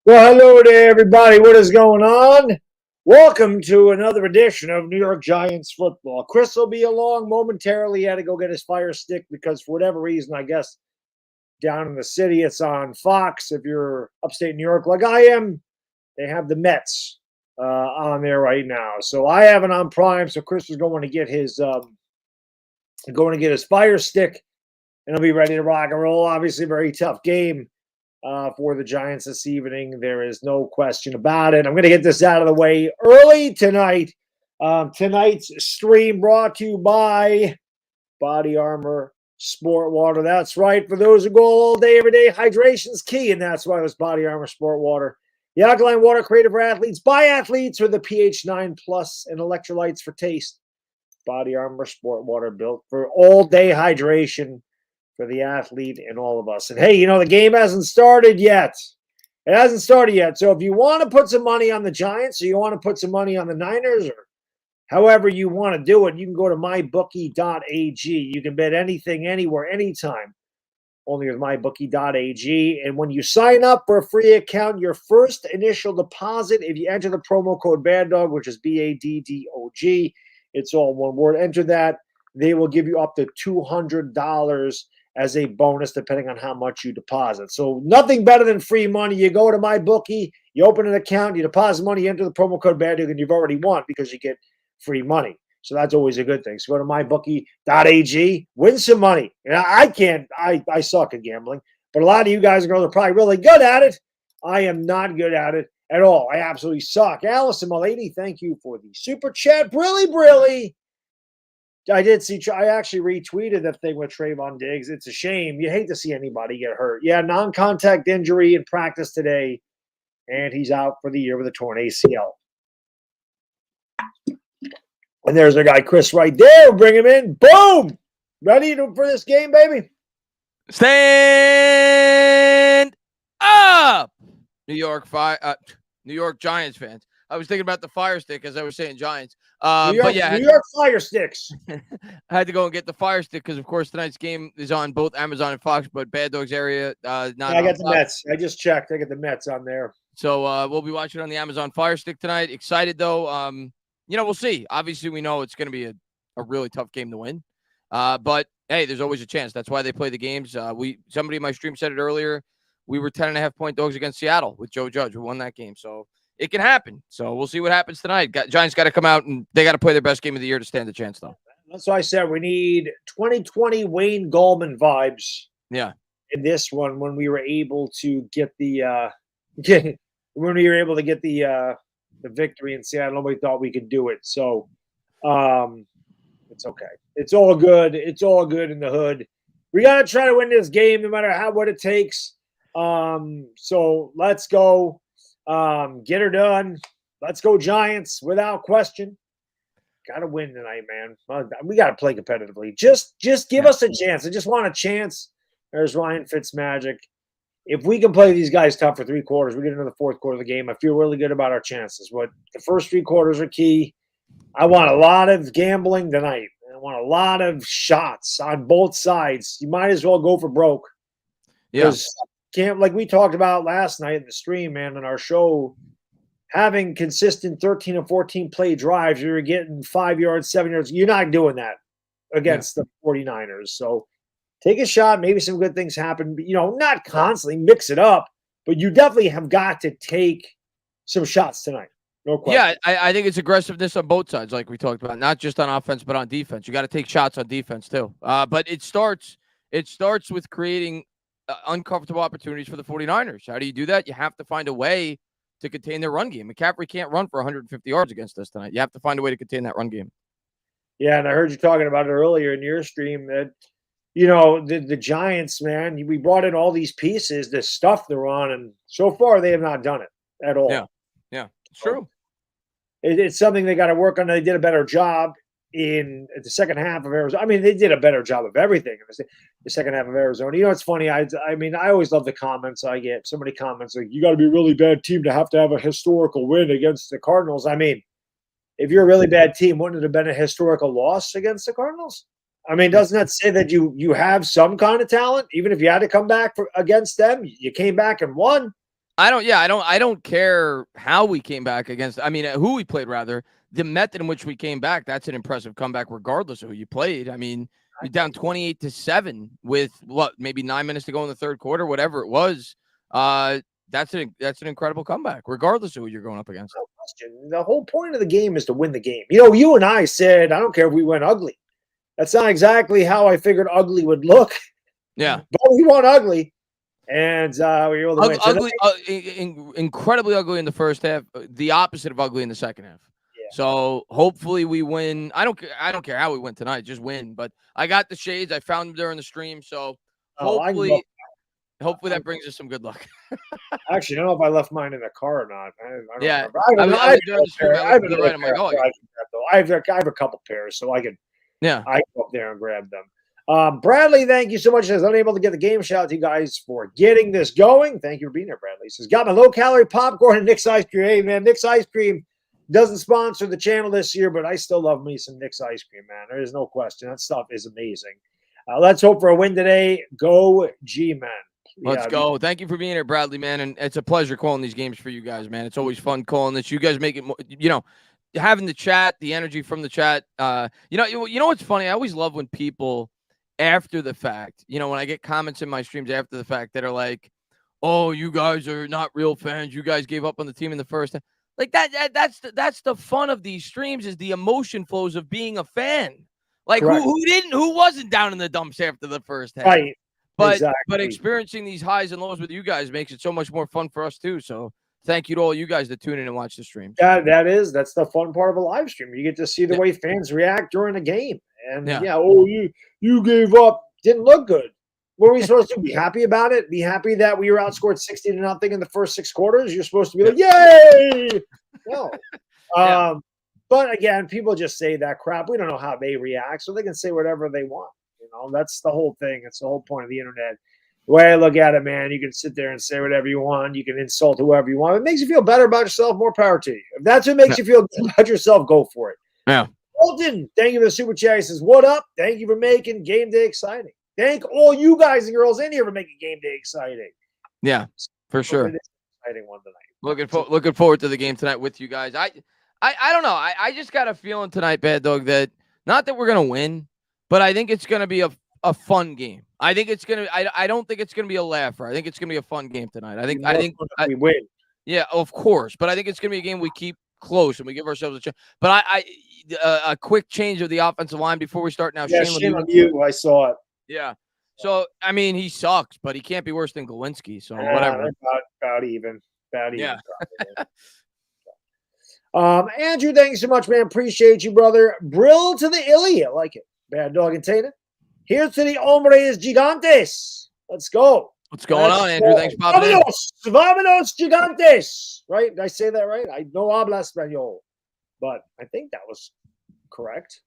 Well, hello there, everybody. What is going on? Welcome to another edition of New York Giants football. Chris will be along momentarily. He had to go get his Fire Stick because, for whatever reason, I guess down in the city it's on Fox. If you're upstate New York like I am, they have the Mets on there right now. So I have it on Prime. So Chris is going to get his Fire Stick, and he'll be ready to rock and roll. Obviously, a very tough game for the Giants this evening. There is no question about it. I'm going to get this out of the way early tonight. Tonight's stream brought to you by Body Armor Sport Water. That's right. For those who go all day, every day, hydration's key, and that's why it was Body Armor Sport Water. The alkaline water created for athletes by athletes with the pH 9 plus and electrolytes for taste. Body Armor Sport Water, built for all day hydration for the athlete and all of us. And hey, the game hasn't started yet. It hasn't started yet. So if you want to put some money on the Giants or you want to put some money on the Niners or however you want to do it, you can go to mybookie.ag. You can bet anything, anywhere, anytime, only with mybookie.ag. And when you sign up for a free account, your first initial deposit, if you enter the promo code Baddog, which is BADDOG, it's all one word, enter that. They will give you up to $200 as a bonus, depending on how much you deposit. So nothing better than free money. You go to MyBookie, you open an account, you deposit money, you enter the promo code Baddog, and you've already won because you get free money. So that's always a good thing. So go to mybookie.ag, win some money. I suck at gambling, but a lot of you guys are probably really good at it. I am not good at it at all. I absolutely suck. Allison, my lady, thank you for the super chat. Brilly. I did see. I actually retweeted that thing with Trayvon Diggs. It's a shame. You hate to see anybody get hurt. Yeah, non-contact injury in practice today, and he's out for the year with a torn ACL. And there's our guy Chris right there. Bring him in. Boom! Ready for this game, baby? Stand up, New York Giants fans. I was thinking about the Fire Stick as I was saying Giants. New York Fire Sticks. I had to go and get the Fire Stick because, of course, tonight's game is on both Amazon and Fox, but Bad Dog's area not. I got the Mets. I just checked. I got the Mets on there. So we'll be watching on the Amazon Fire Stick tonight. Excited though. We'll see. Obviously, we know it's going to be a really tough game to win. But hey, there's always a chance. That's why they play the games. Somebody in my stream said it earlier. We were 10.5-point dogs against Seattle with Joe Judge. We won that game. So it can happen. So we'll see what happens tonight. Giants got to come out, and they got to play their best game of the year to stand a chance, though. That's why I said we need 2020 Wayne Gallman vibes. Yeah. In this one, when we were able to get the victory in Seattle, nobody thought we could do it. So it's okay. It's all good. It's all good in the hood. We got to try to win this game no matter what it takes. So let's go. Get her done. Let's go Giants without question. Got to win tonight, man. We got to play competitively. Just give us a chance. I just want a chance. There's Ryan Fitzmagic. If we can play these guys tough for 3 quarters, we get into the fourth quarter of the game. I feel really good about our chances. But the first 3 quarters are key. I want a lot of gambling tonight. I want a lot of shots on both sides. You might as well go for broke. Yeah. Like we talked about last night in the stream, man, on our show, having consistent 13 and 14 play drives, you're getting 5 yards, 7 yards. You're not doing that against the 49ers. So take a shot. Maybe some good things happen. But, not constantly mix it up, but you definitely have got to take some shots tonight. No question. Yeah, I think it's aggressiveness on both sides, like we talked about, not just on offense, but on defense. You got to take shots on defense too. But it starts with creating uncomfortable opportunities for the 49ers. How do you do that? You have to find a way to contain their run game. McCaffrey can't run for 150 yards against us tonight. You have to find a way to contain that run game. Yeah, and I heard you talking about it earlier in your stream that, the Giants, man, we brought in all these pieces, this stuff they're on, and so far they have not done it at all. Yeah, it's true. It's something they got to work on. They did a better job in the second half of Arizona. I mean, they did a better job of everything in the second half of Arizona. It's funny. I always love the comments I get. So many comments like, you got to be a really bad team to have a historical win against the Cardinals. I mean, if you're a really bad team, wouldn't it have been a historical loss against the Cardinals? I mean, doesn't that say that you have some kind of talent? Even if you had to come back against them, you came back and won. I don't care how we came back against. I mean, who we played rather. The method in which we came back, that's an impressive comeback, regardless of who you played. I mean, you're down 28-7 with what, maybe 9 minutes to go in the third quarter, whatever it was. That's an incredible comeback, regardless of who you're going up against. No question. The whole point of the game is to win the game. You know, you and I said, I don't care if we went ugly. That's not exactly how I figured ugly would look. Yeah. But we won ugly. And we were able to win. Ugly, incredibly ugly in the first half. The opposite of ugly in the second half. Yeah. So hopefully we win. I don't care how we win tonight. Just win. But I got the shades. I found them during the stream. So hopefully that brings us some good luck. Actually, I don't know if I left mine in the car or not. I yeah. Remember. I have a couple pairs, so I can go up there and grab them. Bradley, thank you so much. Says unable to get the game. Shout out to you guys for getting this going. Thank you for being there, Bradley. Says got my low calorie popcorn and Nick's ice cream. Hey man, Nick's ice cream doesn't sponsor the channel this year, but I still love me some Nick's ice cream, man. There is no question. That stuff is amazing. Let's hope for a win today. Go G-Men. Let's go. Thank you for being here, Bradley, man. And it's a pleasure calling these games for you guys, man. It's always fun calling this. You guys make it more, having the chat, the energy from the chat. You know what's funny? I always love when people after the fact, when I get comments in my streams after the fact that are like, oh, you guys are not real fans. You guys gave up on the team in the first. Like that's the fun of these streams is the emotion flows of being a fan. Like who wasn't down in the dumps after the first half? Right. But experiencing these highs and lows with you guys makes it so much more fun for us too. So thank you to all you guys that tune in and watch the stream. Yeah, that's the fun part of a live stream. You get to see the way fans react during a game. And you gave up, didn't look good. What are we supposed to be happy about it? Be happy that we were outscored 60-0 in the first 6 quarters? You're supposed to be like, yay! No. But again, people just say that crap. We don't know how they react, so they can say whatever they want. That's the whole thing. It's the whole point of the internet. The way I look at it, man, you can sit there and say whatever you want. You can insult whoever you want. If it makes you feel better about yourself, more power to you. If that's what makes you feel good about yourself, go for it. Yeah. Colton, thank you for the super chat. He says, what up? Thank you for making game day exciting. Thank all you guys and girls in here for making game day exciting. Yeah, for sure. Exciting one tonight. Looking forward to the game tonight with you guys. I don't know. I just got a feeling tonight, Baddog, that not that we're gonna win, but I think it's gonna be a fun game. I think it's gonna. I don't think it's gonna be a laugher. I think it's gonna be a fun game tonight. I think we win. Yeah, of course. But I think it's gonna be a game we keep close and we give ourselves a chance. But a quick change of the offensive line before we start now. Yeah, shame on you. I saw it. Yeah. So I mean, he sucks, but he can't be worse than Gawinski. So whatever. About even. Yeah. Andrew, thanks so much, man. Appreciate you, brother. Brill to the Illy. I like it. Baddog and Tainah. Here's to the Hombres Gigantes. Let's go. What's going on, Andrew? Thanks for popping in. Vámonos Gigantes. Right? Did I say that right? I no habla español. But I think that was correct.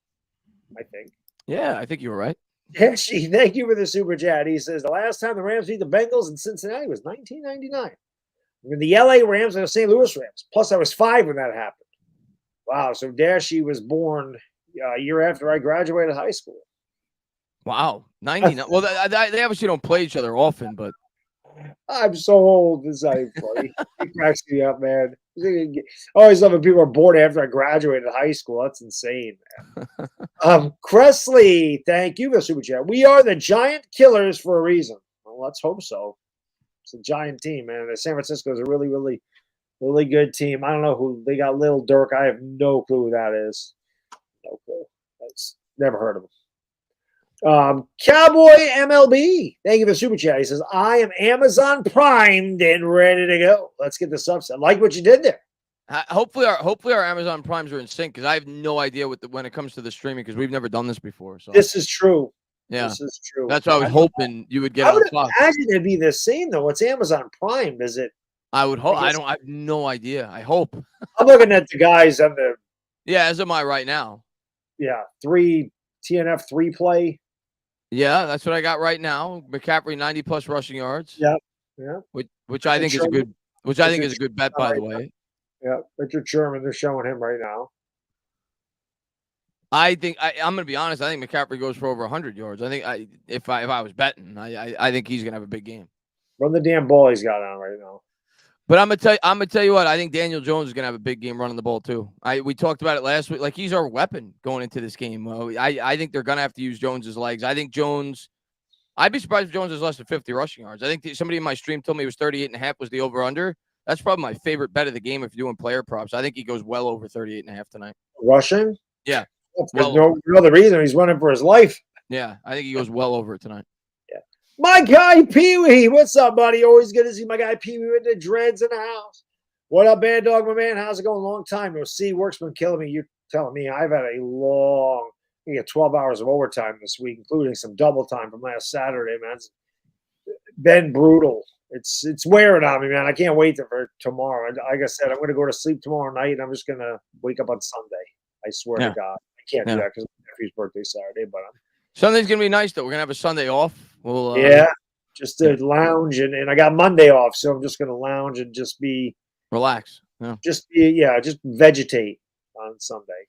I think. Yeah, I think you were right. Actually, thank you for the super chat. He says the last time the Rams beat the Bengals in Cincinnati was 1999. When the LA Rams and the St. Louis Rams. Plus, I was 5 when that happened. Wow. So Dashy was born a year after I graduated high school. Wow. 99. Well, they obviously don't play each other often, but. I'm so old. This is not even funny. It cracks me up, man. I always love when people are born after I graduated high school. That's insane, man. Cressley, thank you for the super chat. We are the Giant Killers for a reason. Well, let's hope so. It's a giant team, man. The San Francisco is a really, really, really good team. I don't know who they got. Little Dirk. I have no clue who that is. No clue. That's never heard of him. Cowboy MLB. Thank you for the super chat. He says, I am Amazon primed and ready to go. Let's get this upset. Like what you did there. Hopefully our Amazon primes are in sync because I have no idea when it comes to the streaming because we've never done this before. So this is true. Yeah, this is true. That's what I was hoping you would get. I would imagine it'd be the same though. It's Amazon Prime, is it? I would hope. I have no idea. I hope. I'm looking at the guys on the. Yeah, as am I right now. Yeah, TNF 3 play. Yeah, that's what I got right now. McCaffrey 90+ rushing yards. Yeah. Which I think is a good. Which I think is a good bet, by the way. Yeah, Richard Sherman. They're showing him right now. I think I'm going to be honest. I think McCaffrey goes for over 100 yards. I think if I was betting, I think he's going to have a big game. Run the damn ball he's got on right now. But I'm gonna tell you what. I think Daniel Jones is gonna have a big game running the ball too. We talked about it last week. Like, he's our weapon going into this game. I think they're gonna have to use Jones's legs. I think Jones. I'd be surprised if Jones has less than 50 rushing yards. I think somebody in my stream told me it was 38.5 was the over/under. That's probably my favorite bet of the game if you're doing player props. I think he goes well over 38.5 tonight. Rushing? Yeah. There's no other reason. He's running for his life. Yeah, I think he goes well over it tonight. Yeah. My guy Pee-wee, what's up, buddy? Always good to see my guy Pee-wee with the dreads in the house. What up, Baddog, my man? How's it going? Long time no see. Work's been killing me. You're telling me I've had a long, 12 hours of overtime this week, including some double time from last Saturday, man. It's been brutal. It's wearing on me, man. I can't wait for tomorrow. And like I said, I'm going to go to sleep tomorrow night, and I'm just going to wake up on Sunday. I swear to God. I can't do that because my nephew's birthday Saturday, but Sunday's going to be nice, though. We're going to have a Sunday off. We'll just to lounge, and I got Monday off, so I'm just going to lounge and just be relax. Just vegetate on Sunday.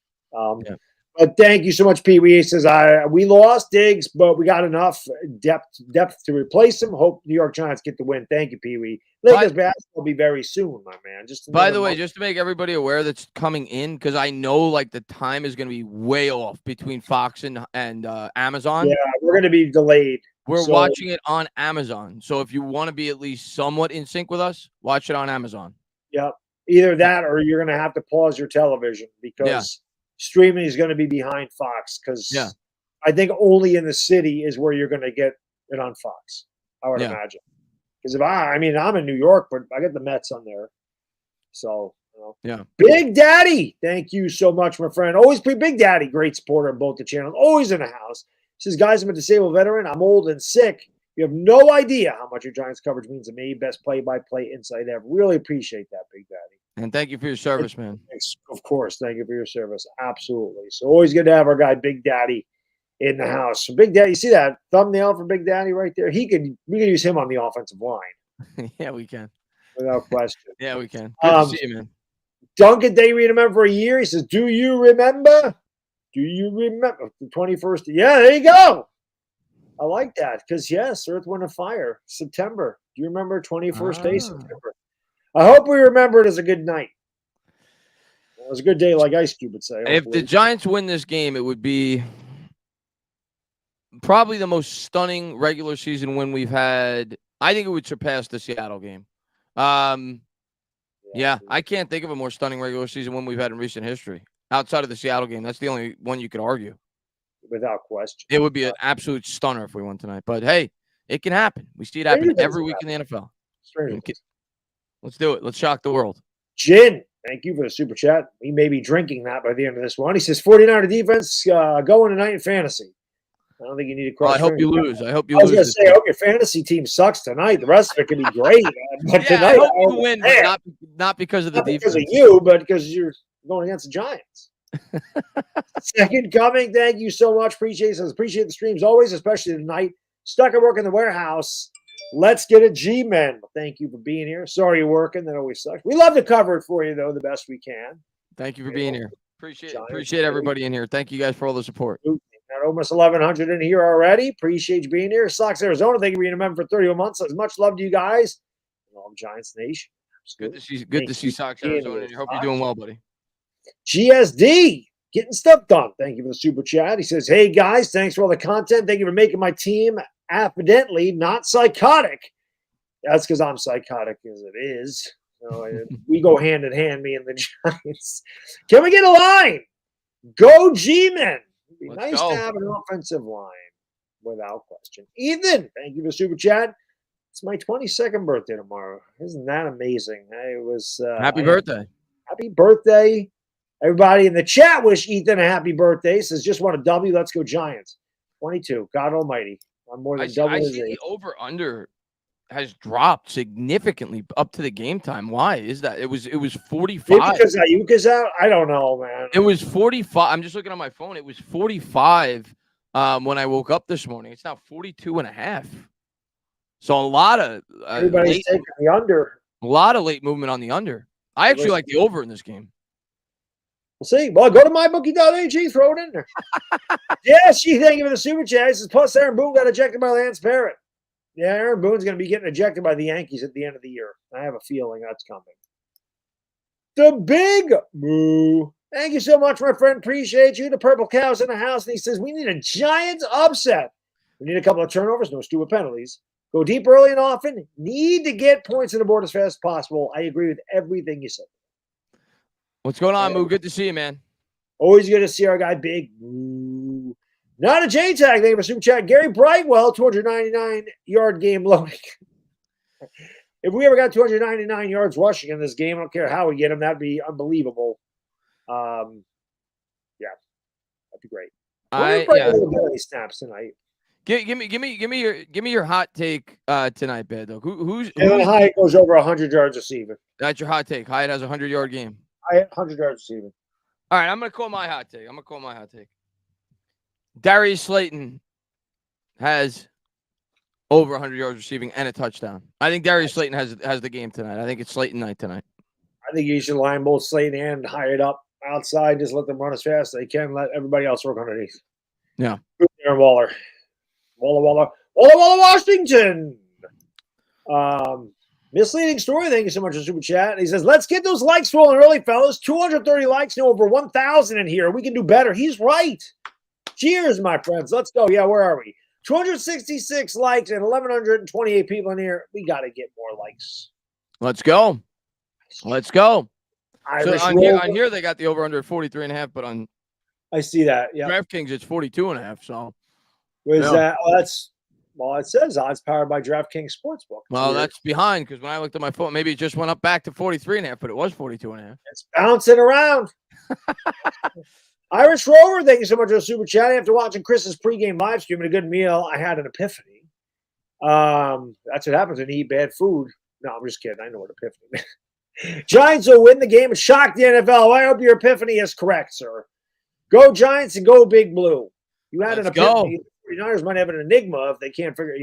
But thank you so much, Pee-wee. He says, we lost Diggs, but we got enough depth to replace him. Hope New York Giants get the win. Thank you, Pee-wee. Lakers basketball will be very soon, my man. By the way, just to make everybody aware that's coming in, because I know like the time is going to be way off between Fox and Amazon. Yeah, we're going to be delayed. We're watching it on Amazon. So if you want to be at least somewhat in sync with us, watch it on Amazon. Yeah, either that or you're going to have to pause your television because streaming is going to be behind Fox because I think only in the city is where you're going to get it on Fox, I would imagine. Because I'm in New York, but I got the Mets on there. So, Big Daddy, thank you so much, my friend. Always Big Daddy, great supporter of both the channels, always in the house. He says, guys, I'm a disabled veteran. I'm old and sick. You have no idea how much your Giants coverage means to me. Best play-by-play insight ever. Really appreciate that, Big Daddy. And thank you for your service, man. Of course. Thank you for your service. Absolutely. So always good to have our guy, Big Daddy, in the house. So Big Daddy, you see that thumbnail for Big Daddy right there? We can use him on the offensive line. Yeah, we can. Without question. Yeah, we can. Good to see you, man. Duncan Day, read him for a year. He says, do you remember? Do you remember the 21st? Yeah, there you go. I like that because, yes, Earth, Wind, and Fire, September. Do you remember 21st day, September? I hope we remember it as a good night. It was a good day, like Ice Cube would say. If the Giants win this game, it would be probably the most stunning regular season win we've had. I think it would surpass the Seattle game. I can't think of a more stunning regular season win we've had in recent history. Outside of the Seattle game, that's the only one you could argue. Without question. It would be an absolute stunner if we won tonight. But, hey, it can happen. We see it happen every week in the NFL. Let's do it. Let's shock the world. Jin, thank you for the super chat. He may be drinking that by the end of this one. He says 49er defense going tonight in fantasy. I don't think you need to cross. I hope you lose. I hope you lose. I was going to say, I hope your fantasy team sucks tonight. The rest of it could be great. But tonight, I hope you win, but not because of the defense. Because of you, but because you're going against the Giants. Second coming, thank you so much. Appreciate the streams always, especially tonight. Stuck at work in the warehouse. Let's get a G-Men. Thank you for being here. Sorry you're working. That always sucks. We love to cover it for you, though, the best we can. Thank you for being here. Appreciate everybody in here. Thank you guys for all the support. Got almost 1,100 in here already. Appreciate you being here. Sox Arizona, thank you for being a member for 31 months. As much love to you guys. I'm Giants Nation. Good to see Sox Arizona. I hope you're doing well, buddy. GSD, getting stuff done. Thank you for the super chat. He says, hey, guys, thanks for all the content. Thank you for making my team evidently not psychotic. That's because I'm psychotic as it is. We go hand in hand, me and the Giants. Can we get a line? Go G-Men. It'd be nice to have an offensive line, without question. Ethan, thank you for the super chat. It's my 22nd birthday tomorrow. Isn't that amazing? Happy birthday. Happy birthday. Everybody in the chat wish Ethan a happy birthday. Says, just want a W. Let's go Giants. 22. God almighty. I'm more than double his age. The over-under has dropped significantly up to the game time. Why is that? It was 45. Maybe because Ayuka's out? I don't know, man. It was 45. I'm just looking on my phone. It was 45 when I woke up this morning. It's now 42.5. So a lot of everybody's taking the under. A lot of late movement on the under. I actually like the over in this game. We'll see. Well, go to mybookie.ag, throw it in there. Yeah, she thank you for the super chat. This is plus Aaron Boone got ejected by Lance Barrett. Yeah, Aaron Boone's going to be getting ejected by the Yankees at the end of the year. I have a feeling that's coming. The Big Moo. Thank you so much, my friend. Appreciate you. The Purple Cow's in the house, and he says, we need a Giants upset. We need a couple of turnovers, no stupid penalties. Go deep early and often. Need to get points on the board as fast as possible. I agree with everything you said. What's going on, Moo? Good to see you, man. Always good to see our guy, Big Moo. Not a J tag. Thank you for super chat. Gary Brightwell, 299-yard game loading. If we ever got 299 yards rushing in this game, I don't care how we get them. That'd be unbelievable. Yeah, that'd be great. Snaps tonight. Give me your hot take tonight, Baddog. Who's Hyatt goes over 100 yards receiving. That's your hot take. Hyatt has a 100-yard game. Hyatt 100 yards receiving. All right, I'm gonna call my hot take. Darius Slayton has over 100 yards receiving and a touchdown. I think Darius Slayton has the game tonight. I think it's Slayton night tonight. I think you should line both Slayton and Hyatt up outside. Just let them run as fast as they can. Let everybody else work underneath. Yeah. Aaron Waller, Washington. Misleading story. Thank you so much for super chat. He says, let's get those likes rolling early, fellas. 230 likes, no over 1,000 in here. We can do better. He's right. Cheers, my friends. Let's go. Yeah, where are we? 266 likes and 1,128 people in here. We got to get more likes. Let's go. So on here, they got the over-under 43.5, but on I see that. Yeah, DraftKings, it's 42.5. So where's that? Well, it says odds powered by DraftKings Sportsbook. Well, that's behind because when I looked at my phone, maybe it just went up back to 43.5, but it was 42.5. It's bouncing around. Irish Rover, thank you so much for the super chat. After watching Chris's pregame live stream and a good meal, I had an epiphany. That's what happens when you eat bad food. No, I'm just kidding. I know what epiphany means. Giants will win the game and shock the NFL. I hope your epiphany is correct, sir. Go Giants and go Big Blue. You had an epiphany. The 49ers might have an enigma if they can't figure.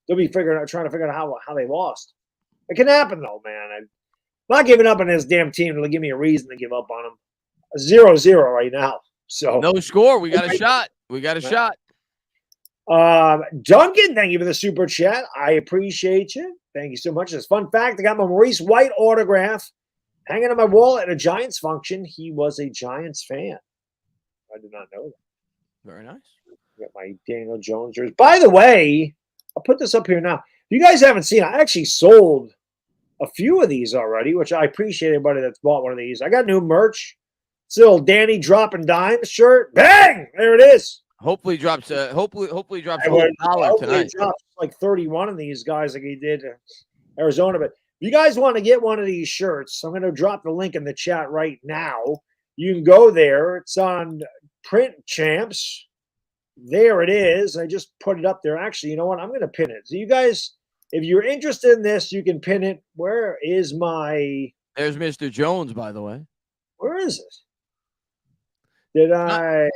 They'll be trying to figure out how they lost. It can happen though, man. I'm not giving up on this damn team. It'll give me a reason to give up on them. 0-0 right now. So no score. We got a shot. Duncan, thank you for the super chat. I appreciate you. Thank you so much. As a fun fact, I got my Maurice White autograph hanging on my wall at a Giants function. He was a Giants fan. I did not know that. Very nice. I got my Daniel Jones jersey. By the way, I'll put this up here now. If you guys haven't seen, I actually sold a few of these already, which I appreciate everybody that's bought one of these. I got new merch. Still Danny dropping dimes shirt. Bang! There it is. Hopefully drops hopefully drops a whole dollar tonight. Drops like 31 of these guys like he did in Arizona. But if you guys want to get one of these shirts, I'm going to drop the link in the chat right now. You can go there. It's on Print Champs. There it is. I just put it up there. Actually, you know what? I'm going to pin it. So you guys, if you're interested in this, you can pin it. Where is my... There's Mr. Jones, by the way. Where is it? I'm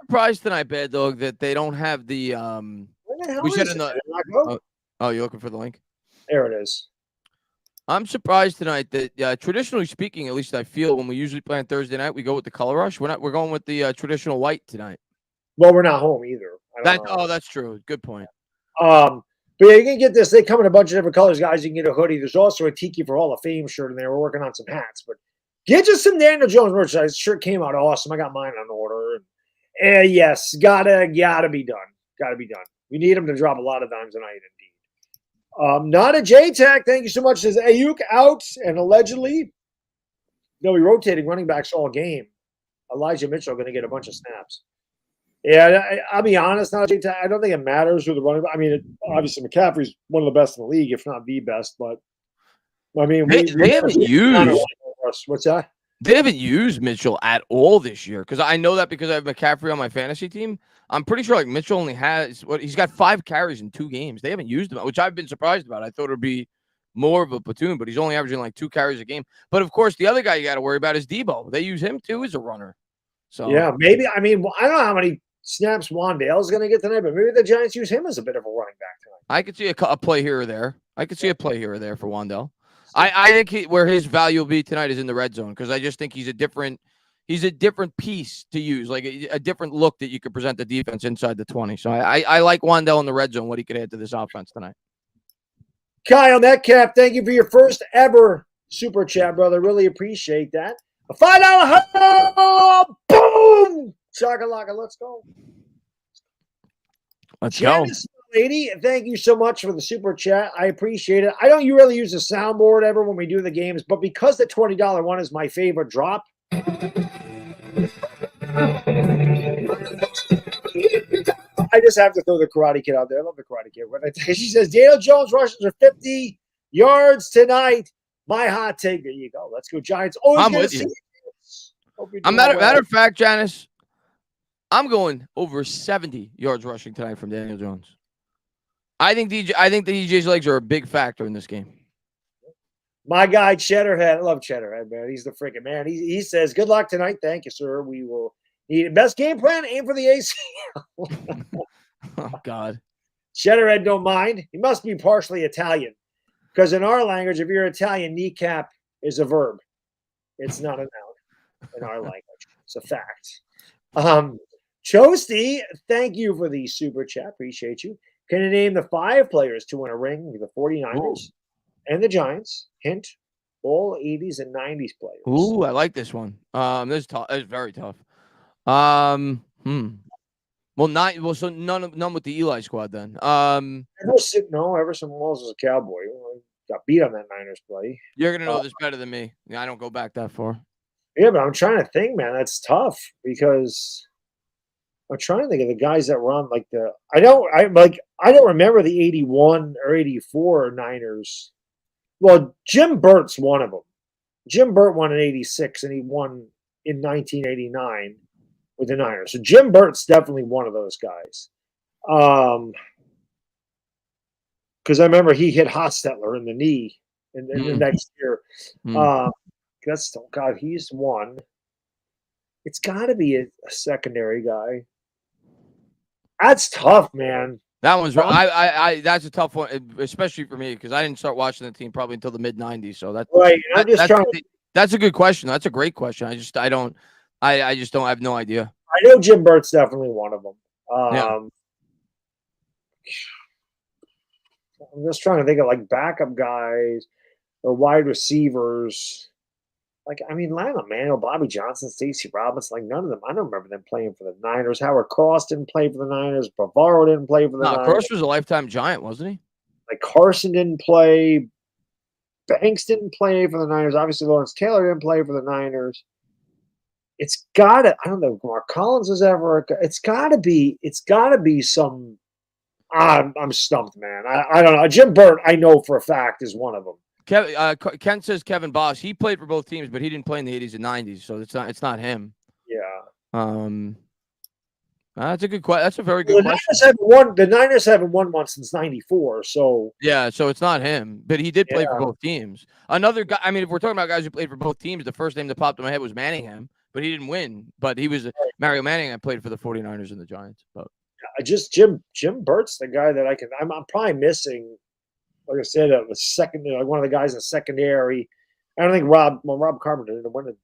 surprised tonight, Baddog, that they don't have the Where the hell we is said it? in the you're looking for the link? There it is. I'm surprised tonight that traditionally speaking, at least I feel when we usually play on Thursday night, we go with the color rush. We're going with the traditional white tonight. Well, we're not home either. That's true. Good point. But yeah, you can get this. They come in a bunch of different colors, guys. You can get a hoodie. There's also a Tiki for Hall of Fame shirt in there. We're working on some hats, but get you some Daniel Jones merchandise. Shirt came out awesome. I got mine on order. And yes, gotta be done. Gotta be done. We need him to drop a lot of dimes tonight, indeed. Not a J-Tac. Thank you so much. Says Ayuk out, and allegedly they'll be rotating running backs all game. Elijah Mitchell going to get a bunch of snaps. Yeah, I'll be honest. Not a J-Tac. I don't think it matters who the running back. I mean, obviously McCaffrey's one of the best in the league, if not the best. But I mean, they haven't used. What's that? They haven't used Mitchell at all this year because I know that because I have McCaffrey on my fantasy team. I'm pretty sure like Mitchell only has he's got 5 carries in 2 games. They haven't used him, which I've been surprised about. I thought it would be more of a platoon, but he's only averaging like 2 carries a game. But of course, the other guy you got to worry about is Debo. They use him too as a runner. So yeah, maybe. I mean, I don't know how many snaps Wandale is going to get tonight, but maybe the Giants use him as a bit of a running back tonight. I could see a play here or there. I could see a play here or there for Wandale. I think where his value will be tonight is in the red zone because I just think he's a different he's a different piece to use, like a different look that you could present the defense inside the 20. So I like Wandell in the red zone, what he could add to this offense tonight. Kyle Metcalf, thank you for your first ever super chat, brother. Really appreciate that. A $5 boom! Shakalaka, let's go. Let's Janice, lady, thank you so much for the super chat. I appreciate it. I don't really use the soundboard ever when we do the games, but because the $20 one is my favorite drop. I just have to throw the Karate Kid out there. I love the Karate Kid. She says, Daniel Jones rushes for 50 yards tonight. My hot take. There you go. Let's go, Giants. Always I'm with you. I'm matter of fact, Janice, I'm going over 70 yards rushing tonight from Daniel Jones. I think the DJ's legs are a big factor in this game. My guy, Cheddarhead. I love Cheddarhead, man. He's the freaking man. He says, good luck tonight. Thank you, sir. We will need it. Best game plan, aim for the ACL. Oh, God. Cheddarhead don't mind. He must be partially Italian. Because in our language, if you're Italian, kneecap is a verb. It's not a noun in our language. It's a fact. Chosty, thank you for the super chat. Appreciate you. Can you name the 5 players to win a ring with the 49ers and the Giants? Hint, all 80s and 90s players. Ooh, I like this one. This is tough. It's very tough. Well, so none with the Eli squad then. Everson Walls is a Cowboy. Got beat on that Niners play. You're gonna know this better than me. Yeah, I don't go back that far. Yeah, but I'm trying to think, man. That's tough because I'm trying to think of the guys that were on like I don't remember the 81 or 84 Niners. Well, Jim Burt's one of them. Jim Burt won in 86 and he won in 1989 with the Niners. So Jim Burt's definitely one of those guys. Because I remember he hit Hostetler in the knee in the next year. He's one. It's got to be a secondary guy. That's tough, man. That one's that's a tough one, especially for me because I didn't start watching the team probably until the mid '90s. So that's right. That's a good question. That's a great question. I just don't. I have no idea. I know Jim Burt's definitely one of them. I'm just trying to think of like backup guys or wide receivers. Lionel Emanuel, Bobby Johnson, Stacey Robinson, none of them. I don't remember them playing for the Niners. Howard Cross didn't play for the Niners. Bavaro didn't play for the Niners. Cross was a lifetime Giant, wasn't he? Carson didn't play. Banks didn't play for the Niners. Obviously, Lawrence Taylor didn't play for the Niners. It's got to. I don't know if Mark Collins was ever. It's got to be some. I'm stumped, man. I don't know. Jim Burt, I know for a fact, is one of them. Ken says Kevin Boss. He played for both teams, but he didn't play in the 80s and 90s, so it's not him. Yeah. That's a good question. That's a very good question. The Niners haven't won one since '94, so yeah. So it's not him, but he did play for both teams. Another guy. If we're talking about guys who played for both teams, the first name that popped in my head was Manningham, but he didn't win. But he was Mario Manningham played for the 49ers and the Giants. But just Jim Burt's the guy that I'm probably missing. Like I said, the second, one of the guys in the secondary. I don't think Rob Carpenter didn't win the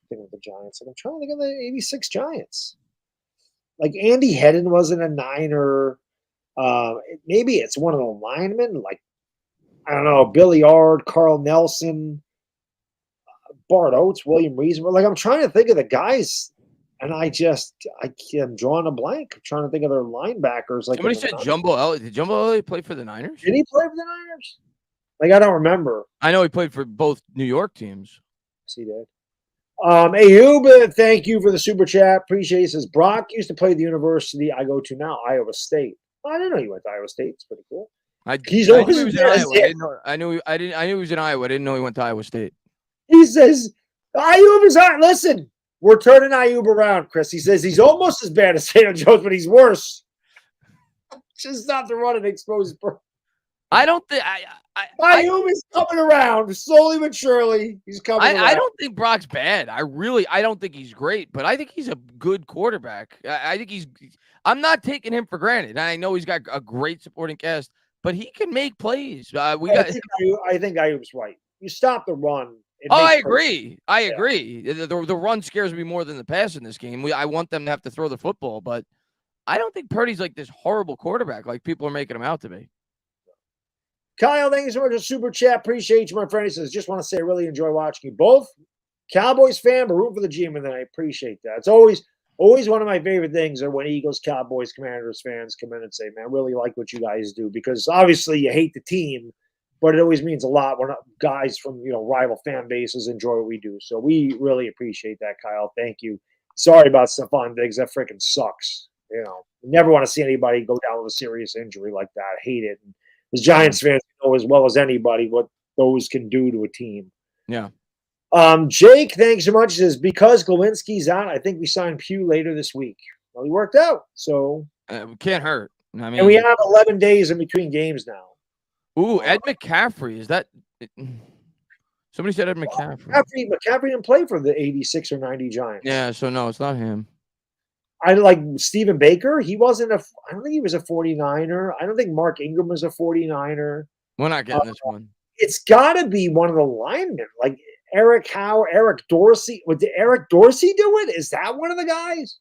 thing with the Giants. I'm trying to think of the '86 Giants. Andy Hedden wasn't a Niner. Maybe it's one of the linemen. I don't know, Billy Ard, Carl Nelson, Bart Oates, William Reasonable. I'm trying to think of the guys. And I'm drawing a blank. I'm trying to think of their linebackers. Somebody said Jumbo Elliott. Did Jumbo Elliott play for the Niners? Did he play for the Niners? I don't remember. I know he played for both New York teams. Yes, he did. Ayub, thank you for the super chat. Appreciate it. He says, Brock used to play at the university I go to now, Iowa State. Oh, I didn't know he went to Iowa State. It's pretty cool. I knew he was in Iowa. I knew he was in Iowa. I didn't know he went to Iowa State. He says, Ayub is on. Listen. We're turning Ayub around, Chris. He says he's almost as bad as Daniel Jones, but he's worse. Just not to run and expose. I don't think Ayub is coming around slowly but surely. He's coming. I don't think Brock's bad. I don't think he's great, but I think he's a good quarterback. I think I'm not taking him for granted. And I know he's got a great supporting cast, but he can make plays. I think Ayub's right. You stop the run. I agree. I agree. The run scares me more than the pass in this game. I want them to have to throw the football, but I don't think Purdy's like this horrible quarterback like people are making him out to be. Kyle, thank you so much for super chat. Appreciate you, my friend. He says, just want to say I really enjoy watching you both. Cowboys fan, but root for the GM, and then I appreciate that. It's always one of my favorite things are when Eagles, Cowboys, Commanders fans come in and say, man, I really like what you guys do, because obviously you hate the team, but it always means a lot when guys from, rival fan bases enjoy what we do. So we really appreciate that, Kyle. Thank you. Sorry about Stephon Diggs. That freaking sucks. Never want to see anybody go down with a serious injury like that. I hate it. And as Giants fans know as well as anybody what those can do to a team. Yeah. Jake, thanks so much. Says, because Glowinski's out, I think we sign Pugh later this week. Well, he worked out, so can't hurt. I mean, and we have 11 days in between games now. Ooh, Ed McCaffrey. Is that somebody said Ed McCaffrey? McCaffrey didn't play for the 86 or 90 Giants. Yeah, so no, it's not him. I like Stephen Baker. He wasn't I don't think he was a 49er. I don't think Mark Ingram was a 49er. We're not getting this one. It's got to be one of the linemen, like Eric Dorsey. Did Eric Dorsey do it? Is that one of the guys?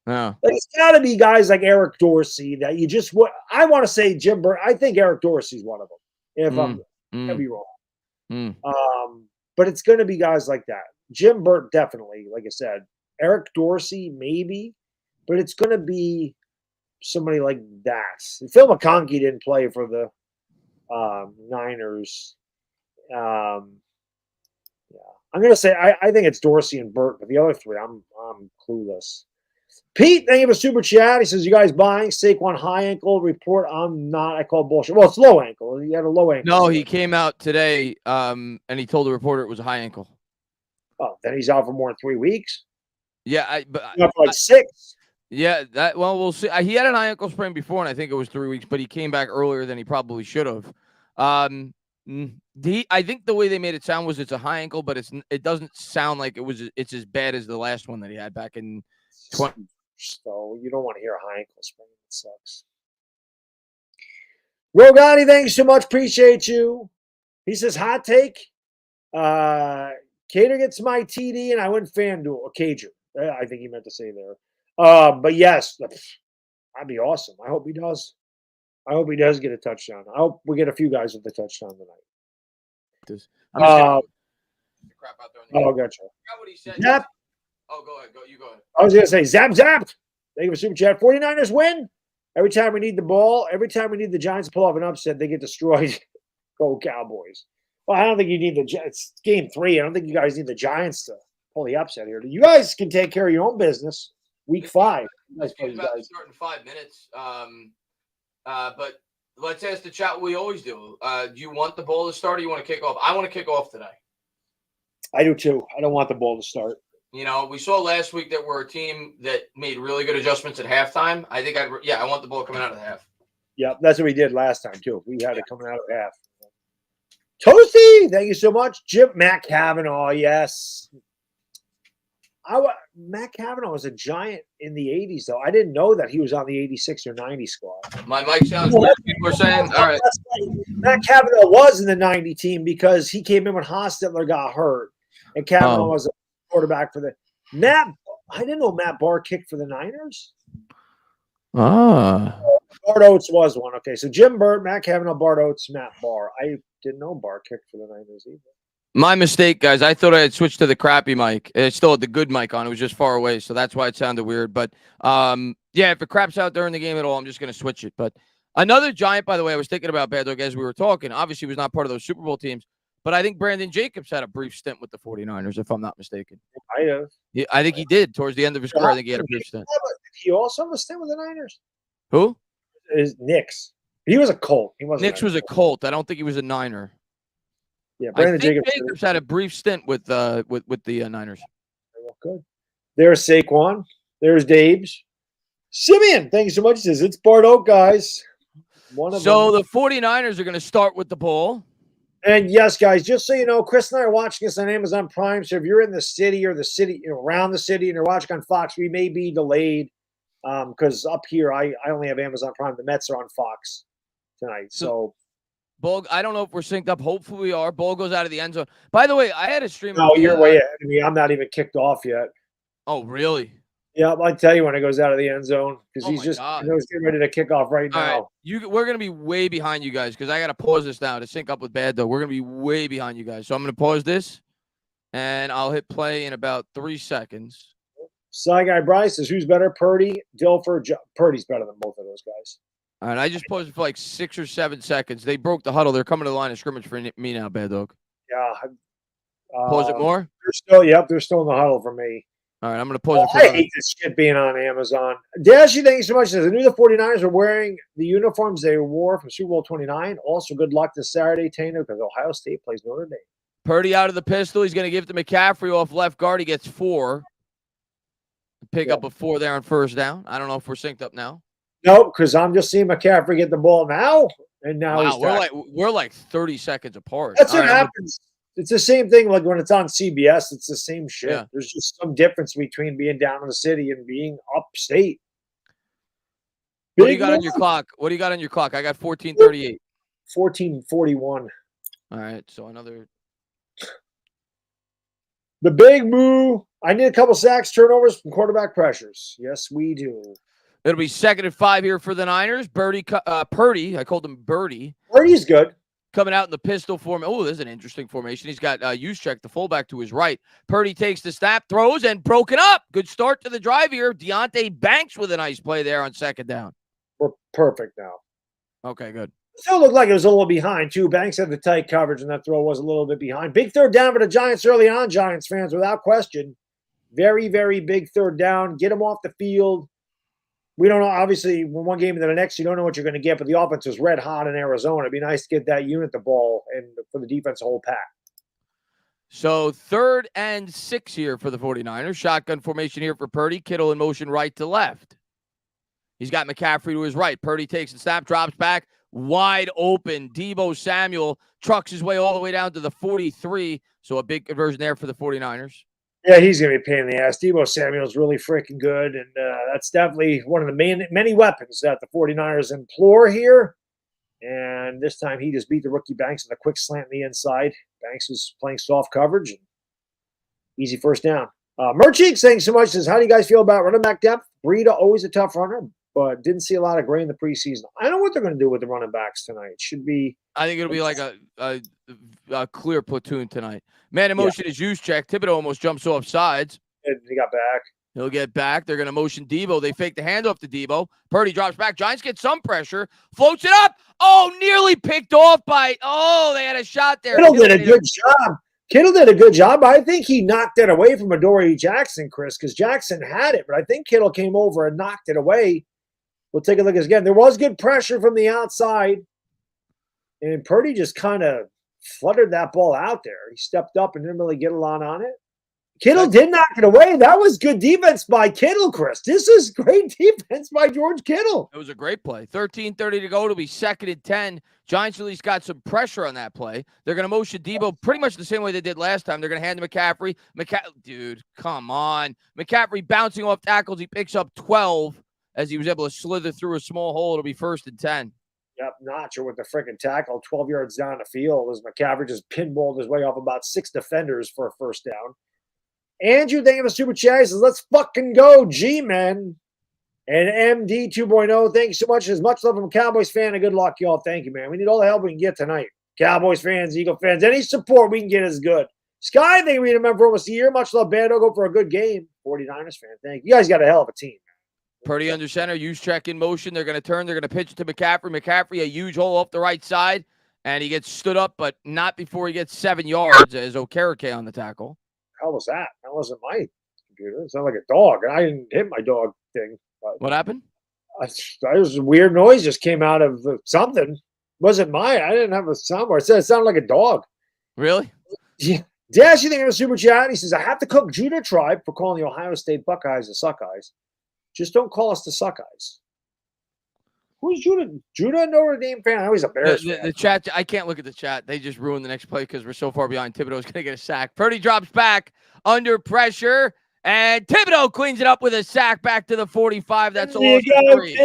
No. Like, it's got to be guys like Eric Dorsey that you just I want to say Jim Burt. I think Eric Dorsey's one of them. If I'm gonna be wrong. But it's going to be guys like that. Jim Burt definitely, like I said. Eric Dorsey maybe, but it's going to be somebody like that. Phil McConkey didn't play for the Niners. Yeah, I'm going to say I think it's Dorsey and Burt, but the other three, I'm clueless. Pete, thank you for super chat. He says, you guys buying Saquon high ankle report? I'm not. I call bullshit. Well, it's low ankle. He had a low ankle. No, he came out today and he told the reporter it was a high ankle. Oh, then he's out for more than 3 weeks? Yeah, but like 6. Yeah, we'll see. He had an high ankle sprain before, and I think it was 3 weeks, but he came back earlier than he probably should have. I think the way they made it sound was it's a high ankle, but it doesn't sound like it's as bad as the last one that he had back in 20. So you don't want to hear a high ankle sprain. It sucks. Rogani, thanks so much. Appreciate you. He says, hot take. Cater gets my TD and I went FanDuel. Or Cager. I think he meant to say there. But yes, that'd be awesome. I hope he does. I hope he does get a touchdown. I hope we get a few guys with the touchdown tonight. Crap out there. Oh, gotcha. What he said. Zap. Oh, go ahead. You go ahead. I was going to say, zapped. Thank you for super chat. 49ers win. Every time we need the ball, every time we need the Giants to pull off an upset, they get destroyed. Go Cowboys. Well, I don't think you need it's game 3. I don't think you guys need the Giants to pull the upset here. You guys can take care of your own business. Week 5. Let's talk about the start in 5 minutes. But let's ask the chat what we always do. Do you want the ball to start or you want to kick off? I want to kick off today. I do too. I don't want the ball to start. We saw last week that we're a team that made really good adjustments at halftime. I think I want the ball coming out of the half. Yeah, that's what we did last time too. We had it coming out of half. Toasty, thank you so much. Matt Cavanaugh, yes. Matt Cavanaugh was a Giant in the 80s, though. I didn't know that he was on the 86 or 90 squad. My mic sounds weird. People are saying, all right. Matt Cavanaugh was in the 90 team because he came in when Hostetler got hurt. And Cavanaugh was a quarterback for the Matt. I didn't know Matt Barr kicked for the Niners. Bart Oates was one. Okay, so Jim Burt, Matt Cavanaugh, Bart Oates, Matt Barr. I didn't know Barr kicked for the Niners either. My mistake, guys. I thought I had switched to the crappy mic. I still had the good mic on. It was just far away, so that's why it sounded weird. But, yeah, if it craps out during the game at all, I'm just going to switch it. But another Giant, by the way, I was thinking about Baddog as we were talking. Obviously, he was not part of those Super Bowl teams. But I think Brandon Jacobs had a brief stint with the 49ers, if I'm not mistaken. I think he did. Towards the end of his career, I think he had a brief stint. He also have a stint with the Niners? Who? Is Knicks. He was a Colt. Knicks was a Colt. I don't think he was a Niner. Yeah, Brandon Jacobs had a brief stint with the Niners. Good. There's Saquon. There's Daves. Simeon, thank you so much. He says, it's Bart Oak, guys. The 49ers are going to start with the ball. And yes, guys, just so you know, Chris and I are watching this on Amazon Prime. So if you're in the city or around the city and you're watching on Fox, we may be delayed because up here I only have Amazon Prime. The Mets are on Fox tonight. So Ball, I don't know if we're synced up. Hopefully we are. Ball goes out of the end zone. By the way, I had a stream. No, you're way ahead of me. I'm not even kicked off yet. Oh, really? Yeah, I'll tell you when it goes out of the end zone because Oh he's my just God. getting ready to kick off right All now. right. We're going to be way behind you guys because I got to pause this now to sync up with Baddog. We're going to be way behind you guys. So I'm going to pause this, and I'll hit play in about 3 seconds. Side guy Bryce says, who's better, Purdy, Dilfer? Purdy's better than both of those guys. All right, I just paused it for like 6 or 7 seconds. They broke the huddle. They're coming to the line of scrimmage for me now, Baddog. Yeah. Pause it more? They're still in the huddle for me. All right, I'm going to pause it for I hate this shit being on Amazon. Dashy, thank you so much. Says, I knew the 49ers were wearing the uniforms they wore from Super Bowl 29. Also, good luck this Saturday, Tainah, because Ohio State plays Notre Dame. Purdy out of the pistol. He's going to give it to McCaffrey off left guard. He gets 4. Pick up a 4 there on first down. I don't know if we're synced up now. Nope, because I'm just seeing McCaffrey get the ball now, and now we're like 30 seconds apart. That's what happens. It's the same thing like when it's on CBS. It's the same shit. Yeah. There's just some difference between being down in the city and being upstate. What do you got on your clock? What do you got on your clock? I got 14:38. 14:41. All right, so another. The big moo. I need a couple sacks, turnovers from quarterback pressures. Yes, we do. It'll be 2nd and 5 here for the Niners. Purdy, I called him Birdie. Purdy's good. Coming out in the pistol formation. Oh, this is an interesting formation. He's got Juszczyk, the fullback, to his right. Purdy takes the snap, throws, and broken up. Good start to the drive here. Deonte Banks with a nice play there on 2nd down. We're perfect now. Okay, good. Still looked like it was a little behind, too. Banks had the tight coverage, and that throw was a little bit behind. Big third down for the Giants early on, Giants fans, without question. Very, very big third down. Get them off the field. We don't know, obviously, from one game to the next, you don't know what you're going to get, but the offense was red hot in Arizona. It'd be nice to get that unit the ball and for the defense to hold pat. So 3rd and 6 here for the 49ers. Shotgun formation here for Purdy. Kittle in motion right to left. He's got McCaffrey to his right. Purdy takes the snap, drops back, wide open. Deebo Samuel trucks his way all the way down to the 43. So a big conversion there for the 49ers. Yeah, he's going to be a pain in the ass. Deebo Samuel's really freaking good, and that's definitely one of the many weapons that the 49ers implore here. And this time he just beat the rookie Banks with a quick slant in the inside. Banks was playing soft coverage. And easy first down. Merchik saying so much says, how do you guys feel about running back depth? Breida, always a tough runner, but didn't see a lot of gray in the preseason. I don't know what they're going to do with the running backs tonight. Should be. I think it'll be like a clear platoon tonight. Man in motion is Juszczyk. Thibodeau almost jumps off sides. And he got back. He'll get back. They're going to motion Deebo. They fake the handoff to Deebo. Purdy drops back. Giants get some pressure. Floats it up. Oh, nearly picked off by. Oh, they had a shot there. Kittle did a good job. Kittle did a good job. I think he knocked it away from Adoree Jackson, Chris, because Jackson had it, but I think Kittle came over and knocked it away. We'll take a look again. There was good pressure from the outside, and Purdy just kind of fluttered that ball out there. He stepped up and didn't really get a lot on it. Kittle did knock it away. That was good defense by Kittle, Chris. This is great defense by George Kittle. It was a great play. 13:30 to go. It'll be 2nd and 10. Giants at least got some pressure on that play. They're going to motion Deebo pretty much the same way they did last time. They're going to hand to McCaffrey. Dude, come on. McCaffrey bouncing off tackles. He picks up 12 as he was able to slither through a small hole. It'll be 1st and 10. Yep, Notcher with the freaking tackle, 12 yards down the field as McCaffrey just pinballed his way off about 6 defenders for a first down. Andrew, thank you for super chat. He says, let's fucking go, G-Men. And MD 2.0, thank you so much. As much love from a Cowboys fan and good luck, y'all. Thank you, man. We need all the help we can get tonight. Cowboys fans, Eagle fans, any support we can get is good. Sky, they read a member for almost a year. Much love, Baddog. Go for a good game. 49ers fan, thank you. You guys got a hell of a team. Purdy under center, Juszczyk in motion. They're going to turn. They're going to pitch it to McCaffrey. McCaffrey, a huge hole off the right side, and he gets stood up, but not before he gets 7 yards as Okereke on the tackle. How was that? That wasn't my computer. It sounded like a dog. I didn't hit my dog thing. What happened? That was a weird noise just came out of something. Wasn't mine. I didn't have a soundboard. It sounded like a dog. Really? Yeah. Dash, you think of a super chat? He says, I have to cook Judah Tribe for calling the Ohio State Buckeyes the Suckeyes. Just don't call us the Suckeyes. Who's Judah? Judah, Notre Dame fan? I know he's a Bears fan. The chat, I can't look at the chat. They just ruined the next play because we're so far behind. Thibodeau's going to get a sack. Purdy drops back under pressure, and Thibodeau cleans it up with a sack back to the 45. That's a loss of 3.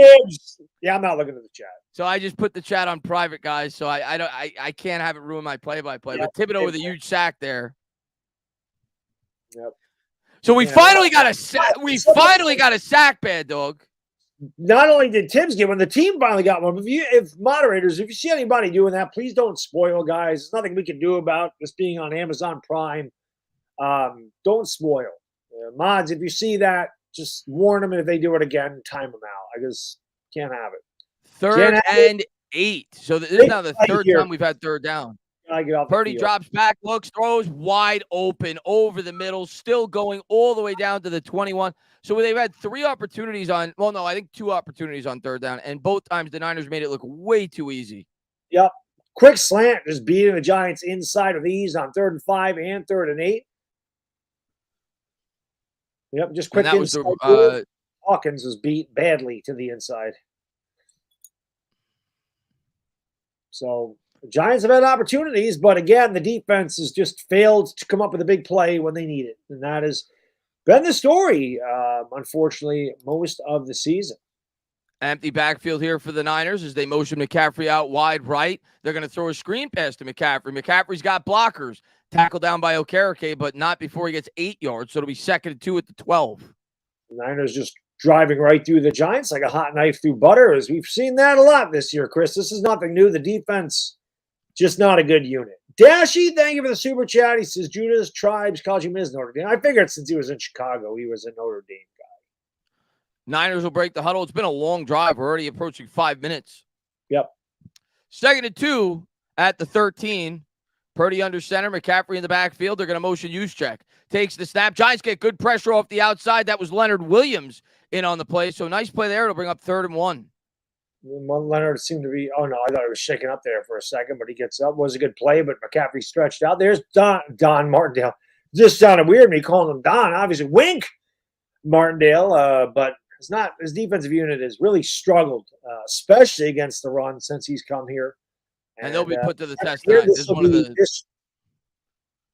Yeah, I'm not looking at the chat. So I just put the chat on private, guys. So I can't have it ruin my play-by-play. Yep. But Thibodeau with a huge sack there. Yep. So we Yeah. finally got a sack. We finally got a sack, Bad Dog. Not only did Tibbs get one, the team finally got one. If moderators, if you see anybody doing that, please don't spoil, guys. There's nothing we can do about this being on Amazon Prime. Don't spoil. Mods, if you see that, just warn them. And if they do it again, time them out. I just can't have it. 3rd and 8. So this is now the third time we've had third down. Purdy drops back, looks, throws wide open over the middle, still going all the way down to the 21. So they've had 3 opportunities on, well, no, I think 2 opportunities on third down, and both times the Niners made it look way too easy. Yep. Quick slant, just beating the Giants inside of ease on 3rd and 5 and 3rd and 8. Yep, just quick inside. Hawkins was beat badly to the inside. So the Giants have had opportunities, but again, the defense has just failed to come up with a big play when they need it. And that has been the story, unfortunately, most of the season. Empty backfield here for the Niners as they motion McCaffrey out wide right. They're going to throw a screen pass to McCaffrey. McCaffrey's got blockers. Tackled down by Okereke, but not before he gets 8 yards. So it'll be 2nd and 2 at the 12. The Niners just driving right through the Giants like a hot knife through butter, as we've seen that a lot this year, Chris. This is nothing new. The defense, just not a good unit. Dashy, thank you for the super chat. He says, Judas Tribes calls you Ms. Notre Dame. I figured since he was in Chicago, he was a Notre Dame guy. Niners will break the huddle. It's been a long drive. We're already approaching 5 minutes. Yep. 2nd and 2 at the 13. Purdy under center, McCaffrey in the backfield. They're going to motion Juszczyk. Takes the snap. Giants get good pressure off the outside. That was Leonard Williams in on the play. So nice play there. It'll bring up 3rd and 1. Leonard seemed to be, I thought he was shaking up there for a second, but he gets up. Was a good play, but McCaffrey stretched out. There's Don Martindale. Just sounded weird me calling him Don. Obviously, Wink Martindale, but it's not. His defensive unit has really struggled, especially against the run since he's come here. And they'll be put to the test tonight. This is one of the.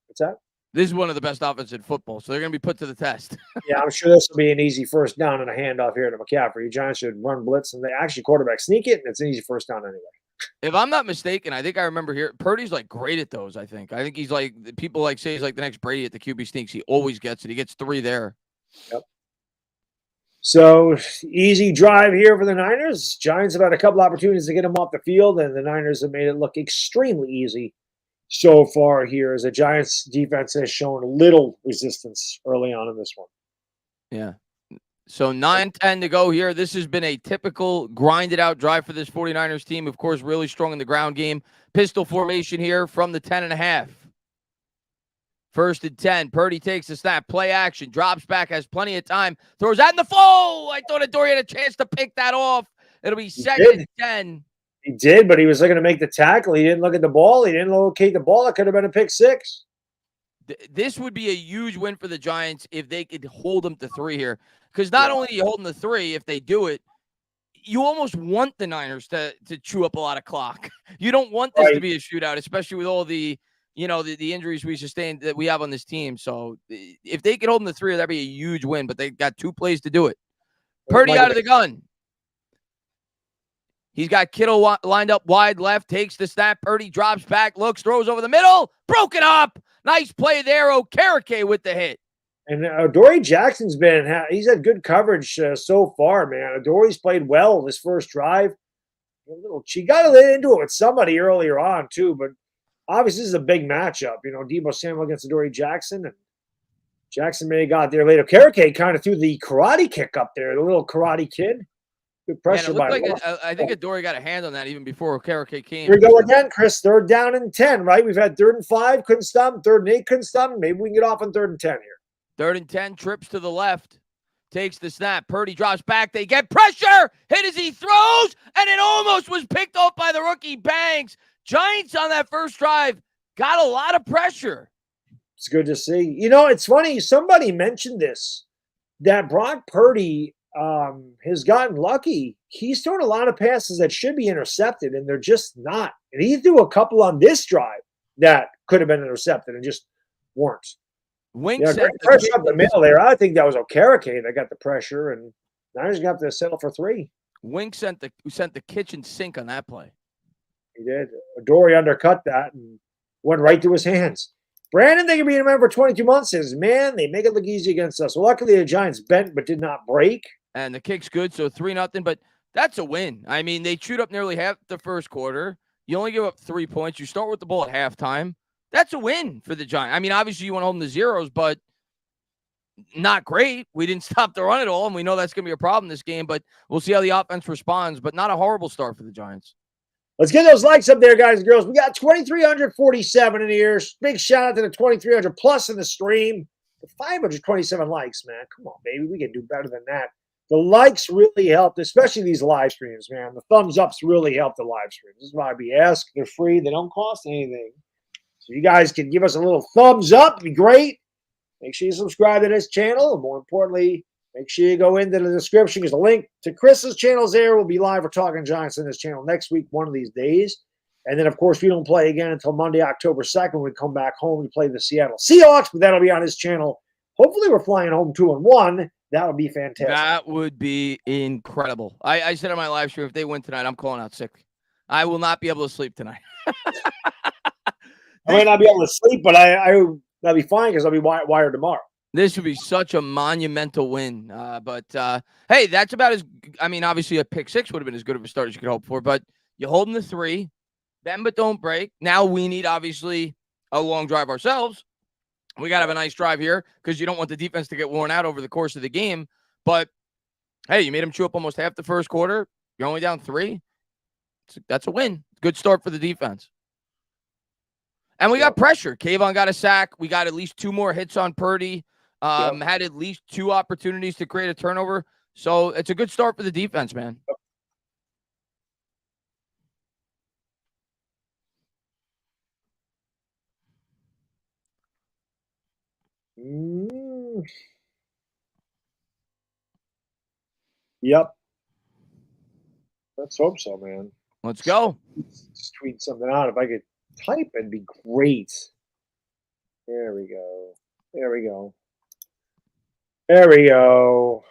What's that? This is one of the best offenses in football, so they're going to be put to the test. Yeah, I'm sure this will be an easy first down and a handoff here to McCaffrey. Giants should run blitz, and they actually quarterback sneak it, and it's an easy first down anyway. If I'm not mistaken, I think I remember here, Purdy's like great at those, I think. I think he's like, people like say he's like the next Brady at the QB sneaks. He always gets it. He gets 3 there. Yep. So, easy drive here for the Niners. Giants have had a couple opportunities to get them off the field, and the Niners have made it look extremely easy so far here, as the Giants' defense has shown little resistance early on in this one. Yeah. So 9-10 to go here. This has been a typical grinded-out drive for this 49ers team. Of course, really strong in the ground game. Pistol formation here from the 10.5. 1st and 10. Purdy takes the snap. Play action. Drops back. Has plenty of time. Throws out in the flow. I thought Adoree had a chance to pick that off. It'll be 2nd and 10. He did, but he was looking to make the tackle. He didn't look at the ball. He didn't locate the ball. It could have been a pick 6. This would be a huge win for the Giants if they could hold them to 3 here. Because not only are you holding the 3, if they do it, you almost want the Niners to chew up a lot of clock. You don't want this to be a shootout, especially with all the the injuries we sustained that we have on this team. So if they could hold them to 3, that'd be a huge win. But they got 2 plays to do it. Purdy out of the gun. He's got Kittle lined up wide left, takes the snap. Purdy drops back, looks, throws over the middle. Broken up. Nice play there. Okereke with the hit. And Adoree Jackson's he's had good coverage so far, man. Adoree's played well this first drive. She got into it with somebody earlier on, too, but obviously this is a big matchup. Deebo Samuel against Adoree Jackson, and Jackson may have got there later. Okereke kind of threw the karate kick up there, the little karate kid. Good pressure by I think Adoree got a hand on that even before Okereke came. Here we go again, Chris. 3rd down and 10, right? We've had 3rd and 5, couldn't stop him. 3rd and 8, couldn't stop him. Maybe we can get off on 3rd and 10 here. 3rd and 10, trips to the left. Takes the snap. Purdy drops back. They get pressure. Hit as he throws, and it almost was picked off by the rookie Banks. Giants on that first drive got a lot of pressure. It's good to see. It's funny. Somebody mentioned this, that Brock Purdy has gotten lucky. He's thrown a lot of passes that should be intercepted, and they're just not. And he threw a couple on this drive that could have been intercepted and just weren't. Wink great pressure up the middle there. I think that was Okereke that got the pressure, and Niners got to settle for 3. Wink sent the kitchen sink on that play. He did. Dory undercut that and went right through his hands. Brandon, they can be remembered for 22 months. Says, man, they make it look easy against us. Well, luckily, the Giants bent but did not break. And the kick's good, so 3-0. But that's a win. I mean, they chewed up nearly half the first quarter. You only give up 3 points. You start with the ball at halftime. That's a win for the Giants. I mean, obviously, you want to hold them to zeros, but not great. We didn't stop the run at all, and we know that's going to be a problem this game, but we'll see how the offense responds, but not a horrible start for the Giants. Let's get those likes up there, guys and girls. We got 2,347 in here. Big shout out to the 2,300 plus in the stream. 527 likes, man. Come on, baby. We can do better than that. The likes really helped, especially these live streams, man. The thumbs ups really help the live streams. This is why we ask. They're free. They don't cost anything. So you guys can give us a little thumbs up. It'd be great. Make sure you subscribe to this channel. And more importantly, make sure you go into the description because the link to Chris's channel is there. We'll be live for Talking Giants in this channel next week, one of these days. And then, of course, we don't play again until Monday, October 2nd. We come back home. We play the Seattle Seahawks, but that'll be on his channel. Hopefully, we're flying home 2-1. That would be fantastic. That would be incredible. I said on my live stream, if they win tonight, I'm calling out sick. I will not be able to sleep tonight. I might not be able to sleep, but I'll be fine because I'll be wired tomorrow. This would be such a monumental win. But hey, that's about as – I mean, obviously a pick six would have been as good of a start as you could hope for, but you hold them to 3, bend but don't break. Now we need, obviously, a long drive ourselves. We got to have a nice drive here because you don't want the defense to get worn out over the course of the game. But, hey, you made them chew up almost half the first quarter. You're only down 3. That's a win. Good start for the defense. And we got pressure. Kayvon got a sack. We got at least 2 more hits on Purdy. Had at least 2 opportunities to create a turnover. So it's a good start for the defense, man. Yep. Let's hope so, man. Let's go. Just tweet something out. If I could type, it'd be great. There we go. There we go. There we go.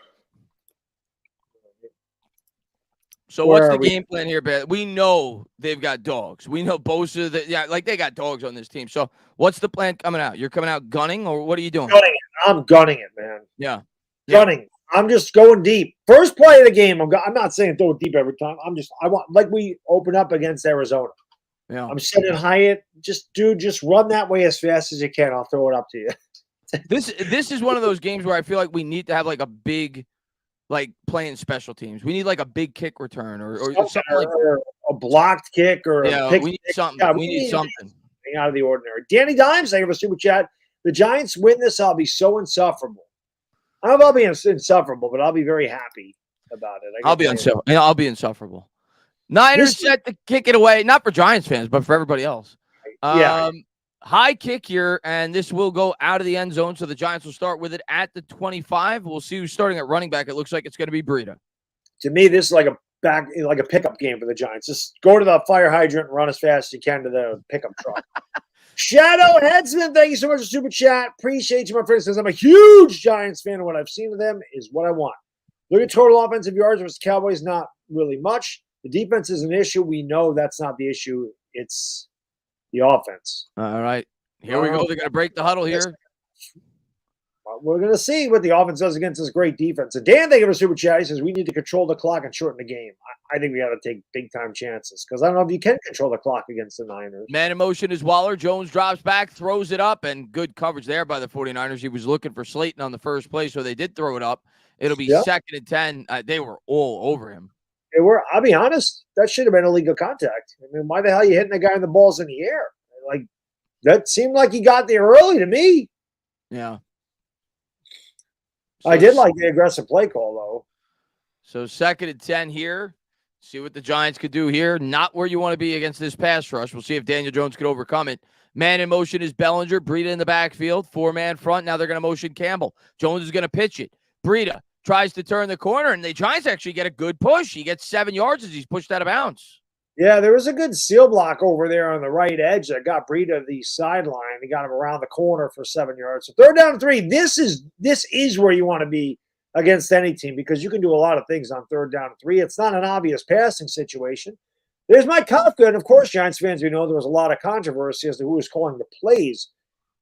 So what's the game plan here, Ben? We know they've got dogs. We know Bosa, they got dogs on this team. So what's the plan coming out? You're coming out gunning, or what are you doing? Gunning it. I'm gunning it, man. Yeah. Gunning. I'm just going deep. First play of the game, I'm not saying throw it deep every time. I want, like we open up against Arizona. Yeah. I'm sending Hyatt. Just run that way as fast as you can. I'll throw it up to you. This is one of those games where I feel like we need to have like a big, like playing special teams. We need like a big kick return or something like a blocked kick or a pick. We need something. Yeah, we need something out of the ordinary. Danny Dimes, thank you for super chat. The Giants win this, I'll be so insufferable. I don't know if I'll be insufferable, but I'll be very happy about it. I'll be insufferable. Niners set to kick it away, not for Giants fans, but for everybody else. High kick here, and this will go out of the end zone, so the Giants will start with it at the 25. We'll see who's starting at running back. It looks like it's going to be Breida. To me, this is like a pickup game for the Giants. Just go to the fire hydrant and run as fast as you can to the pickup truck. Shadow Headsman, thank you so much for super chat. Appreciate you, my friend. Says I'm a huge Giants fan, and what I've seen of them is what I want. Look at total offensive yards versus Cowboys, not really much. The defense is an issue. We know that's not the issue. It's the offense. All right. Here we go. They're going to break the huddle here. We're going to see what the offense does against this great defense. And Dan, thank you for super chat. He says we need to control the clock and shorten the game. I think we got to take big-time chances because I don't know if you can control the clock against the Niners. Man in motion is Waller. Jones drops back, throws it up, and good coverage there by the 49ers. He was looking for Slayton on the first play, so they did throw it up. It'll be 2nd and 10. They were all over him. They were. I'll be honest. That should have been illegal contact. I mean, why the hell are you hitting the guy in the balls in the air? Like, that seemed like he got there early to me. Yeah. So, I did like the aggressive play call, though. So 2nd and 10 here. See what the Giants could do here. Not where you want to be against this pass rush. We'll see if Daniel Jones could overcome it. Man in motion is Bellinger. Breida in the backfield. 4-man front. Now they're going to motion Campbell. Jones is going to pitch it. Breida tries to turn the corner, and the Giants actually get a good push. He gets 7 yards as he's pushed out of bounds. Yeah, there was a good seal block over there on the right edge that got Breida the sideline. He got him around the corner for 7 yards. So 3rd down and 3. This is where you want to be against any team because you can do a lot of things on 3rd down and 3. It's not an obvious passing situation. There's Mike Kafka, and of course, Giants fans, we know there was a lot of controversy as to who was calling the plays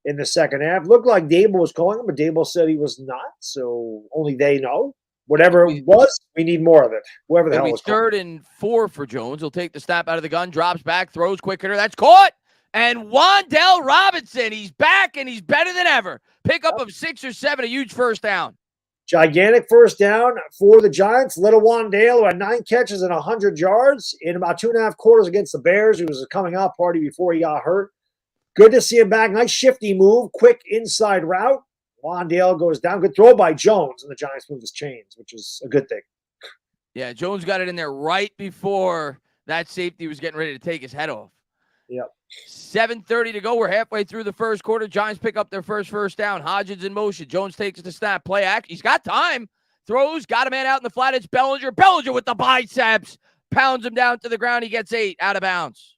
in the second half. Looked like Dable was calling them, but Dable said he was not, so only they know. Whatever it was, we need more of it. Whoever the hell was calling. 3rd and 4 for Jones. He'll take the snap out of the gun, drops back, throws quick hitter. That's caught. And Wan'Dale Robinson, he's back, and he's better than ever. Pickup of 6 or 7, a huge first down. Gigantic first down for the Giants. Little Wan'Dale, who had 9 catches and 100 yards in about 2.5 quarters against the Bears, who was a coming-out party before he got hurt. Good to see him back. Nice shifty move, quick inside route. Wan'Dale goes down. Good throw by Jones, and the Giants move his chains, which is a good thing. Yeah, Jones got it in there right before that safety was getting ready to take his head off. Yep. 7:30 to go. We're halfway through the first quarter. Giants pick up their first down. Hodgins in motion. Jones takes the snap. Play act. He's got time. Throws. Got a man out in the flat. It's Bellinger. Bellinger with the biceps. Pounds him down to the ground. He gets 8 out of bounds.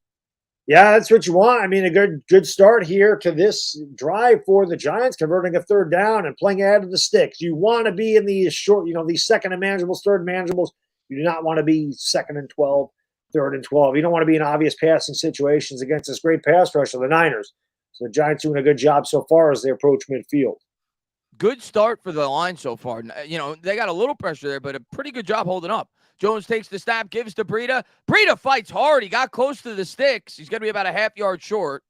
Yeah, that's what you want. I mean, a good start here to this drive for the Giants, converting a 3rd down and playing ahead of the sticks. You want to be in these short, these 2nd and manageables, 3rd manageables. You do not want to be 2nd and 12. 3rd and 12. You don't want to be in obvious passing situations against this great pass rush of the Niners. So the Giants doing a good job so far as they approach midfield. Good start for the line so far. They got a little pressure there, but a pretty good job holding up. Jones takes the snap, gives to Breida. Breida fights hard. He got close to the sticks. He's going to be about a half yard short.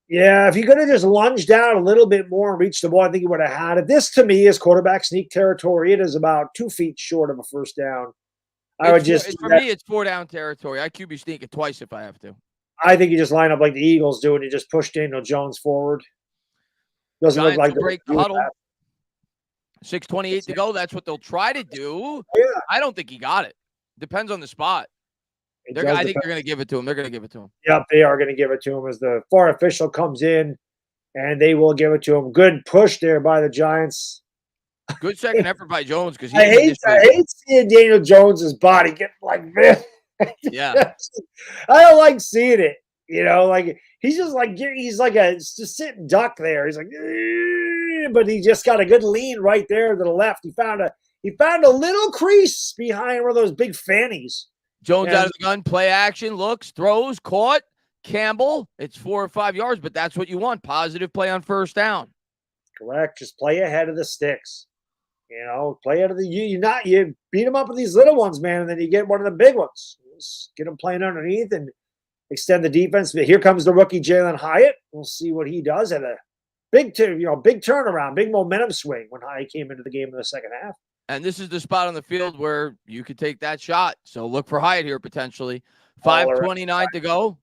Yeah, if he could have just lunged out a little bit more and reached the ball, I think he would have had it. This, to me, is quarterback sneak territory. It is about 2 feet short of a first down. For me, it's 4 down territory. I QB sneak it twice if I have to. I think you just line up like the Eagles do, and you just push Daniel Jones forward. Doesn't Giants look like break the huddle. 6:28 to go. That's what they'll try to do. Yeah. I don't think he got it. Depends on the spot. I think they're going to give it to him. They're going to give it to him. Yep, they are going to give it to him as the far official comes in, and they will give it to him. Good push there by the Giants. Good second effort by Jones because I hate seeing Daniel Jones's body get like this. Yeah, I don't like seeing it. Like he's just like just sitting duck there. He's like, but he just got a good lean right there to the left. He found a little crease behind one of those big fannies. Jones out of the gun, play action, looks, throws, caught. Campbell, it's 4 or 5 yards, but that's what you want. Positive play on first down. Correct. Just play ahead of the sticks. Play out of you beat them up with these little ones, man, and then you get one of the big ones. Just get them playing underneath and extend the defense. But here comes the rookie Jalen Hyatt. We'll see what he does at a big turnaround, big momentum swing when Hyatt came into the game in the second half. And this is the spot on the field where you could take that shot. So look for Hyatt here potentially. 5:29 to go.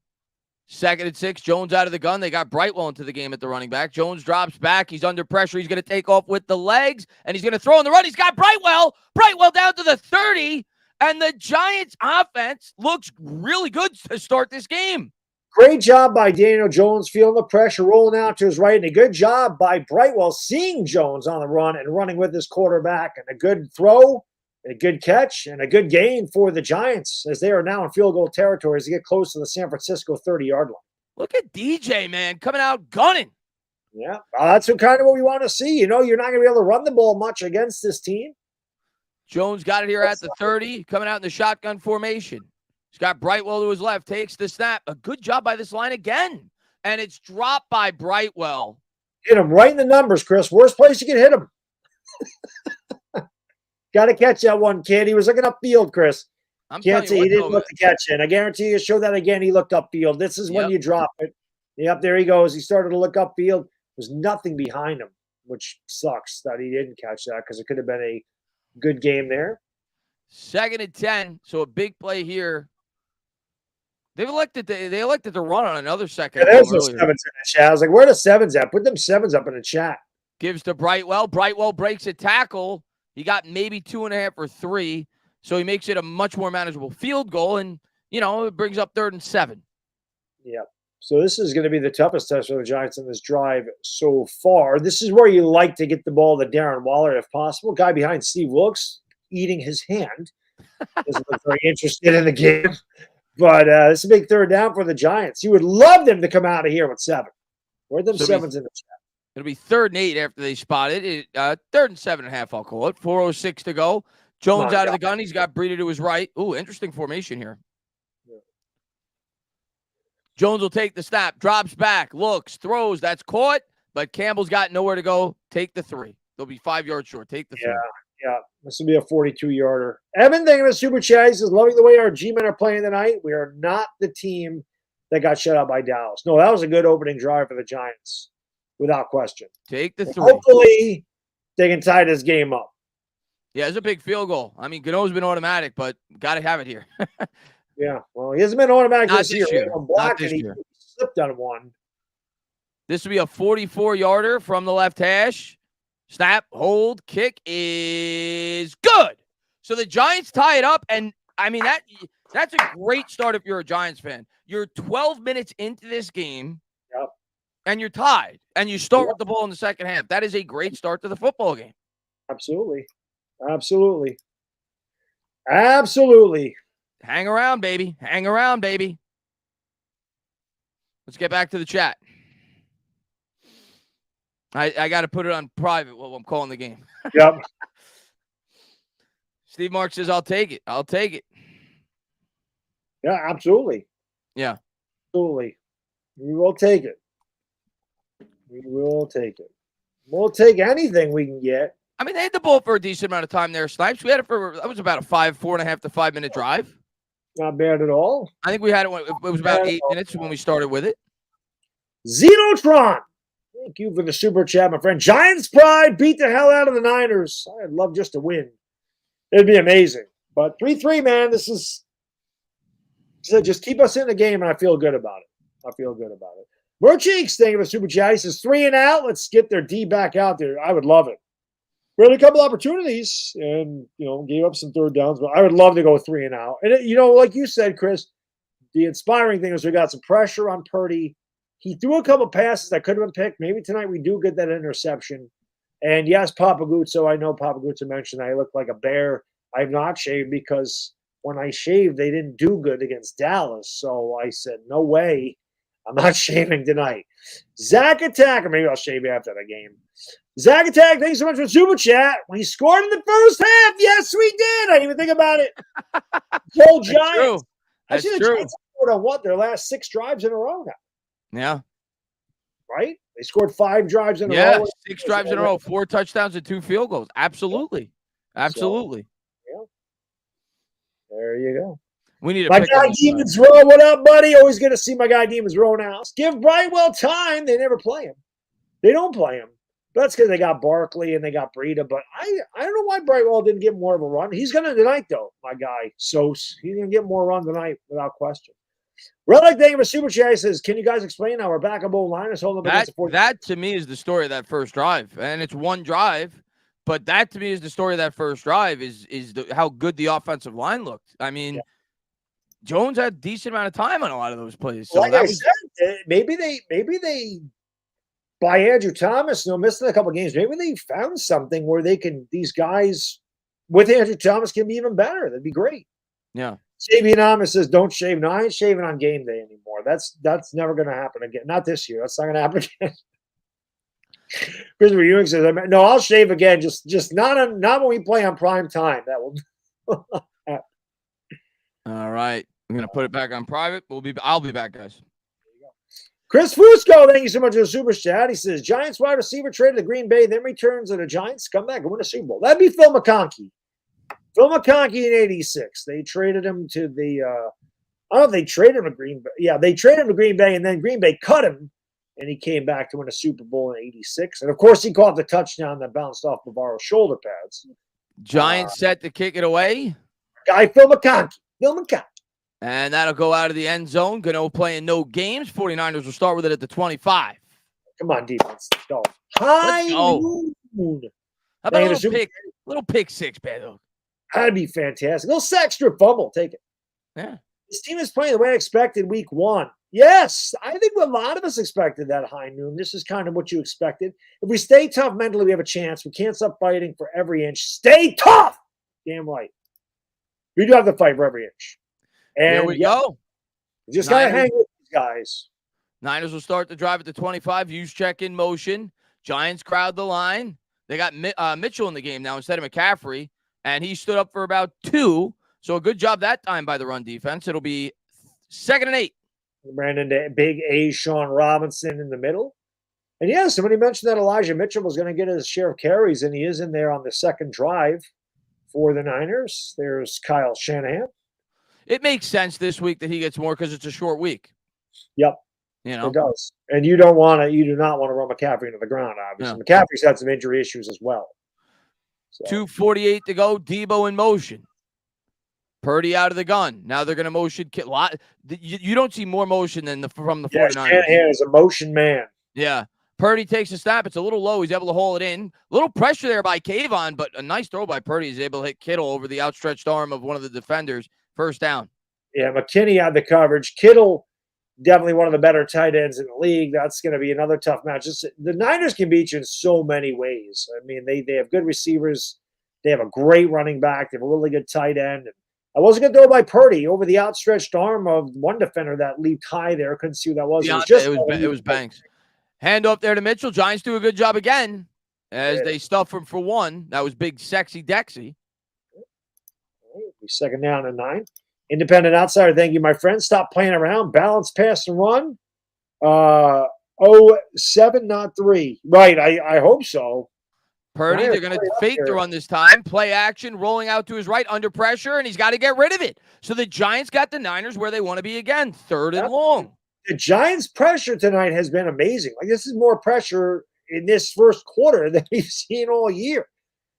2nd and 6. Jones out of the gun. They got Brightwell into the game at the running back. Jones drops back. He's under pressure. He's going to take off with the legs, and he's going to throw on the run. He's got Brightwell. Brightwell down to the 30, and the Giants' offense looks really good to start this game. Great job by Daniel Jones feeling the pressure, rolling out to his right, and a good job by Brightwell seeing Jones on the run and running with his quarterback, and a good throw, a good catch, and a good gain for the Giants as they are now in field goal territory as they get close to the San Francisco 30-yard line. Look at DJ, man, coming out gunning. Yeah, well, that's what we want to see. You're not going to be able to run the ball much against this team. Jones got it here at the 30, coming out in the shotgun formation. He's got Brightwell to his left, takes the snap. A good job by this line again. And it's dropped by Brightwell. Hit him right in the numbers, Chris. Worst place you can hit him. Got to catch that one, kid. He was looking upfield, Chris. Can't say he didn't look to catch it. I guarantee you, show that again. He looked upfield. This is when you drop it. Yep, there he goes. He started to look upfield. There's nothing behind him, which sucks that he didn't catch that because it could have been a good game there. 2nd and 10, so a big play here. They elected to run on another second. Yeah, there's no sevens in the chat. I was like, where are the sevens at? Put them sevens up in the chat. Gives to Brightwell. Brightwell breaks a tackle. He got maybe 2.5 or 3, so he makes it a much more manageable field goal, and, it brings up 3rd and 7. Yeah. So this is going to be the toughest test for the Giants in this drive so far. This is where you like to get the ball to Darren Waller if possible. Guy behind Steve Wilkes eating his hand. Doesn't look very interested in the game. But it's a big 3rd down for the Giants. You would love them to come out of here with 7. Where are them sevens in the chat? It'll be 3rd and 8 after they spot it. 3rd and 7.5, I'll call it. 4:06 to go. Jones out of the gun. He's got Breida to his right. Ooh, interesting formation here. Yeah. Jones will take the snap, drops back, looks, throws. That's caught, but Campbell's got nowhere to go. Take the 3. They'll be 5 yards short. Take the 3. Yeah. This will be a 42-yarder. Evan, thanking the super chat. He says, loving the way our G-men are playing tonight. We are not the team that got shut out by Dallas. No, that was a good opening drive for the Giants, without question. Take the 3. Hopefully, they can tie this game up. Yeah, it's a big field goal. I mean, Gano's been automatic, but got to have it here. Yeah, well, he hasn't been automatic this year. Not this year. He slipped on one. This will be a 44-yarder from the left hash. Snap, hold, kick is good. So the Giants tie it up, and I mean that's a great start if you're a Giants fan. You're 12 minutes into this game, and you're tied, and you start with the ball in the second half. That is a great start to the football game. Absolutely. Hang around, baby. Let's get back to the chat. I got to put it on private while I'm calling the game. Yep. Steve Mark says, I'll take it. Yeah, absolutely. Yeah. Absolutely. We will take it. We'll take anything we can get. I mean, they had the ball for a decent amount of time there, Snipes. We had it that was about a 4.5 to 5 minute drive. Not bad at all. I think we had it was about 8 minutes when we started with it. Xenotron. Thank you for the super chat, my friend. Giants pride beat the hell out of the Niners. I'd love just to win. It'd be amazing. But 3-3, man, this is just keep us in the game, and I feel good about it. Mercheeks, thank you for the super chat. He says 3 and out. Let's get their D back out there. I would love it. We had a couple opportunities and, gave up some third downs, but I would love to go 3 and out. And, like you said, Chris, the inspiring thing is we got some pressure on Purdy. He threw a couple passes that could have been picked. Maybe tonight we do get that interception. And, yes, Papaguzzo, I know Papaguzzo mentioned I look like a bear. I've not shaved because when I shaved, they didn't do good against Dallas. So I said, no way. I'm not shaving tonight. Zach Attack, or maybe I'll shave after the game. Zach Attack, thanks so much for the super chat. We scored in the first half. Yes, we did. I didn't even think about it. Joel Giants. That's true. The Giants scored on their last 6 drives in a row now. Yeah. Right? They scored 5 drives in a row. Yeah, 6 drives in a row, 4 touchdowns and 2 field goals. Absolutely. So, yeah. There you go. We need my guy Demons Row. What up, buddy? Always good to see my guy Demons Row now. Give Brightwell time. They never play him. They don't play him. But that's because they got Barkley and they got Breida. But I don't know why Brightwell didn't get more of a run. He's going to tonight, though, my guy. Sos. He's going to get more run tonight without question. Relic Dame of Super Chat says, can you guys explain how our backup line is holding up against the 40? That, to me, is the story of that first drive. And it's one drive. But that, to me, is the story of that first drive is how good the offensive line looked. I mean, Jones had a decent amount of time on a lot of those plays. So like I said, maybe they by Andrew Thomas, missing a couple of games, maybe they found something where these guys with Andrew Thomas can be even better. That'd be great. Yeah. Sabian Thomas says, don't shave. No, I ain't shaving on game day anymore. That's never going to happen again. Not this year. That's not going to happen again. Christopher Ewing says, no, I'll shave again. Just not when we play on prime time. That will All right. I'm going to put it back on private. I'll be back, guys. Chris Fusco, thank you so much for the super chat. He says, Giants wide receiver traded to Green Bay, then returns to the Giants, come back and win a Super Bowl. That'd be Phil McConkey. Phil McConkey in 86. They traded him to the I don't know if they traded him to Green Bay. Yeah, they traded him to Green Bay, and then Green Bay cut him, and he came back to win a Super Bowl in 86. And, of course, he caught the touchdown that bounced off Bavaro's shoulder pads. Giants set to kick it away. Guy Phil McConkey. And that'll go out of the end zone. Gano playing no games. 49ers will start with it at the 25. Come on, defense. Let's go. Let's go. How about a little pick six, Baddog? That'd be fantastic. A little sack strip fumble. Take it. Yeah. This team is playing the way I expected week 1. Yes, I think a lot of us expected that high noon. This is kind of what you expected. If we stay tough mentally, we have a chance. We can't stop fighting for every inch. Stay tough. Damn right. We do have to fight for every inch. And here we go. We just got to hang with these guys. Niners will start the drive at the 25. Use check in motion. Giants crowd the line. They got Mitchell in the game now instead of McCaffrey, and he stood up for about 2. So a good job that time by the run defense. It'll be 2nd and 8. Brandon, big A. Sean Robinson in the middle. And yeah, somebody mentioned that Elijah Mitchell was going to get his share of carries, and he is in there on the second drive for the Niners. There's Kyle Shanahan. It makes sense this week that he gets more because it's a short week. Yep. You know? It does. And you do not want to run McCaffrey into the ground, obviously. No. McCaffrey's had some injury issues as well. So. 2:48 to go. Debo in motion. Purdy out of the gun. Now they're going to motion. You don't see more motion than from the 49ers. Shanahan is a motion man. Yeah. Purdy takes a snap. It's a little low. He's able to hold it in. A little pressure there by Kayvon, but a nice throw by Purdy. He's able to hit Kittle over the outstretched arm of one of the defenders. First down. Yeah, McKinney had the coverage. Kittle, definitely one of the better tight ends in the league. That's going to be another tough match. The Niners can beat you in so many ways. I mean, they have good receivers. They have a great running back. They have a really good tight end. I wasn't going to throw by Purdy over the outstretched arm of one defender that leaped high there. Couldn't see who that was. It was Banks. Hand off there to Mitchell. Giants do a good job again as they stuff him for 1. That was big, sexy Dexy. Second down and 9. Independent outsider. Thank you, my friend. Stop playing around. Balance, pass, and run. 7, not 3. Right. I hope so. Purdy, they're going to fake the run this time. Play action, rolling out to his right, under pressure, and he's got to get rid of it. So the Giants got the Niners where they want to be again, 3rd and long. The Giants' pressure tonight has been amazing. Like, this is more pressure in this first quarter than we've seen all year.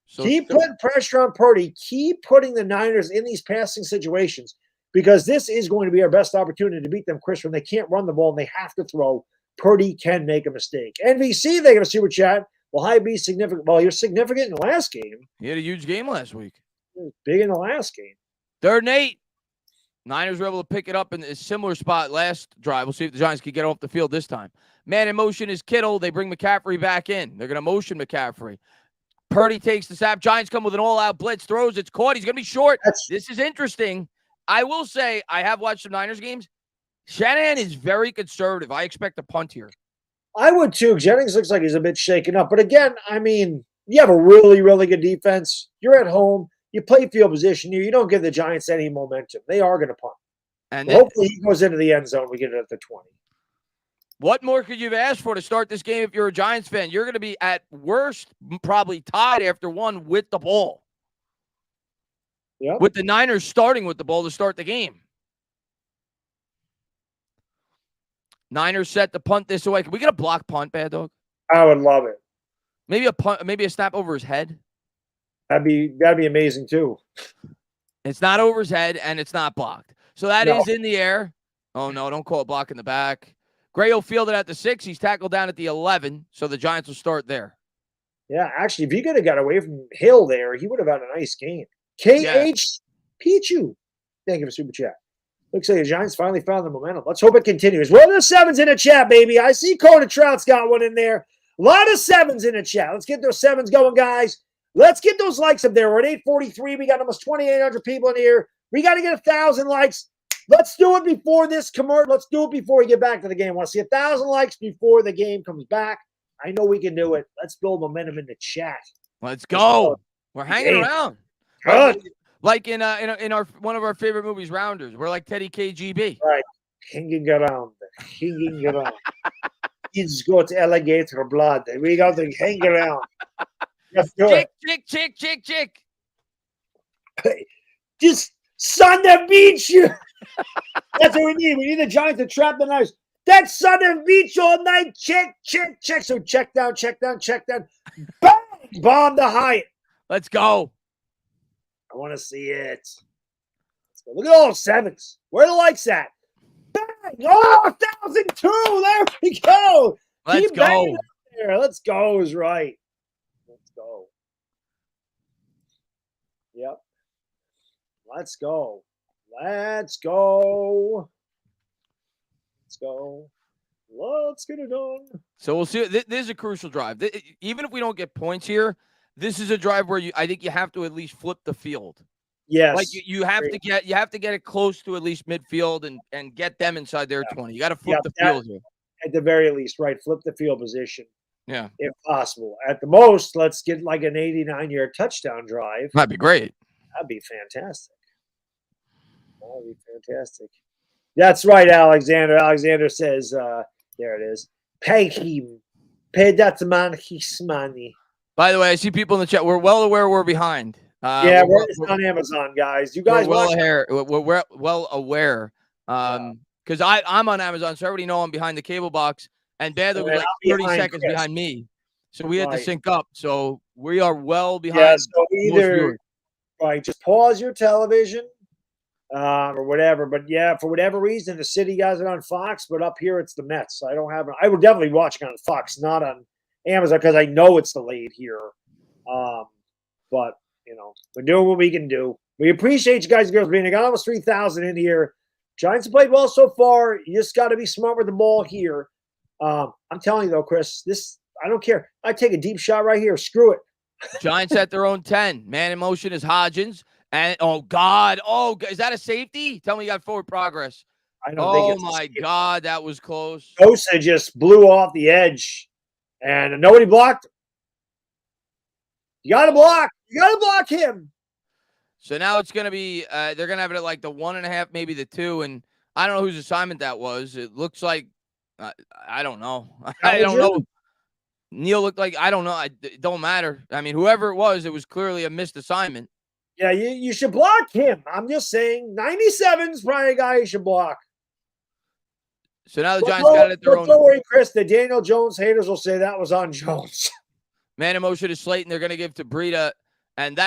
So keep putting pressure on Purdy. Keep putting the Niners in these passing situations because this is going to be our best opportunity to beat them, Chris, when they can't run the ball and they have to throw. Purdy can make a mistake. NVC, they got a super chat. Will High be significant? Well, you're significant in the last game. He had a huge game last week. Big in the last game. 3rd and 8. Niners were able to pick it up in a similar spot last drive. We'll see if the Giants can get off the field this time. Man in motion is Kittle. They bring McCaffrey back in. They're going to motion McCaffrey. Purdy takes the snap. Giants come with an all-out blitz. Throws. It's caught. He's going to be short. This is interesting. I will say I have watched some Niners games. Shanahan is very conservative. I expect a punt here. I would too. Jennings looks like he's a bit shaken up. But again, I mean, you have a really, really good defense. You're at home. You play field position. You don't give the Giants any momentum. They are going to punt. And hopefully he goes into the end zone. We get it at the 20. What more could you have asked for to start this game if you're a Giants fan? You're going to be at worst probably tied after 1 with the ball. Yep. With the Niners starting with the ball to start the game. Niners set to punt this away. Can we get a block punt, Baddog? I would love it. Maybe a punt, maybe a snap over his head. That'd be amazing too. It's not over his head and it's not blocked. So that is in the air. Oh no, don't call it block in the back. Gray will field it at the 6. He's tackled down at the 11. So the Giants will start there. Yeah, actually, if he could have got away from Hill there, he would have had a nice game. KH Pichu. Thank you for super chat. Looks like the Giants finally found the momentum. Let's hope it continues. Well, there's 7s in the chat, baby. I see Coda Trout's got one in there. A lot of 7s in the chat. Let's get those 7s going, guys. Let's get those likes up there. We're at 843. We got almost 2,800 people in here. We got to get 1,000 likes. Let's do it before this commercial. Let's do it before we get back to the game. I want to see 1,000 likes before the game comes back. I know we can do it. Let's build momentum in the chat. Let's go. We're hanging around. Good. Like in our one of our favorite movies, Rounders. We're like Teddy KGB. Right. Hanging around. Hanging around. He's got alligator blood. We got to hang around. Let's do it. Chick. Just son of beach you. That's what we need. We need the Giants to trap the Niners. That son of beach all night. Check. So check down. Bang! Bomb the Hyatt. Let's go. I want to see it. Let's go. Look at all those 7s. Where the likes at? Bang! Oh, 1,002. There we go. Let's go. There. Let's go is right. Let's go. Yep. Let's go. Let's go. Let's get it done. So we'll see. This is a crucial drive. Even if we don't get points here, this is a drive where I think you have to at least flip the field. Yes. Like you have to get it close to at least midfield and get them inside their 20. You got to flip the field here. At the very least, right? Flip the field position. Yeah. if possible. At the most, let's get like an 89-yard touchdown drive. That'd be great. That'd be fantastic. That'd be fantastic. That's right, Alexander. Alexander says, there it is. Pay him. Pay that man his money. By the way, I see people in the chat. We're well aware we're behind. Yeah, we're on Amazon, guys. You guys we're well aware. Because I'm on Amazon, so I already know I'm behind the cable box, and Baddog was like 30 seconds behind me. So we had to sync up. So we are well behind. Yeah, so either just pause your television or whatever. But yeah, for whatever reason, the city guys are on Fox, but up here it's the Mets. I don't have it. I would definitely watch it on Fox, not on Amazon, because I know it's delayed here. But you know, we're doing what we can do. We appreciate you guys and girls being here. Got almost 3,000 in here. Giants have played well so far. You just got to be smart with the ball here. I'm telling you though, Chris, I don't care. I take a deep shot right here. Screw it. Giants at their own 10. Man in motion is Hodgins. And oh God, is that a safety? Tell me you got forward progress. I don't think it's my God, that was close. Sosa just blew off the edge, and nobody blocked. You got to block. You got to block him. So now it's going to be, they're going to have it at like the 1.5, maybe the 2. And I don't know whose assignment that was. It looks like, I don't know. I don't know. Neil looked like, I don't know. It don't matter. I mean, whoever it was clearly a missed assignment. Yeah, you should block him. I'm just saying 97 is probably a guy you should block. So now the Giants got it at their own. Don't worry, Chris. The Daniel Jones haters will say that was on Jones. Man in motion is Slayton. They're going to give to Breida. And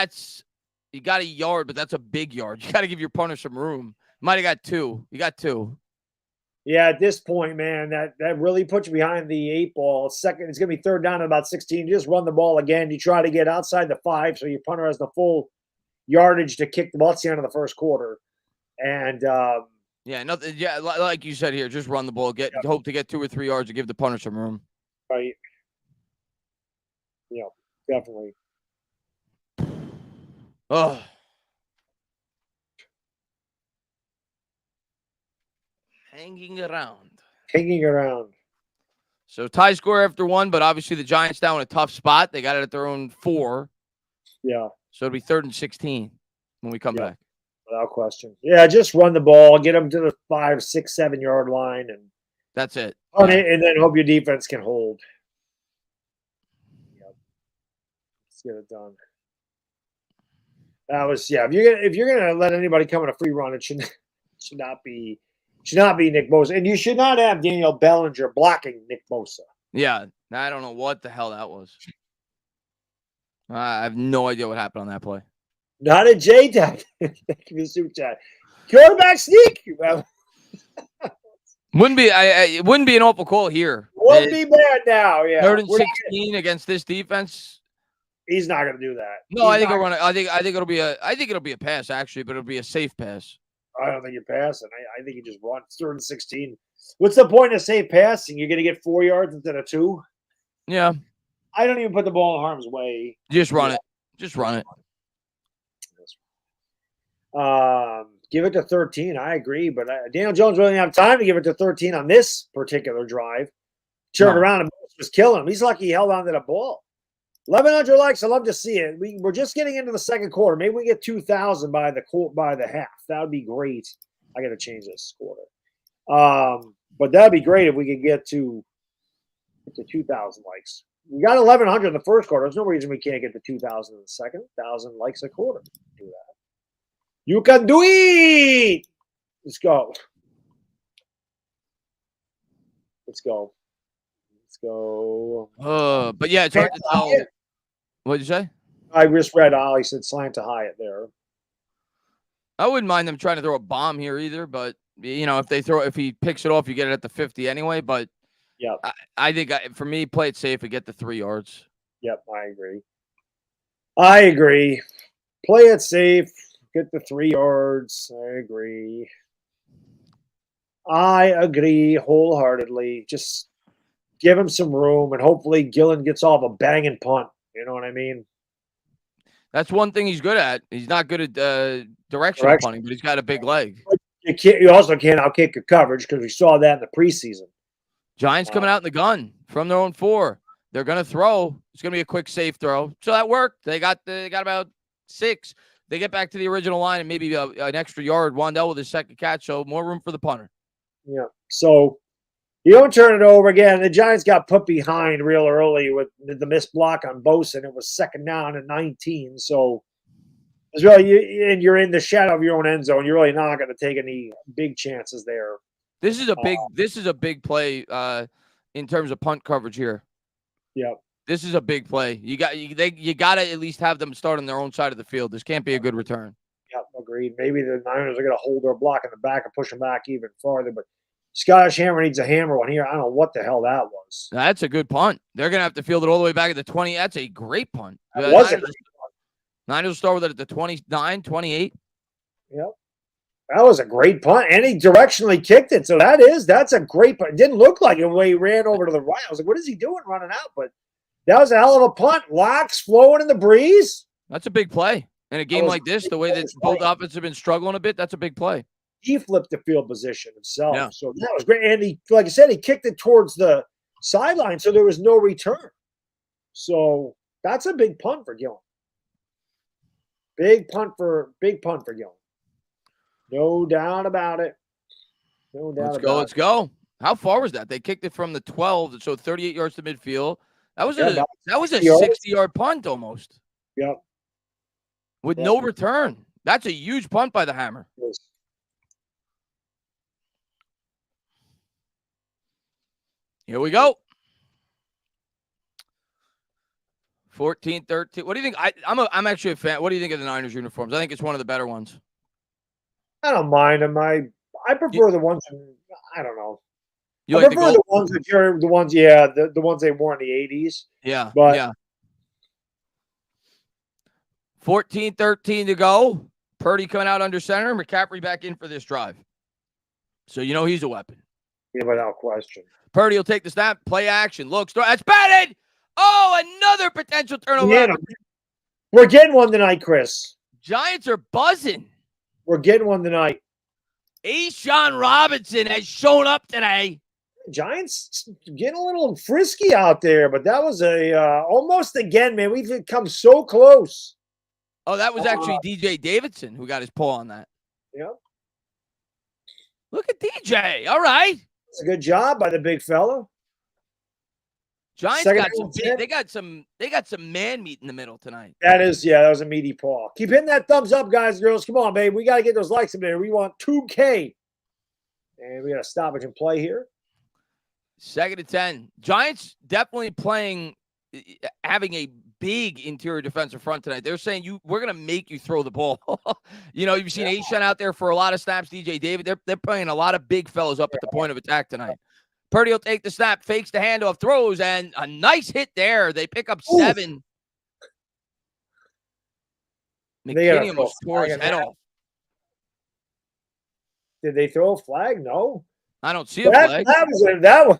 you got a yard, but that's a big yard. You got to give your punter some room. Might have got 2. You got 2. Yeah, at this point, man, that really puts you behind the 8 ball. Second, it's going to be third down at about 16. You just run the ball again. You try to get outside the 5, so your punter has the full yardage to kick the ball. It's the end of the first quarter. And nothing. Yeah, like you said here, just run the ball. Hope to get 2 or 3 yards to give the punter some room. Right. Yeah, definitely. Oh. Hanging around. So tie score after 1, but obviously the Giants down in a tough spot. They got it at their own 4. Yeah. So it'll be 3rd and 16 when we come back. Without question. Yeah, just run the ball, get them to the 5, 6, 7 yard line, and that's it. And then hope your defense can hold. Yep. Let's get it done. That was if you're gonna let anybody come on a free run, it should not be Nick Bosa, and you should not have Daniel Bellinger blocking Nick Bosa. Yeah, I don't know what the hell that was. I have no idea what happened on that play. Not a J-Tag. Quarterback sneak. Wouldn't be an awful call here. Wouldn't be bad now. Yeah, 3rd and 16 against this defense. He's not going to do that. No, I think he'll run it. I think it'll be a pass actually, but it'll be a safe pass. I don't think you're passing. I think you just run. It's 3rd and 16. What's the point of safe passing? You're going to get 4 yards instead of 2. Yeah. I don't even put the ball in harm's way. Just run it. Just run it. Give it to 13. I agree, but Daniel Jones really didn't have time to give it to 13 on this particular drive. Turned around and was killing him. He's lucky he held on to the ball. 1,100 likes. I love to see it. We're just getting into the second quarter. Maybe we get 2,000 by the half. That would be great. I got to change this quarter. But that'd be great if we could get to 2,000 likes. We got 1,100 in the first quarter. There's no reason we can't get to 2,000 in the second. 1,000 likes a quarter. Do that. You can do it. Let's go. But yeah, it's hard to tell. What did you say? I just read Ollie said slant to Hyatt there. I wouldn't mind them trying to throw a bomb here either, but if he picks it off, you get it at the 50 anyway. But yeah, I think for me, play it safe and get the 3 yards. Yep, I agree. Play it safe, get the 3 yards. I agree wholeheartedly. Just give him some room, and hopefully Gillen gets off a banging punt. You know what I mean? That's one thing he's good at. He's not good at directional punting, but he's got a big leg. You also can't outkick your coverage because we saw that in the preseason. Giants coming out in the gun from their own 4. They're going to throw. It's going to be a quick, safe throw. So that worked. They got about 6. They get back to the original line and maybe an extra yard. Wandell with his second catch, so more room for the punter. Yeah. So you don't turn it over again. The Giants got put behind real early with the missed block on Bosa. It was 2nd down and 19. So it's really, and you're in the shadow of your own end zone. You're really not going to take any big chances there. This is a big play in terms of punt coverage here. Yeah. This is a big play. You got to at least have them start on their own side of the field. This can't be a good return. Yeah, agreed. Maybe the Niners are going to hold their block in the back and push them back even farther. But Scottish Hammer needs a hammer one here. I don't know what the hell that was. That's a good punt. They're going to have to field it all the way back at the 20. That's a great punt. That was a great punt. Niners will start with it at the 29, 28. Yep. That was a great punt. And he directionally kicked it. So that's a great punt. It didn't look like it when he ran over to the right. I was like, what is he doing running out? But that was a hell of a punt. Locks flowing in the breeze. That's a big play. In a game like this, the way that both offenses have been struggling a bit, that's a big play. He flipped the field position himself. Yeah. So that was great. And he, like I said, he kicked it towards the sideline, so there was no return. So that's a big punt for Gillen. Big punt for Gillen. No doubt about it. No doubt about it. Let's go. How far was that? They kicked it from the 12, so 38 yards to midfield. That was a 60-yard punt almost. Yep. With no return. That's a huge punt by the Hammer. Yes. Here we go. 14-13. What do you think? I'm actually a fan. What do you think of the Niners uniforms? I think it's one of the better ones. I don't mind them. I prefer the ones. I don't know. You I like prefer the ones that you're the ones. Yeah, the ones they wore in the 80s. Yeah. But yeah. 14-13 to go. Purdy coming out under center. McCaffrey back in for this drive. So you know he's a weapon. Yeah, without question. Purdy will take the snap. Play action. Looks. That's batted. Oh, another potential turnover. Yeah, we're getting one tonight, Chris. Giants are buzzing. We're getting one tonight. A'Shawn Robinson has shown up today. Giants getting a little frisky out there, but that was almost again, man. We've come so close. Oh, that was actually DJ Davidson who got his pull on that. Yeah. Look at DJ. All right. It's a good job by the big fella. Giants got some man meat in the middle tonight. That was a meaty paw. Keep hitting that thumbs up, guys and girls. Come on, babe. We got to get those likes in there. We want 2K. And we got a stoppage and play here. 2nd and 10. Giants definitely having a big interior defensive front tonight. They're saying we're going to make you throw the ball. You've seen A'Shawn out there for a lot of snaps. DJ David, they're playing a lot of big fellas up at the point of attack tonight. Purdy will take the snap, fakes the handoff, throws, and a nice hit there. They pick up 7. McKinney almost tore his head off. Did they throw a flag? No. I don't see a flag. That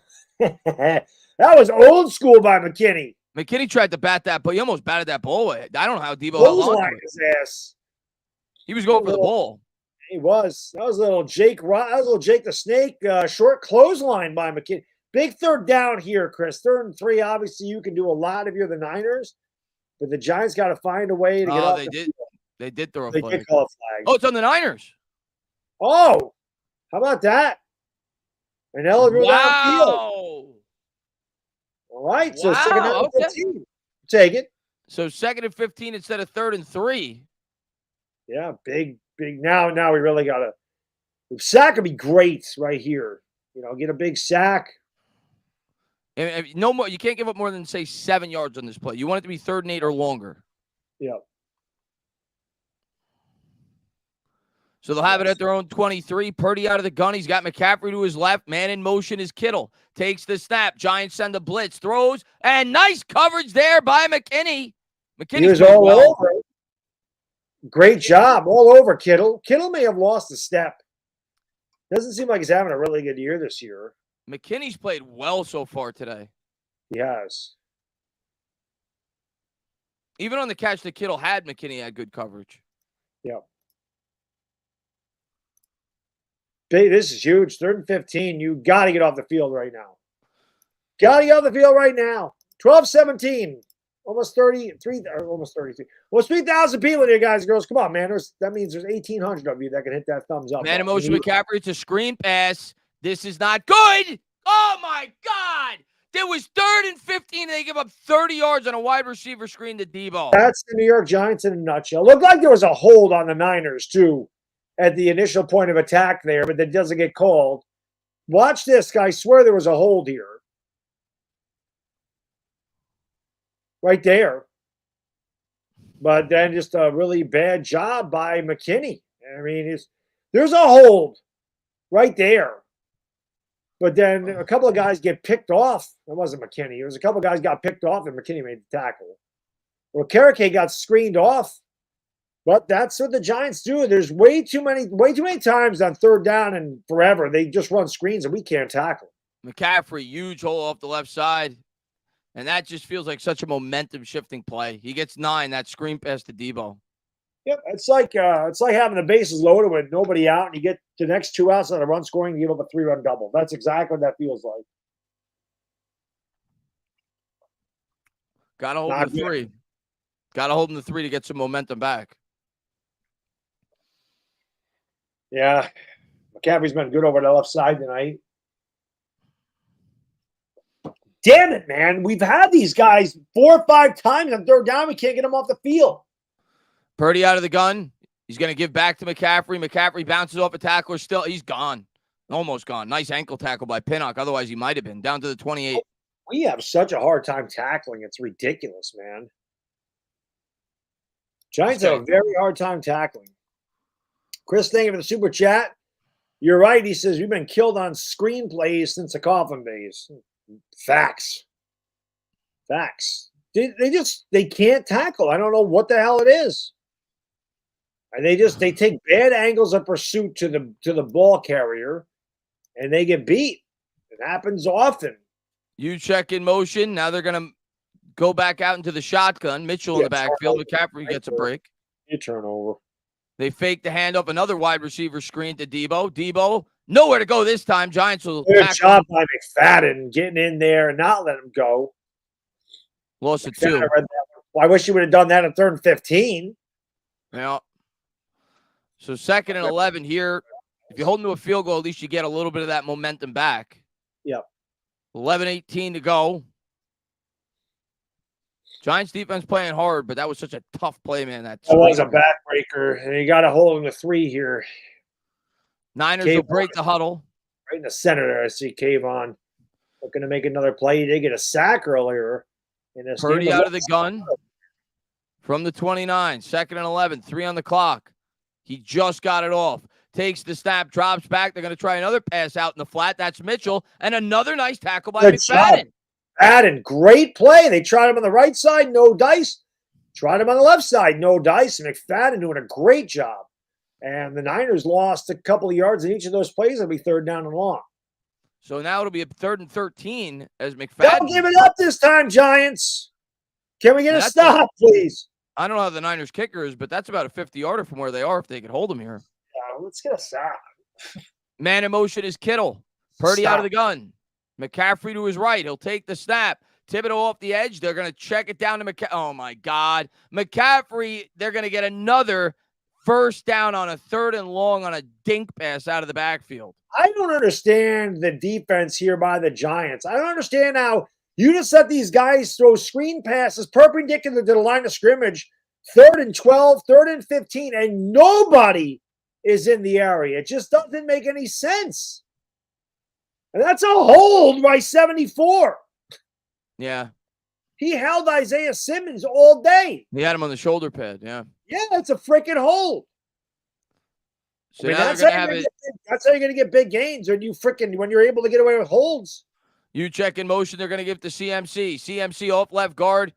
was old school by McKinney. McKinney tried to bat that, but he almost batted that ball away. I don't know how Debo held on to it. His ass. He was going for the ball. He was. That was a little Jake the Snake short clothesline by McKinney. Big 3rd down here, Chris. 3rd and 3. Obviously, you can do a lot if you're the Niners, but the Giants got to find a way to get off the field. They did throw a flag. They did call a flag. Oh, it's on the Niners. Oh, how about that? An eligible downfield. All right, so 2nd and 15. Take it. So 2nd and 15 instead of 3rd and 3. Yeah, big. Now we really got to. Sack would be great right here. Get a big sack. And no more. You can't give up more than, say, 7 yards on this play. You want it to be 3rd and 8 or longer. Yeah. So they'll have it at their own 23. Purdy out of the gun. He's got McCaffrey to his left. Man in motion is Kittle. Takes the snap. Giants send a blitz. Throws. And nice coverage there by McKinney. He was all over. Great job. All over Kittle. Kittle may have lost a step. Doesn't seem like he's having a really good year this year. McKinney's played well so far today. He has. Even on the catch that Kittle had, McKinney had good coverage. Yeah. This is huge. 3rd and 15. You got to get off the field right now. 12-17. Almost 33, or almost 33. Almost 3,000 people here, guys and girls. Come on, man. That means there's 1,800 of you that can hit that thumbs up. Man in motion McCaffrey. It's a screen pass. This is not good. Oh, my God. There was 3rd and 15. They give up 30 yards on a wide receiver screen to Debo. That's the New York Giants in a nutshell. Looked like there was a hold on the Niners, too, at the initial point of attack there, but that doesn't get called. Watch this, guy. I swear there was a hold here. Right there. But then just a really bad job by McKinney. I mean, there's a hold right there. But then a couple of guys get picked off. It wasn't McKinney. It was a couple of guys got picked off, and McKinney made the tackle. Well, Karake got screened off. But that's what the Giants do. There's way too many times on 3rd down and forever. They just run screens, and we can't tackle. McCaffrey, huge hole off the left side. And that just feels like such a momentum-shifting play. He gets 9, that screen pass to Debo. Yep, it's like having the bases loaded with nobody out, and you get the next 2 outs on a run scoring, and you give up a 3-run double. That's exactly what that feels like. Got to hold him to 3. Got to hold him to 3 to get some momentum back. Yeah, McCaffrey's been good over the left side tonight. Damn it, man. We've had these guys 4 or 5 times on 3rd down. We can't get them off the field. Purdy out of the gun. He's going to give back to McCaffrey. McCaffrey bounces off a tackler. Still, he's gone. Almost gone. Nice ankle tackle by Pinnock. Otherwise, he might have been. Down to the 28. We have such a hard time tackling. It's ridiculous, man. Giants have a very hard time tackling. Chris, thank you for the super chat. You're right. He says, we've been killed on screenplays since the Coffin days. Facts. They can't tackle. I don't know what the hell it is. And they take bad angles of pursuit to the ball carrier, and they get beat. It happens often. You check in motion. Now they're going to go back out into the shotgun. Mitchell in the backfield. McCaffrey gets a break. You turnover. They fake the handoff. Another wide receiver screen to Debo. Debo, nowhere to go this time. Giants will good job by McFadden getting in there and not letting him go. Lost it 2. Well, I wish you would have done that on 3rd and 15. Yeah. So 2nd and 11 here. If you hold them to a field goal, at least you get a little bit of that momentum back. Yep. 11:18 to go. Giants defense playing hard, but that was such a tough play, man. That was a backbreaker, and you got to hold him to 3 here. Niners will break the huddle. Right in the center there, I see Kayvon looking to make another play. They get a sack earlier. Purdy out of the gun from the 29. 2nd and 11. 3 on the clock. He just got it off. Takes the snap, drops back. They're going to try another pass out in the flat. That's Mitchell. And another nice tackle by McFadden. McFadden, great play. They tried him on the right side, no dice. Tried him on the left side, no dice. And McFadden doing a great job. And the Niners lost a couple of yards in each of those plays. It'll be 3rd down and long. So now it'll be a 3rd and 13 as McFadden. Don't give it up this time, Giants. Can we get a stop, please? I don't know how the Niners kicker is, but that's about a 50-yarder from where they are if they could hold him here. Let's get a stop. Man in motion is Kittle. Purdy out of the gun. McCaffrey to his right. He'll take the snap. Thibodeau off the edge. They're going to check it down to McCaffrey. Oh, my God. McCaffrey, they're going to get another 1st down on a 3rd and long on a dink pass out of the backfield. I don't understand the defense here by the Giants. I don't understand how you just let these guys throw screen passes perpendicular to the line of scrimmage, 3rd and 12, 3rd and 15, and nobody is in the area. It just doesn't make any sense. And that's a hold by 74. Yeah. He held Isaiah Simmons all day. He had him on the shoulder pad, yeah. Yeah, that's a freaking hold. So now they're going to have it. That's how you're going to get big gains when you're able to get away with holds. You check in motion, they're going to give it to CMC. CMC off left guard.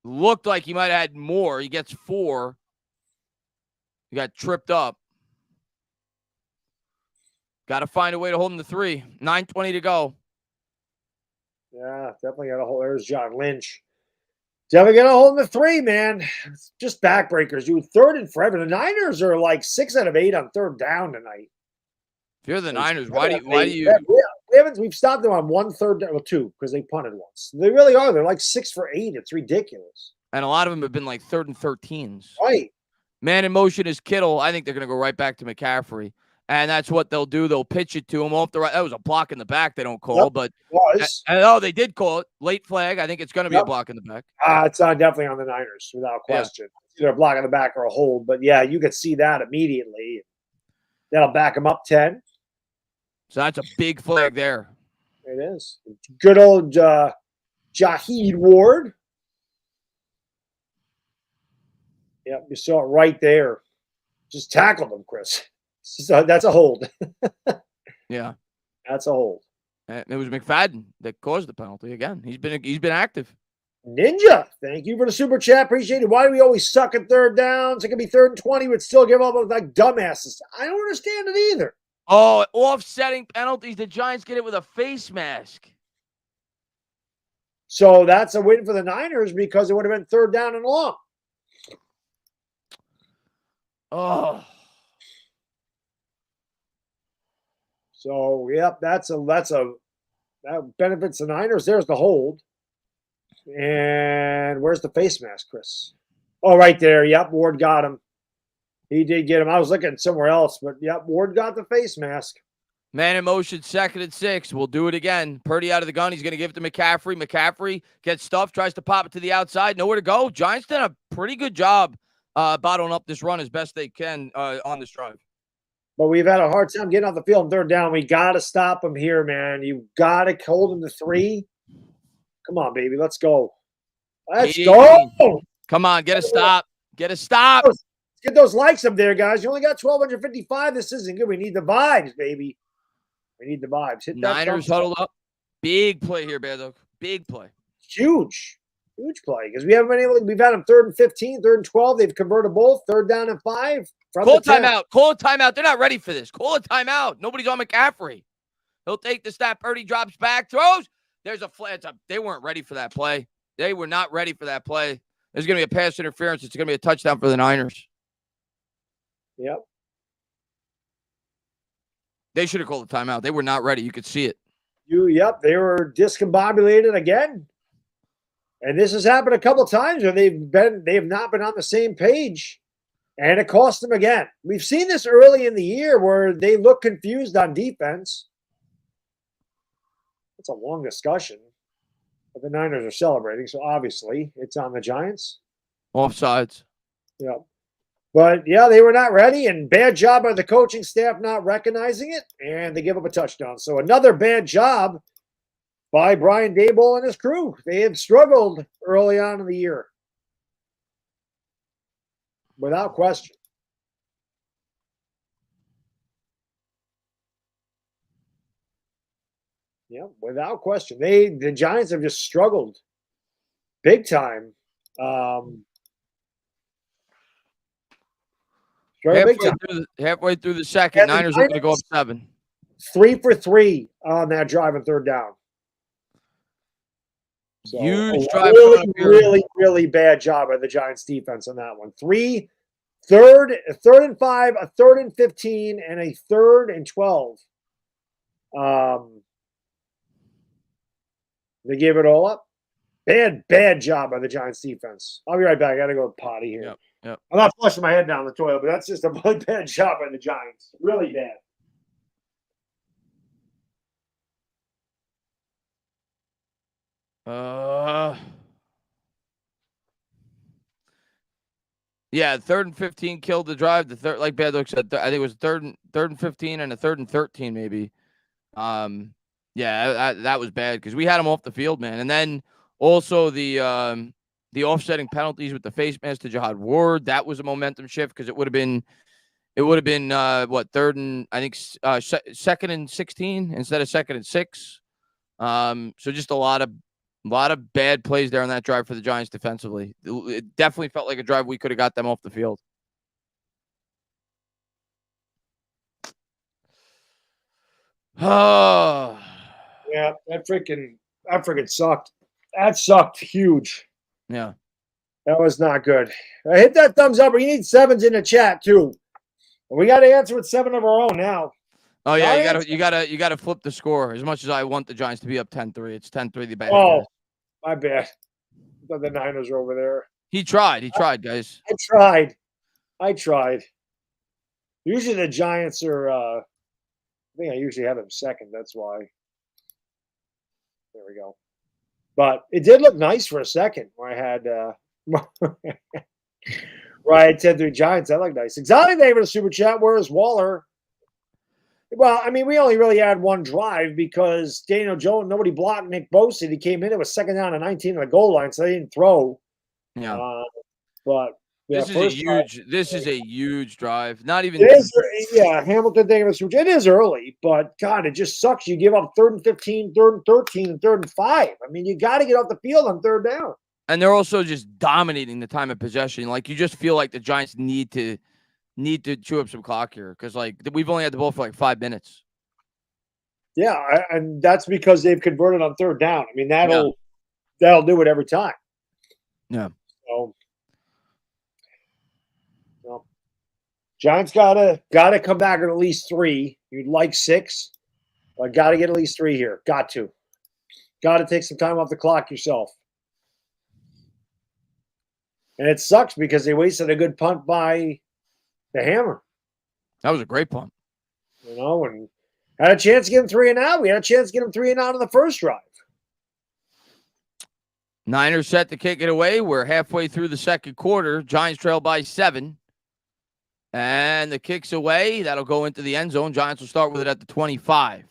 Looked like he might have had more. He gets 4. He got tripped up. Got to find a way to hold him to 3. 9:20 to go. Yeah, definitely got to hold. There's John Lynch. Definitely got to hold him to 3, man. It's just backbreakers. You 3rd and forever. The Niners are like 6 out of 8 on 3rd down tonight. If you're the Niners, why do you? We we've stopped them on 1/3, well, 2 because they punted once. They really are. They're like 6 for 8. It's ridiculous. And a lot of them have been like 3rd and 13s. Right. Man in motion is Kittle. I think they're going to go right back to McCaffrey. And that's what they'll do. They'll pitch it to him off the right. That was a block in the back they don't call, but they did call it. Late flag. I think it's going to be a block in the back. It's definitely on the Niners, without question. Yeah. It's either a block in the back or a hold. But, yeah, you could see that immediately. That'll back them up 10. So that's a big flag there. It is. Good old Jaheed Ward. Yep, you saw it right there. Just tackled him, Chris. That's a hold. Yeah. That's a hold. And it was McFadden that caused the penalty again. He's been active. Ninja, thank you for the super chat. Appreciate it. Why do we always suck at third downs? It could be 3rd and 20, but still give up like dumbasses. I don't understand it either. Oh, offsetting penalties. The Giants get it with a face mask. So that's a win for the Niners because it would have been 3rd down and long. Oh. So, yep, that benefits the Niners. There's the hold. And where's the face mask, Chris? Oh, right there. Yep, Ward got him. He did get him. I was looking somewhere else, but yep, Ward got the face mask. Man in motion, 2nd and 6. We'll do it again. Purdy out of the gun. He's going to give it to McCaffrey. McCaffrey gets stuffed, tries to pop it to the outside. Nowhere to go. Giants did a pretty good job bottling up this run as best they can on this drive. But we've had a hard time getting off the field on 3rd down. We got to stop them here, man. You got to hold them to 3. Come on, baby. Let's go. Let's go. Come on. Get a stop. Get a stop. Let's get those likes up there, guys. You only got 1,255. This isn't good. We need the vibes, baby. We need the vibes. Hit that Niners huddled up. Big play here, Baddog. Big play. Huge play because we haven't been able to. We've had them 3rd and 15, 3rd and 12. They've converted both. 3rd down and 5. Call a timeout. Call a timeout. They're not ready for this. Call a timeout. Nobody's on McCaffrey. He'll take the snap. Purdy drops back, throws. There's a flag. They weren't ready for that play. They were not ready for that play. There's going to be a pass interference. It's going to be a touchdown for the Niners. Yep. They should have called a timeout. They were not ready. You could see it. Yep. They were discombobulated again. And this has happened a couple times where they have not been on the same page. And it cost them again. We've seen this early in the year where they look confused on defense. It's a long discussion. But the Niners are celebrating, so obviously it's on the Giants. Offsides. Yeah. But, yeah, they were not ready, and bad job by the coaching staff not recognizing it, and they give up a touchdown. So another bad job by Brian Daboll and his crew. They have struggled early on in the year. Without question. Yeah, without question. The Giants have just struggled big time. Halfway through the second, Niners are going to go up 7. 3 for 3 on that drive and 3rd down. So huge drive. Really bad job by the Giants defense on that one. 3rd and 5, a 3rd and 15, and a 3rd and 12. They gave it all up. Bad job by the Giants defense. I'll be right back. I got to go potty here. Yep. I'm not flushing my head down the toilet, but that's just a really bad job by the Giants. Really bad. Yeah, 3rd and 15 killed the drive. The third, like Baddog said, I think it was 3rd and 15 and a 3rd and 13 maybe. Yeah, that was bad because we had him off the field, man. And then also the offsetting penalties with the face mask to Jihad Ward. That was a momentum shift because it would have been what, 3rd and I think 2nd and 16 instead of 2nd and 6. So just a lot of bad plays there on that drive for the Giants defensively. It definitely felt like a drive we could have got them off the field. Oh. Yeah, that freaking sucked. That sucked huge. Yeah. That was not good. Hit that thumbs up. We need 7s in the chat, too. We got to answer with 7 of our own now. Oh yeah, Giants? you gotta flip the score. As much as I want the Giants to be up 10-3, it's 10-3 the bad Oh, guys. my bad. I thought the Niners were over there. He tried, guys. I tried. Usually the Giants are. I think I usually have them second. That's why. There we go. But it did look nice for a second where I had where I had 10-3 Giants. That looked nice. Exotic name of the super chat. Where's Waller? Well, I mean, we only really had one drive because Daniel Jones, nobody blocked Nick Bosa. He came in, it was second down and 19 on the goal line, so they didn't throw. Yeah. But yeah, This is a huge drive. Not even it is, yeah, Hamilton thing of a it is early, but God, it just sucks. You give up 3rd and 15, 3rd and 13, and 3rd and 5. I mean, you got to get off the field on 3rd down. and they're also just dominating the time of possession. Like you just feel like the Giants need to chew up some clock here because like we've only had the ball for like 5 minutes. Yeah, and that's because they've converted on 3rd down. I mean, that'll do it every time. Yeah. So, well, Giants gotta come back at least 3. You'd like 6, but got to get at least 3 here. Got to take some time off the clock yourself. And it sucks because they wasted a good punt by the Hammer. That was a great punt. You know, and had a chance to get him 3 and out. We had a chance to get him 3 and out on the first drive. Niners set to kick it away. We're halfway through the second quarter. Giants trail by 7. And the kick's away. That'll go into the end zone. Giants will start with it at the 25.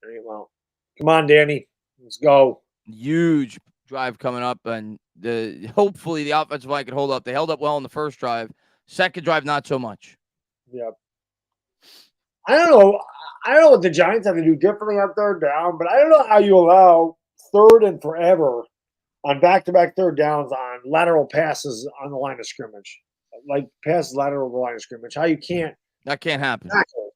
Very well. Come on, Danny. Let's go. Huge drive coming up, and hopefully the offensive line can hold up. They held up well in the first drive. Second drive, not so much. Yep. I don't know what the Giants have to do differently on 3rd down, but I don't know how you allow 3rd and forever on back-to-back 3rd downs on lateral passes on the line of scrimmage. Like passes lateral the line of scrimmage. How you can't. That can't happen.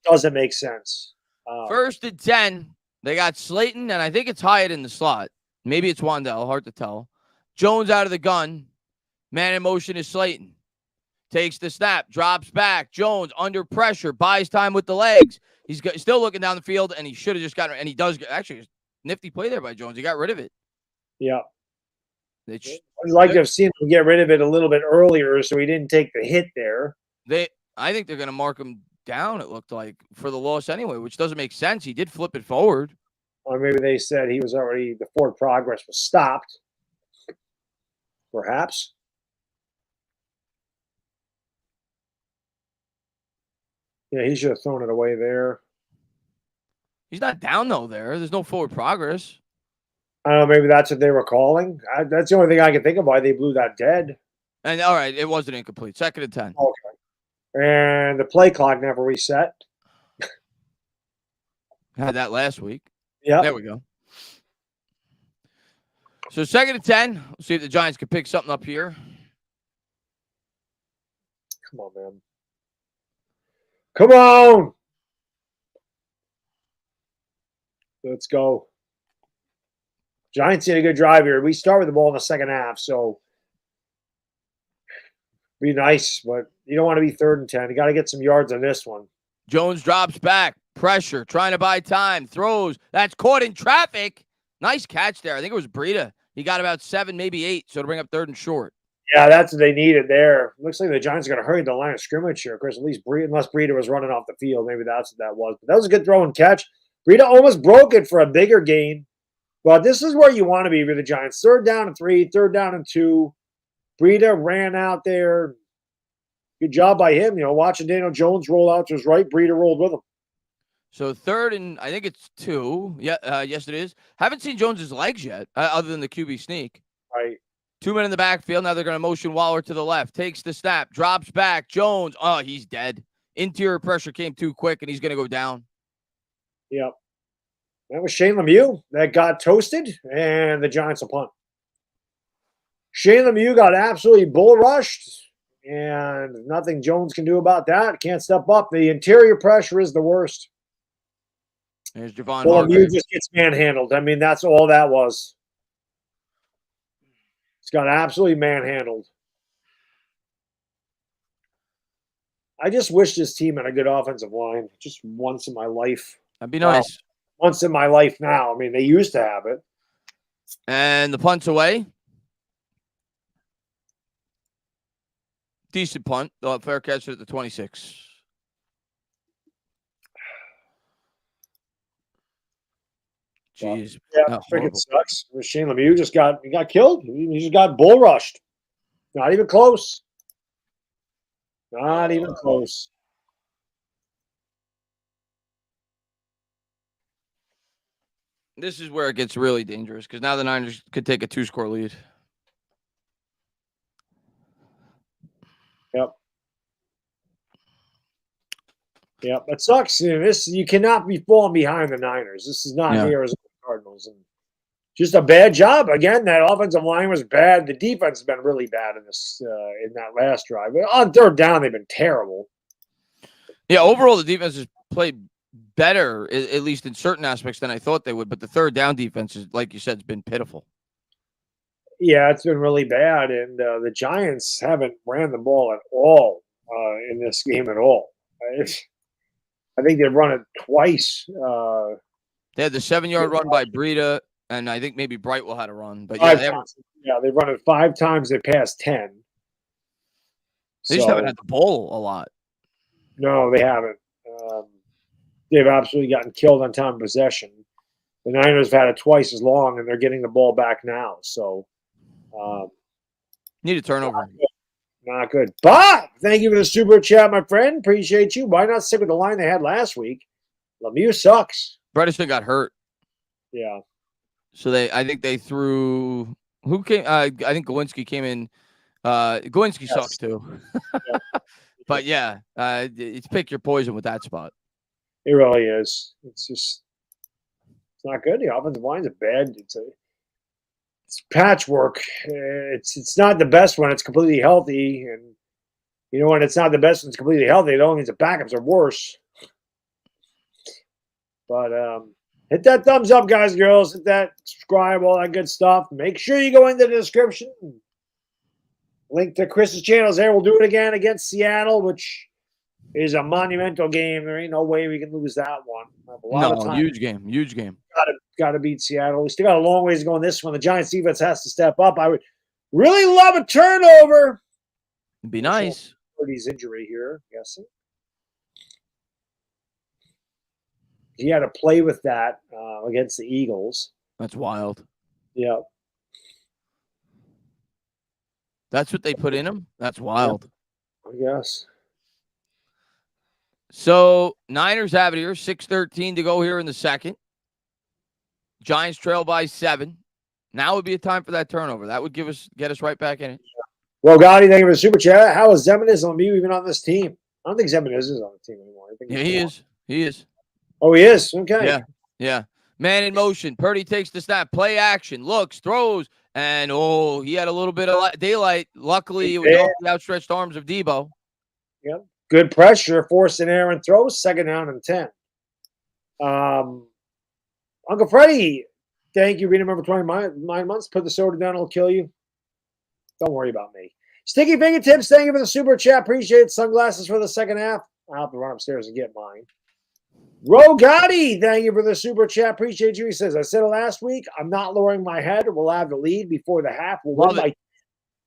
Doesn't make sense. 1st and 10. They got Slayton, and I think it's Hyatt in the slot. Maybe it's Wandell. Hard to tell. Jones out of the gun. Man in motion is Slayton. Takes the snap. Drops back. Jones under pressure. Buys time with the legs. He's still looking down the field, and he should have just gotten – and he does – actually, nifty play there by Jones. He got rid of it. Yeah. I'd like to have seen him get rid of it a little bit earlier so he didn't take the hit there. I think they're going to mark him down, it looked like, for the loss anyway, which doesn't make sense. He did flip it forward. Or maybe they said he was already – the forward progress was stopped. Perhaps. Yeah, he should have thrown it away there. He's not down, though, there. There's no forward progress. I don't know. Maybe that's what they were calling. That's the only thing I can think of why they blew that dead. And, all right, it wasn't incomplete. 2nd and 10. Okay. And the play clock never reset. Had that last week. Yeah. There we go. So 2nd and 10. We'll see if the Giants can pick something up here. Come on, man. Come on. Let's go. Giants did a good drive here. We start with the ball in the second half, so be nice, but you don't want to be 3rd and 10. You got to get some yards on this one. Jones drops back. Pressure. Trying to buy time. Throws. That's caught in traffic. Nice catch there. I think it was Breida. He got about 7, maybe 8, so to bring up 3rd and short. Yeah, that's what they needed there. Looks like the Giants are going to hurry the line of scrimmage here. Of course, at least unless Breida was running off the field. Maybe that's what that was. But that was a good throw and catch. Breida almost broke it for a bigger gain. But this is where you want to be with the Giants. 3rd down and 3, 3rd down and 2. Breida ran out there. Good job by him. You know, watching Daniel Jones roll out to his right. Breida rolled with him. So 3rd and I think it's 2. Yeah, yes, it is. Haven't seen Jones's legs yet, other than the QB sneak. Right. 2 men in the backfield. Now they're going to motion Waller to the left. Takes the snap. Drops back. Jones. Oh, he's dead. Interior pressure came too quick, and he's going to go down. Yep. That was Shane Lemieux that got toasted, and the Giants will punt. Shane Lemieux got absolutely bull rushed, and nothing Jones can do about that. Can't step up. The interior pressure is the worst. There's Javon Lemieux just gets manhandled. I mean, that's all that was. He's got absolutely manhandled. I just wish this team had a good offensive line just once in my life. That'd be nice. Once in my life now. I mean, they used to have it. And the punt's away. Decent punt. They'll have fair catch at the 26. Jeez. Yeah, freaking sucks. Shane Lemieux just got killed. He just got bull rushed. Not even close. Not even close. This is where it gets really dangerous because now the Niners could take a 2-score lead. Yep. Yep. That sucks. You cannot be falling behind the Niners. This is not the Arizona Cardinals. And just a bad job. Again, that offensive line was bad. The defense has been really bad in that last drive. On third down, they've been terrible. Yeah, overall, the defense has played better, at least in certain aspects, than I thought they would. But the third down defense, is, like you said, has been pitiful. Yeah, it's been really bad. And the Giants haven't ran the ball at all in this game at all. I think they've run it twice. They had the 7-yard run by Breida, and I think maybe Brightwell had a run. But they've run it 5 times. They passed 10. They just haven't had the ball a lot. No, they haven't. They've absolutely gotten killed on time of possession. The Niners have had it twice as long, and they're getting the ball back now. So, need a turnover. Not good. Bob, thank you for the super chat, my friend. Appreciate you. Why not stick with the line they had last week? Lemieux sucks. Bredesen got hurt. Yeah. So I think they threw. Who came? I think Gawinski came in. Gawinski sucks too. Yeah. But yeah, it's pick your poison with that spot. It really is. It's not good. The offensive line's bad. It's patchwork. It's not the best when it's completely healthy, and when it's not the best when it's completely healthy, it only means the backups are worse. But hit that thumbs up, guys and girls. Hit that subscribe, all that good stuff. Make sure you go into the description. Link to Chris's channels there. We'll do it again against Seattle, which is a monumental game. There ain't no way we can lose that one. Huge game. Huge game. Got to beat Seattle. We still got a long ways to go in this one. The Giants defense has to step up. I would really love a turnover. It'd be nice. His injury here, I'm guessing. He had to play with that against the Eagles. That's wild. Yeah. That's what they put in him? That's wild. Yeah, I guess. So, Niners have it here. 6:13 to go here in the second. Giants trail by 7. Now would be a time for that turnover. That would get us right back in it. Well, Gotti, thank you for the super chat. How is Zemenis and Lemieux even on this team? I don't think Zemenis is on the team anymore. He is. He is. Oh, he is? Okay. Yeah. Man in motion. Purdy takes the snap. Play action. Looks, throws, and he had a little bit of daylight. Luckily, it was off the outstretched arms of Debo. Yep. Good pressure, forced an errant throw, 2nd down and 10. Uncle Freddie, thank you. Reading number 29 months. Put the soda down, it'll kill you. Don't worry about me. Sticky Fingertips, thank you for the super chat. Appreciate it. Sunglasses for the second half. I'll have to run upstairs and get mine. Rogatti, thank you for the super chat. Appreciate you. He says, I said it last week. I'm not lowering my head. We'll have the lead before the half. Love it.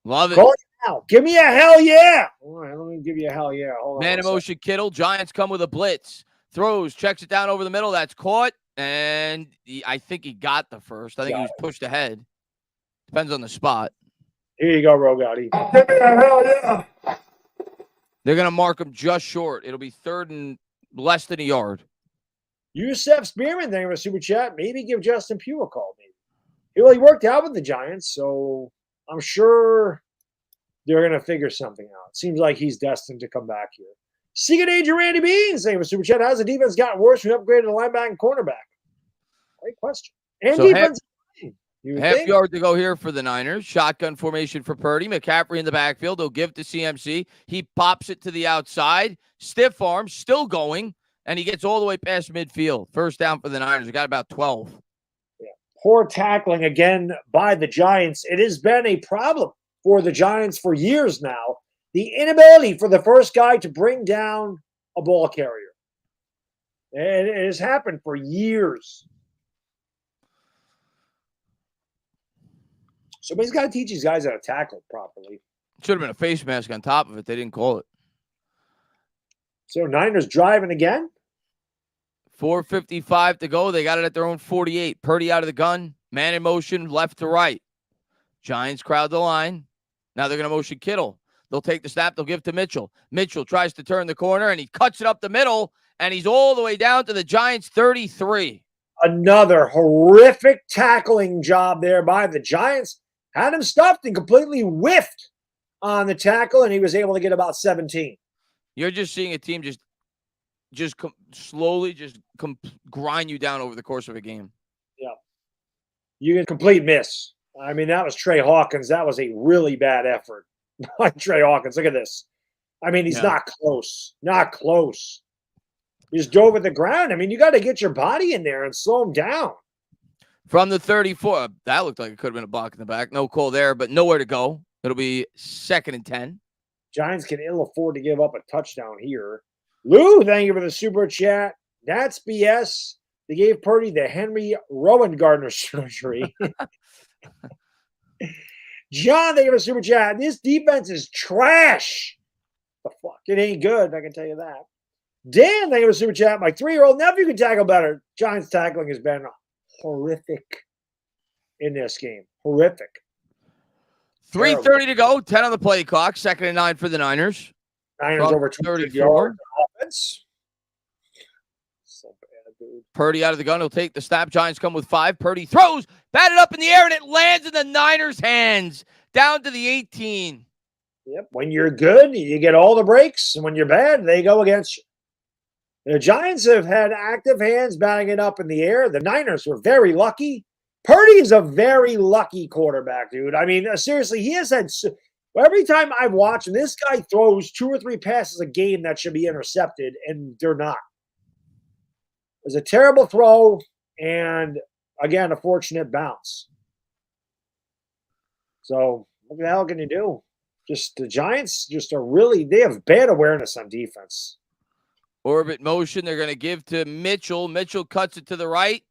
Call it now. Give me a hell yeah. All right, let me give you a hell yeah. Hold Man in motion, Kittle. Giants come with a blitz. Throws, checks it down over the middle. That's caught. And I think he got the first. I think he was pushed ahead. Depends on the spot. Here you go, Rogatti. Give me a hell yeah. They're going to mark him just short. It'll be 3rd and less than a yard. Yusef Spearman, thank you for the super chat. Maybe give Justin Pugh a call. Maybe. He worked out with the Giants, so I'm sure they're going to figure something out. Seems like he's destined to come back here. Secret Agent Randy Beans, thank you for super chat. How's the defense gotten worse? We upgraded the linebacker and cornerback. Great question. And so defense. Half yard to go here for the Niners. Shotgun formation for Purdy. McCaffrey in the backfield. They'll give to CMC. He pops it to the outside. Stiff arm, still going, and he gets all the way past midfield. First down for the Niners. We got about 12. Yeah. Poor tackling again by the Giants. It has been a problem for the Giants for years now. The inability for the first guy to bring down a ball carrier. And it has happened for years. Somebody's got to teach these guys how to tackle properly. Should have been a face mask on top of it. They didn't call it. So Niners driving again. 4:55 to go. They got it at their own 48. Purdy out of the gun. Man in motion, left to right. Giants crowd the line. Now they're going to motion Kittle. They'll take the snap. They'll give to Mitchell. Mitchell tries to turn the corner, and he cuts it up the middle, and he's all the way down to the Giants' 33. Another horrific tackling job there by the Giants. Had him stuffed and completely whiffed on the tackle, and he was able to get about 17. You're just seeing a team slowly grind you down over the course of a game. Yeah. You get complete miss. I mean, that was Trey Hawkins. That was a really bad effort by Trey Hawkins. Look at this. I mean, he's not close. Not close. He just dove at the ground. I mean, you got to get your body in there and slow him down. From the 34, that looked like it could have been a block in the back. No call there, but nowhere to go. It'll be 2nd and 10. Giants can ill afford to give up a touchdown here. Lou, thank you for the super chat. That's BS. They gave Purdy the Henry Rowan Gardner surgery. John, thank you for the super chat. This defense is trash. The fuck? It ain't good, I can tell you that. Dan, thank you for the super chat. My 3-year-old nephew can tackle better. Giants tackling has been horrific in this game. Horrific. 3:30 to go. 10 on the play clock. 2nd and 9 for the Niners. Niners over 200 yards offense. So bad, dude. Purdy out of the gun. He'll take the snap. Giants come with 5. Purdy throws. Batted up in the air, and it lands in the Niners' hands. Down to the 18. Yep. When you're good, you get all the breaks. And when you're bad, they go against you. The Giants have had active hands batting it up in the air. The Niners were very lucky. Purdy is a very lucky quarterback, dude. I mean, seriously, he has had every time I've watched him, this guy throws 2 or 3 passes a game that should be intercepted, and they're not. It was a terrible throw, and again, a fortunate bounce. So, what the hell can you do? Just the Giants they have bad awareness on defense. Orbit motion. They're going to give to Mitchell. Mitchell cuts it to the right,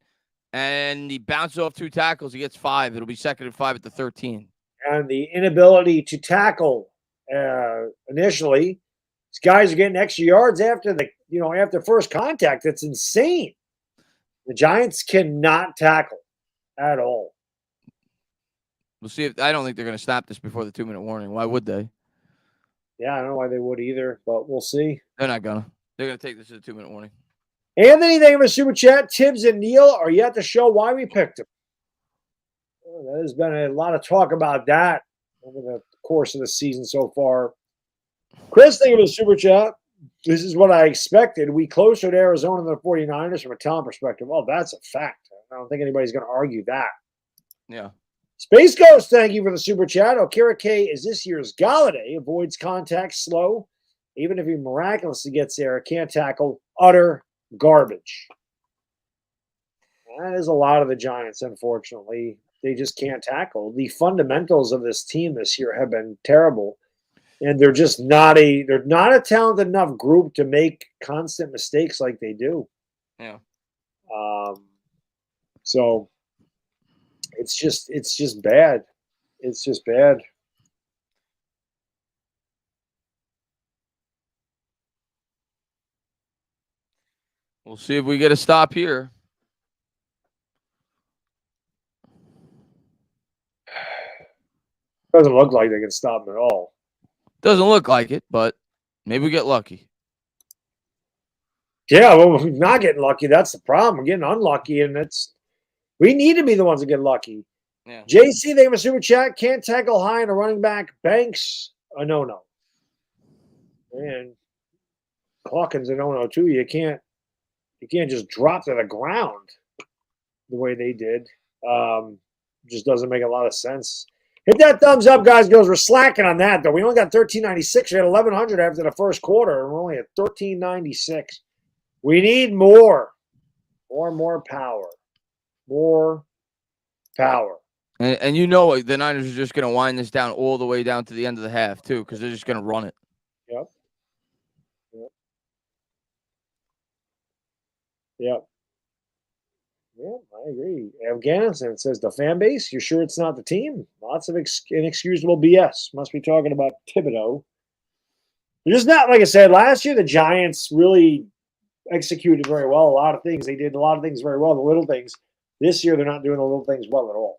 and he bounces off 2 tackles. He gets 5. It'll be 2nd and 5 at the 13. And the inability to tackle initially, these guys are getting extra yards after after first contact. That's insane. The Giants cannot tackle at all. We'll see if I don't think they're going to stop this before the 2-minute warning. Why would they? Yeah, I don't know why they would either, but we'll see. They're not gonna. They're gonna take this as a 2-minute warning. Anthony, thank you for super chat. Tibbs and Neal are yet to show why we picked them. Oh, there's been a lot of talk about that over the course of the season so far. Chris, thank you for the super chat. This is what I expected. We closer to Arizona than the 49ers from a talent perspective. Well, that's a fact. I don't think anybody's going to argue that. Yeah. Space Ghost, thank you for the super chat. Okira K is this year's Galladay. Avoids contact slow. Even if he miraculously gets there, can't tackle. Utter garbage. That is a lot of the Giants, unfortunately. They just can't tackle. The fundamentals of this team this year have been terrible. And they're just not a talented enough group to make constant mistakes like they do. Yeah. So it's just bad. It's just bad. We'll see if we get a stop here. Doesn't look like they can stop them at all. Doesn't look like it, but maybe we get lucky. Yeah, well, we're not getting lucky. That's the problem. We're getting unlucky, and we need to be the ones that get lucky. Yeah. JC, they have a super chat. Can't tackle high on a running back. Banks, a no-no. And Hawkins, a no-no too. You can't just drop to the ground the way they did. Just doesn't make a lot of sense. Hit that thumbs up, guys. Girls, we're slacking on that, though. We only got 1,396. We had 1,100 after the first quarter, and we're only at 1,396. We need more. More power. More power. And you know the Niners are just going to wind this down all the way down to the end of the half, too, because they're just going to run it. Yep. Yep. Yep. Yeah, I agree. Afghanistan says the fan base. You sure it's not the team? Lots of inexcusable BS. Must be talking about Thibodeau. Just not like I said last year. The Giants really executed very well. A lot of things they did. A lot of things very well. The little things. This year they're not doing the little things well at all.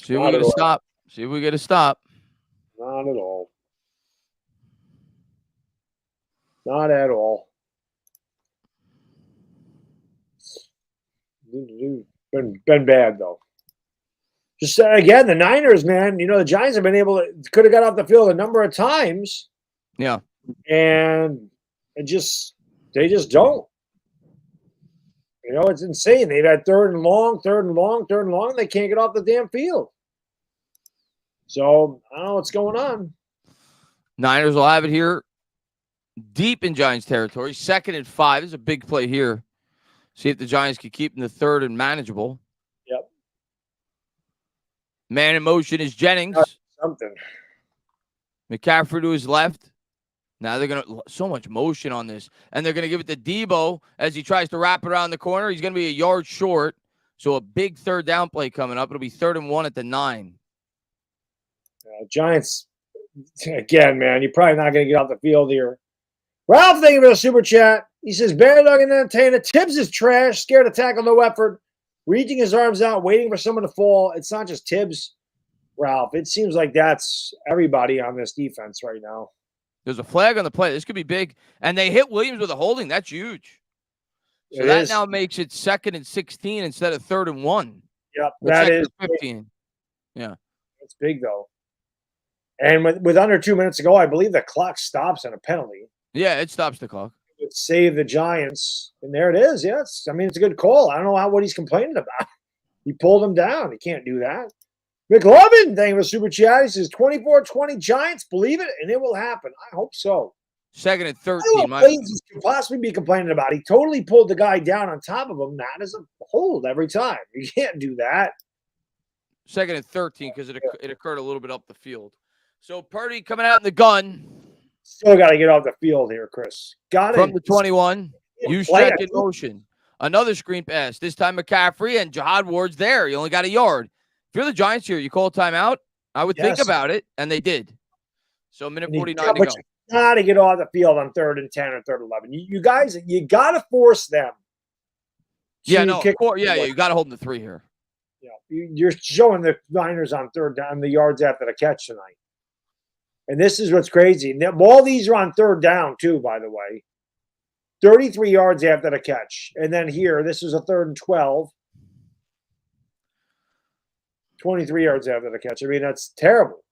See if we get a stop. See if we get a stop. Not at all. Not at all. Been bad though. Just again, the Niners, man. You know the Giants have been able to could have got off the field a number of times. Yeah, and they just don't. You know, it's insane. They've had third and long, and they can't get off the damn field. So I don't know what's going on. Niners will have it here, deep in Giants territory. 2nd and 5. This is a big play here. See if the Giants can keep in the third and manageable. Yep. Man in motion is Jennings. Something. McCaffrey to his left. Now they're going to so much motion on this. And they're going to give it to Debo as he tries to wrap it around the corner. He's going to be a yard short. So a big third down play coming up. It'll be 3rd and 1 at the 9. Giants, again, man, you're probably not going to get off the field here. Ralph, thank you for the super chat. He says, Baddog and Up Tainah, Tibbs is trash, scared to tackle, no effort, reaching his arms out, waiting for someone to fall. It's not just Tibbs, Ralph. It seems like that's everybody on this defense right now. There's a flag on the play. This could be big. And they hit Williams with a holding. That's huge. So that now makes it 2nd and 16 instead of 3rd and 1. Yep, that is 15. Big. Yeah. That's big, though. And with under 2 minutes to go, I believe the clock stops on a penalty. Yeah, it stops the clock. It would save the Giants. And there it is, yes. I mean, it's a good call. I don't know what he's complaining about. He pulled him down. He can't do that. McLovin, thank you for super chat. He says 24-20 Giants. Believe it, and it will happen. I hope so. 2nd and 13. I don't know what he could possibly be complaining about. He totally pulled the guy down on top of him. That is a hold every time. You can't do that. 2nd and 13 because it occurred a little bit up the field. So Purdy coming out in the gun. Still got to get off the field here, Chris. Got it. From the 21. Use check in motion. Another screen pass. This time McCaffrey and Jihad Ward's there. You only got a yard. If you're the Giants here, you call a timeout. I would think about it, and they did. So minute 49 to go. You got to get off the field on 3rd and 10 or 3rd and 11. You guys, you got to force them. Yeah, no, you got to hold them to 3 here. Yeah, you're showing the Niners on 3rd down the yards after the catch tonight. And this is what's crazy. All these are on 3rd down, too, by the way. 33 yards after the catch. And then here, this is a 3rd and 12. 23 yards after the catch. I mean, that's terrible.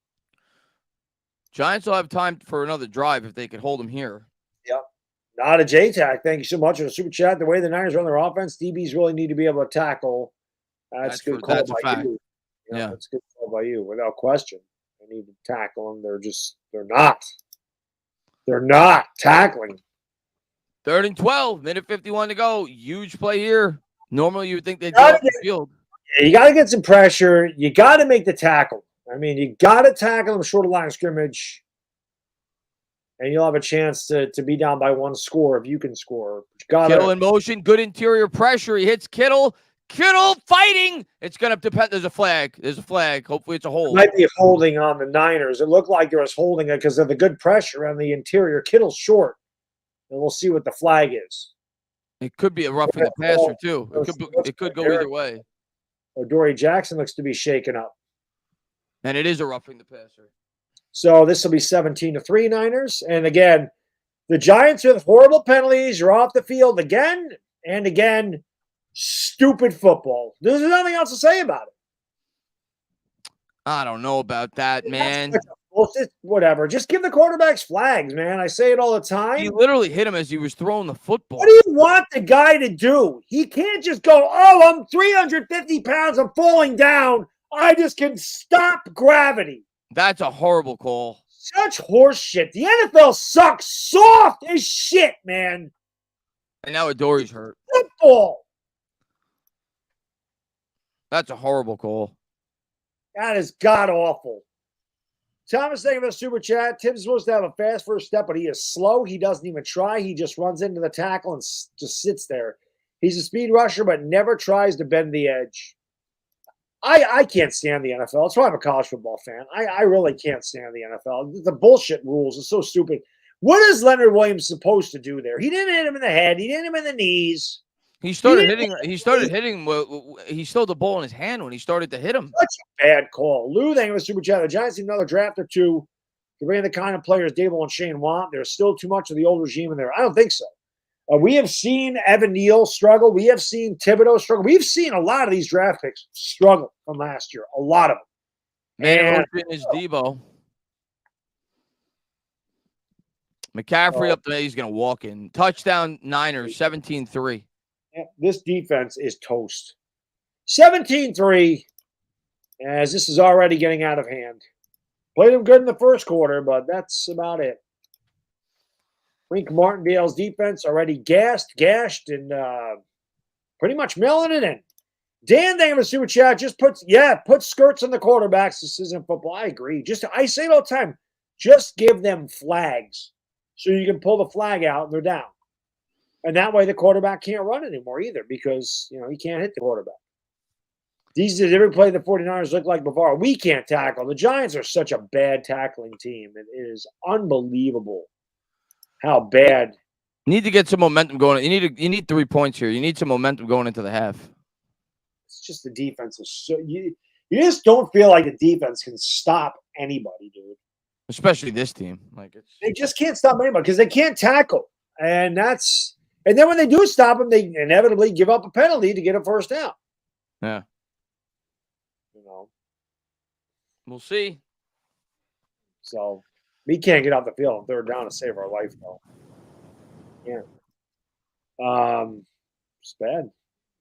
Giants will have time for another drive if they could hold them here. Yep. Not a J-Tac. Thank you so much for the super chat. The way the Niners run their offense, DBs really need to be able to tackle. That's good call by you. Yeah, that's good call by you, without question. They need to tackle them. They're not tackling. 3rd and 12, minute 51 to go. Huge play here. Normally, you would think they'd go off the field. Yeah, you got to get some pressure. You got to make the tackle. I mean, you got to tackle them short of line of scrimmage, and you'll have a chance to be down by 1 score if you can score. Kittle in motion, good interior pressure. He hits Kittle. Kittle fighting. It's going to depend. There's a flag. Hopefully, it's a hold. It might be a holding on the Niners. It looked like there was holding it because of the good pressure on the interior. Kittle's short, and we'll see what the flag is. It could be a roughing the passer too. It could go either way. Dory Jackson looks to be shaken up. And it is a roughing the passer. So this will be 17-3 Niners. And again, the Giants with horrible penalties are off the field again and again. Stupid football. There's nothing else to say about it. I don't know about that, man. Whatever. Just give the quarterbacks flags, man. I say it all the time. He literally hit him as he was throwing the football. What do you want the guy to do? He can't just go, I'm 350 pounds. I'm falling down. I just can stop gravity. That's a horrible call. Such horse shit. The NFL sucks soft as shit, man. And now Adory's hurt. Football. That's a horrible call. That is god-awful. Thomas, thank you for the super chat. Tim's supposed to have a fast first step, but he is slow. He doesn't even try. He just runs into the tackle and just sits there. He's a speed rusher, but never tries to bend the edge. I can't stand the NFL. That's why I'm a college football fan. I really can't stand the NFL. The bullshit rules are so stupid. What is Leonard Williams supposed to do there? He didn't hit him in the head. He didn't hit him in the knees. He started hitting. He stole the ball in his hand when he started to hit him. Such a bad call. Lou, thank you for super chat. The Giants need another draft or two to bring in the kind of players Dable and Shane want. There's still too much of the old regime in there. I don't think so. We have seen Evan Neal struggle. We have seen Thibodeau struggle. We've seen a lot of these draft picks struggle from last year. A lot of them. Man, is Debo. McCaffrey up there. He's going to walk in. Touchdown Niners, 17-3. This defense is toast. 17-3, as this is already getting out of hand. Played them good in the first quarter, but that's about it. Wink Martindale's defense already gashed, and pretty much mailing it in. Dan, thank you for the super chat. Just put skirts on the quarterbacks. This isn't football. I agree. I say it all the time. Just give them flags so you can pull the flag out and they're down. And that way the quarterback can't run anymore either because, he can't hit the quarterback. Did every play the 49ers look like before? We can't tackle. The Giants are such a bad tackling team. It is unbelievable how bad. You need to get some momentum going. You need 3 points here. You need some momentum going into the half. It's just the defense is so you just don't feel like the defense can stop anybody, dude. Especially this team. They just can't stop anybody because they can't tackle. And then when they do stop them, they inevitably give up a penalty to get a first down. Yeah. We'll see. So we can't get off the field on third down to save our life, though. Yeah. It's bad.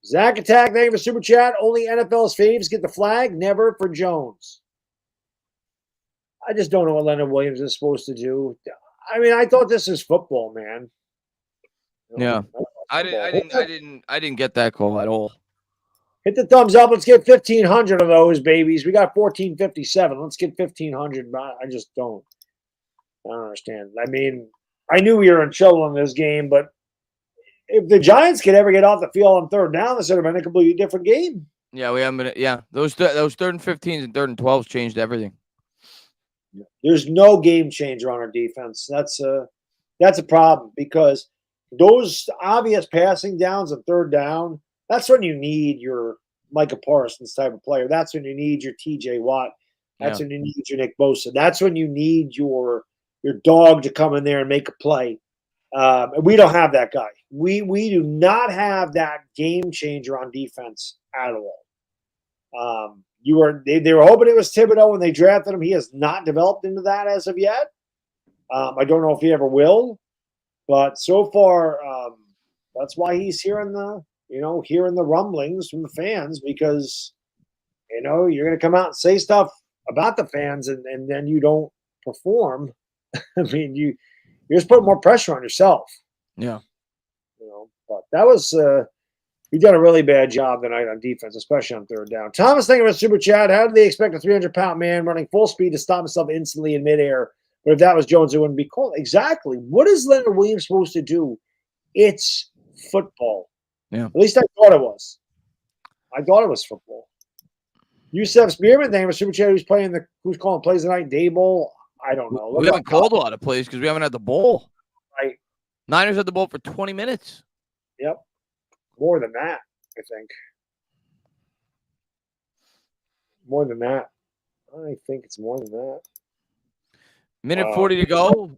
Zach Attack, thank you for super chat. Only NFL's faves get the flag, never for Jones. I just don't know what Leonard Williams is supposed to do. I mean, I thought this is football, man. Yeah. I didn't get that call at all. Hit the thumbs up. Let's get 1,500 of those babies. We got 1,457. Let's get 1,500. I just don't. I don't understand. I mean, I knew we were in trouble in this game, but if the Giants could ever get off the field on third down, this would have been a completely different game. Yeah, we haven't been. Yeah, those third and 15s and third and 12s changed everything. There's no game changer on our defense. That's a problem because those obvious passing downs and third down. That's when you need your Micah Parsons type of player. That's when you need your TJ Watt. That's when you need your Nick Bosa. That's when you need your dog to come in there and make a play. And we don't have that guy. We do not have that game changer on defense at all. They were hoping it was Thibodeau when they drafted him. He has not developed into that as of yet. I don't know if he ever will, but so far, that's why he's hearing the rumblings from the fans because, you're going to come out and say stuff about the fans and then you don't perform. I mean, you're just putting more pressure on yourself. Yeah. But that was we done a really bad job tonight on defense, especially on third down. Thomas, thank you for super chat. How do they expect a 300-pound man running full speed to stop himself instantly in midair? But if that was Jones, it wouldn't be called. Exactly. What is Leonard Williams supposed to do? It's football. Yeah. At least I thought it was. I thought it was football. Yusef Spearman, thank you for super chat. Who's calling plays tonight? Dayball? I don't know. We haven't called a lot of plays because we haven't had the ball. Right. Niners had the ball for 20 minutes. Yep. More than that, I think. More than that. I think it's more than that. Minute 40 to go.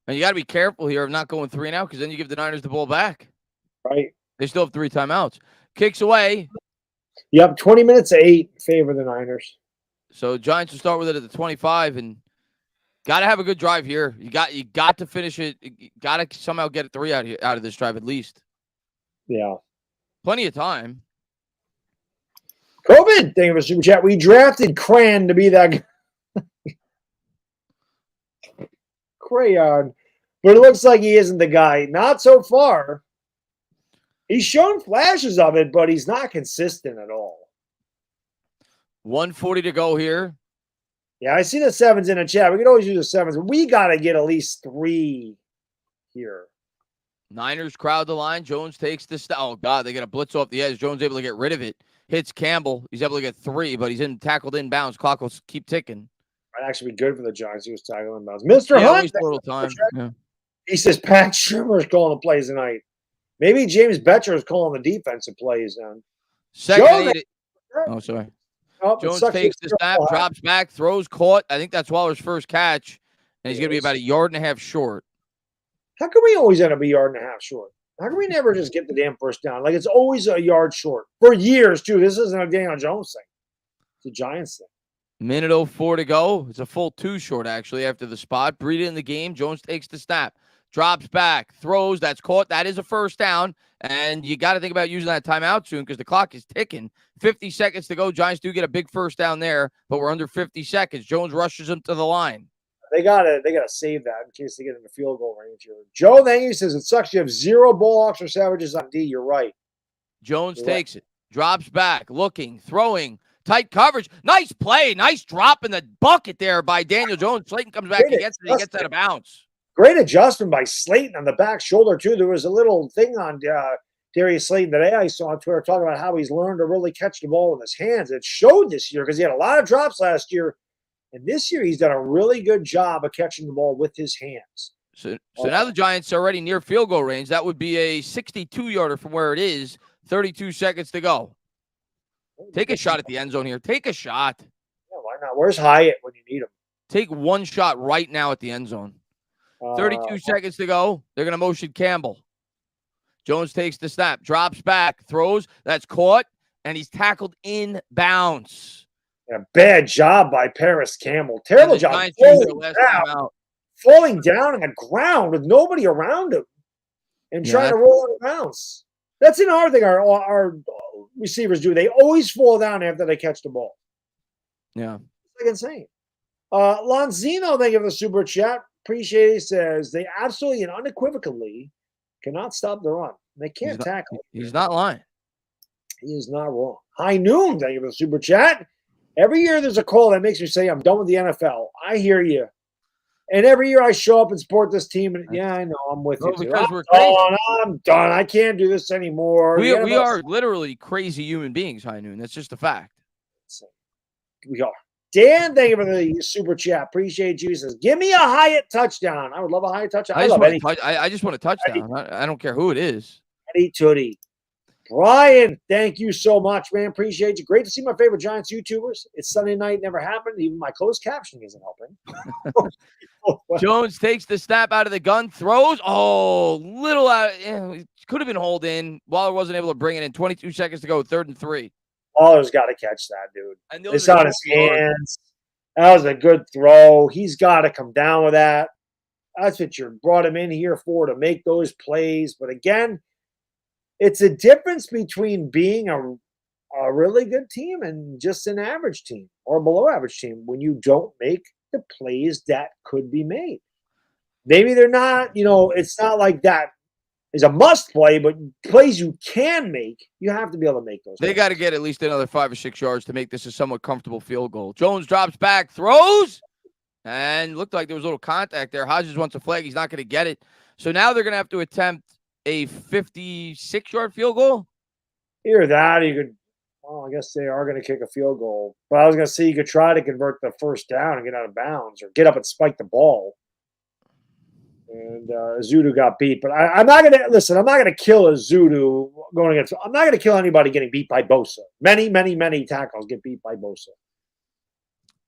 And you got to be careful here of not going 3 and out because then you give the Niners the ball back. Right. They still have 3 timeouts. Kicks away. Yep, 20 minutes to 8 favor the Niners. So Giants will start with it at the 25 and got to have a good drive here. You got to finish it. You got to somehow get a 3 out of this drive at least. Yeah. Plenty of time. COVID, thank you for super chat. We drafted Cran to be that guy. Crayon. But it looks like he isn't the guy. Not so far. He's shown flashes of it, but he's not consistent at all. 1:40 to go here. Yeah, I see the sevens in the chat. We could always use the sevens. We got to get at least 3 here. Niners crowd the line. Jones takes the oh God, they get a blitz off the edge. Jones able to get rid of it. Hits Campbell. He's able to get 3, but he's tackled inbounds. Clock will keep ticking. Might actually be good for the Giants. He was tackled inbounds. Mr. Hunt. Waste a little time. Yeah. He says Pat Shurmur is calling the plays tonight. Maybe James Betcher is calling the defensive plays then. Second. Oh, sorry. Oh, Jones takes the snap, drops back, throws, caught. I think that's Waller's first catch, and he's going to be about 1.5 yards short. How come we always end up 1.5 yards short? How come we never just get the damn first down? Like, it's always a yard short. For years, too. This isn't a Daniel Jones thing. It's a Giants thing. 1:04 to go. It's a full 2 short, actually, after the spot. Breida in the game. Jones takes the snap. Drops back, throws, that's caught. That is a first down. And you got to think about using that timeout soon because the clock is ticking. 50 seconds to go. Giants do get a big first down there, but we're under 50 seconds. Jones rushes him to the line. They gotta save that in case they get into field goal range here. Joe Thank says it sucks. You have 0 ball hawks or savages on D. You're right. Jones takes it, drops back, looking, throwing, tight coverage. Nice play, nice drop in the bucket there by Daniel Jones. Slayton comes back, he gets out of bounds. Great adjustment by Slayton on the back shoulder, too. There was a little thing on Darius Slayton today I saw on Twitter talking about how he's learned to really catch the ball with his hands. It showed this year because he had a lot of drops last year. And this year he's done a really good job of catching the ball with his hands. So now the Giants are already near field goal range. That would be a 62-yarder from where it is. 32 seconds to go. Take a shot at the end zone here. Take a shot. Yeah, why not? Where's Hyatt when you need him? Take one shot right now at the end zone. 32 seconds to go. They're going to motion Campbell. Jones takes the snap, drops back, throws. That's caught, and he's tackled in bounds. A bad job by Paris Campbell. Terrible job. Falling down on the ground with nobody around him and trying to roll out of bounds. That's another thing our receivers do. They always fall down after they catch the ball. Yeah. It's like insane. Lonzino, thank you for the super chat. Appreciate it. Says they absolutely and unequivocally cannot stop the run. They can't tackle. He's not lying. He is not wrong. High Noon, thank you for the super chat. Every year there's a call that makes me say I'm done with the NFL. I hear you. And every year I show up and support this team. And yeah, I know. I'm with you. Because we're crazy. I'm done. I can't do this anymore. We are literally crazy human beings, High Noon. That's just a fact. We are. Dan, thank you for the super chat. Appreciate you. He says, give me a Hyatt touchdown. I would love a Hyatt touchdown. I just want a touchdown. I don't care who it is. Eddie Tootie. Brian, thank you so much, man. Appreciate you. Great to see my favorite Giants YouTubers. It's Sunday night, never happened. Even my closed captioning isn't helping. Jones takes the snap out of the gun, throws. Oh, little out. Could have been hauled in. Waller wasn't able to bring it in. 22 seconds to go, 3rd and 3. Waller's got to catch that, dude. It's on his hands. That was a good throw. He's got to come down with that. That's what you brought him in here for, to make those plays. But again, it's a difference between being a really good team and just an average team or below average team when you don't make the plays that could be made. Maybe they're not, it's not like that is a must play, but plays you can make, you have to be able to make those. They got to get at least another 5 or 6 yards to make this a somewhat comfortable field goal. Jones drops back, throws, and looked like there was a little contact there. Hodges wants a flag. He's not going to get it. So now they're going to have to attempt a 56-yard field goal? Either that, you could. Well, I guess they are going to kick a field goal. But I was going to say you could try to convert the first down and get out of bounds, or get up and spike the ball. And Zudu got beat, but I'm not going to listen. I'm not going to kill a Zudu going against. I'm not going to kill anybody getting beat by Bosa. Many tackles get beat by Bosa.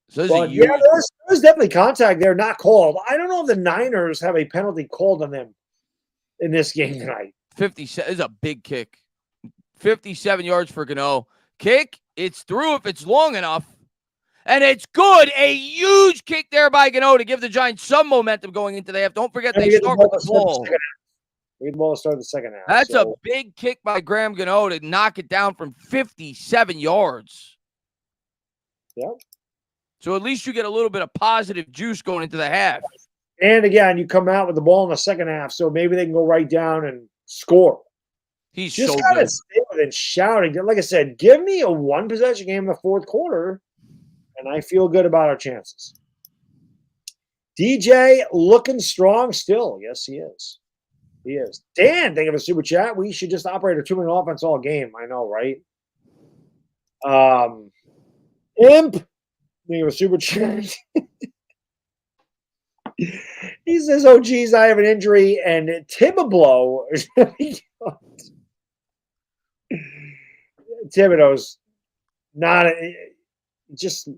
So there's definitely contact there, not called. I don't know if the Niners have a penalty called on them in this game tonight. 57 is a big kick. 57 yards for Gano. Kick, it's through if it's long enough. And it's good. A huge kick there by Gano to give the Giants some momentum going into the half. Don't forget they start with the ball. We get the ball to start the second half. That's a big kick by Graham Gano to knock it down from 57 yards. Yep. So at least you get a little bit of positive juice going into the half. And again, you come out with the ball in the second half, so maybe they can go right down and score. He's Just so gotta good. stay within shouting. Like I said, give me a one possession game in the fourth quarter, and I feel good about our chances. DJ looking strong still. Yes, he is. He is. Dan, think of a super chat. We should just operate a 2-minute offense all game. I know, right? Imp, think of a super chat. He says, "Oh, geez, I have an injury and Thibodeau." Thibodeau's not just.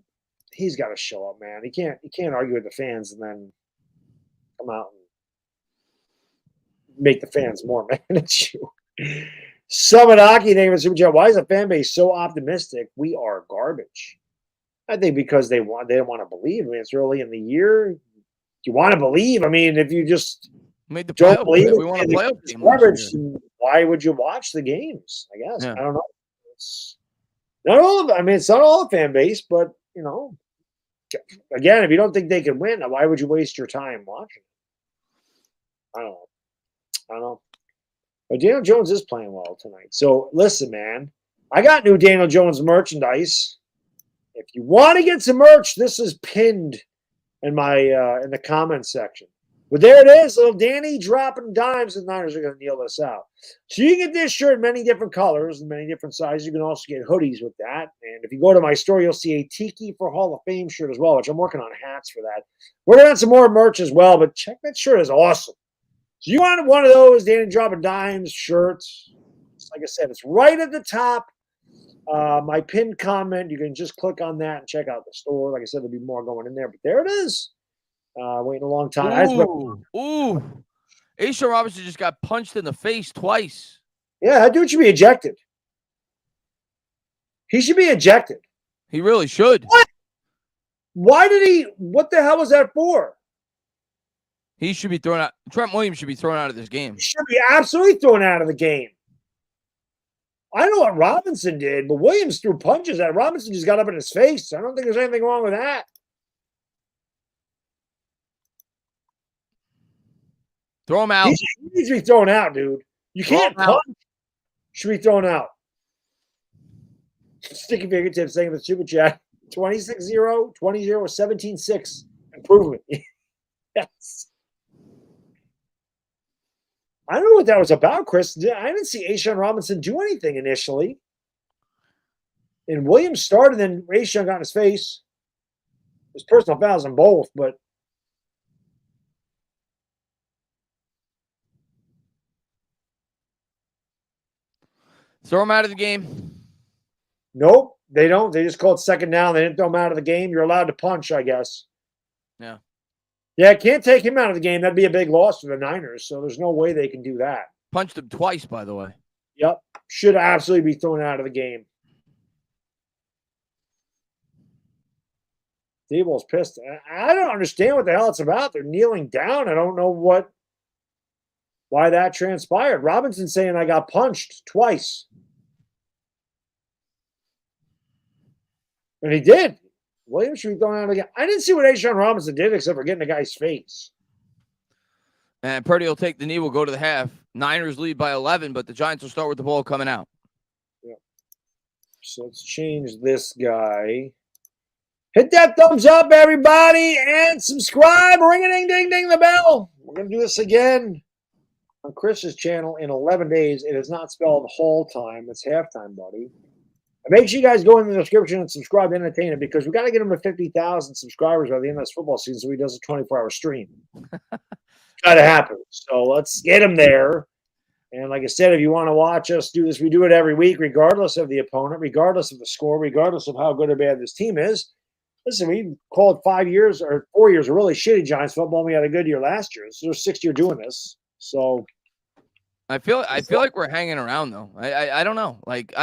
He's got to show up, man. He can't argue with the fans and then come out and make the fans more mad at you. Samadaki, name of super chat. Why is the fan base so optimistic? We are garbage. I think because they don't want to believe. I mean, it's early in the year. You want to believe. I mean, if you just Made the don't playoff. believe We it, won a playoff game garbage, last year. why would you watch the games? I guess. Yeah. I don't know. It's not all of. I mean, it's not all the fan base, but again, if you don't think they can win, why would you waste your time watching? I don't know. But Daniel Jones is playing well tonight. So listen, man, I got new Daniel Jones merchandise. If you want to get some merch, this is pinned in my in the comments section. But there it is, little Danny dropping dimes. The Niners are going to kneel this out. So you can get this shirt in many different colors and many different sizes. You can also get hoodies with that. And if you go to my store, you'll see a Tiki for Hall of Fame shirt as well, which I'm working on hats for that. We're going to have some more merch as well, but check that shirt is awesome. So you want one of those Danny dropping dimes shirts? Like I said, it's right at the top. My pinned comment, you can just click on that and check out the store. Like I said, there'll be more going in there, but there it is. Waiting a long time. Ooh. Ashawn Robinson just got punched in the face twice. Yeah, that dude should be ejected. He should be ejected. He really should. What? Why did he? What the hell was that for? He should be thrown out. Trent Williams should be thrown out of this game. He should be absolutely thrown out of the game. I know what Robinson did, but Williams threw punches at Robinson. Just got up in his face. I don't think there's anything wrong with that. Throw him out. He needs to be thrown out, dude. You can't punch. Should be thrown out. Sticky fingertips saying in the super chat 26-0, 20-0, 17-6. Improvement. Yes. I don't know what that was about, Chris. I didn't see Ashawn Robinson do anything initially. And Williams started, then Ashawn got in his face. There's personal fouls on both, but throw him out of the game. nope, they don't. They just call it second down. They didn't throw him out of the game. You're allowed to punch, I guess. Yeah. Yeah, can't take him out of the game. That'd be a big loss for the Niners. So there's no way they can do that. Punched him twice, by the way. Yep. Should absolutely be thrown out of the game. Debo's pissed. I don't understand what the hell it's about. They're kneeling down. I don't know why that transpired. Robinson saying I got punched twice. And he did. Williams should be thrown out again. I didn't see what Ashawn Robinson did except for getting the guy's face. And Purdy will take the knee. We'll go to the half. Niners lead by 11, but the Giants will start with the ball coming out. Yeah. So let's change this guy. Hit that thumbs up, everybody, and subscribe. Ring-a-ding-ding-ding the bell. We're going to do this again on Chris's channel in 11 days. It is not spelled whole time. It's halftime, buddy. And make sure you guys go in the description and subscribe to Entertainer because we got to get him to 50,000 subscribers by the end of this football season so he does a 24-hour stream. Got to happen. So let's get him there. And like I said, if you want to watch us do this, we do it every week, regardless of the opponent, regardless of the score, regardless of how good or bad this team is. Listen, we called 5 years or 4 years of really shitty Giants football. We had a good year last year. So we're 6th year doing this. So I feel like we're hanging around though. I don't know. Like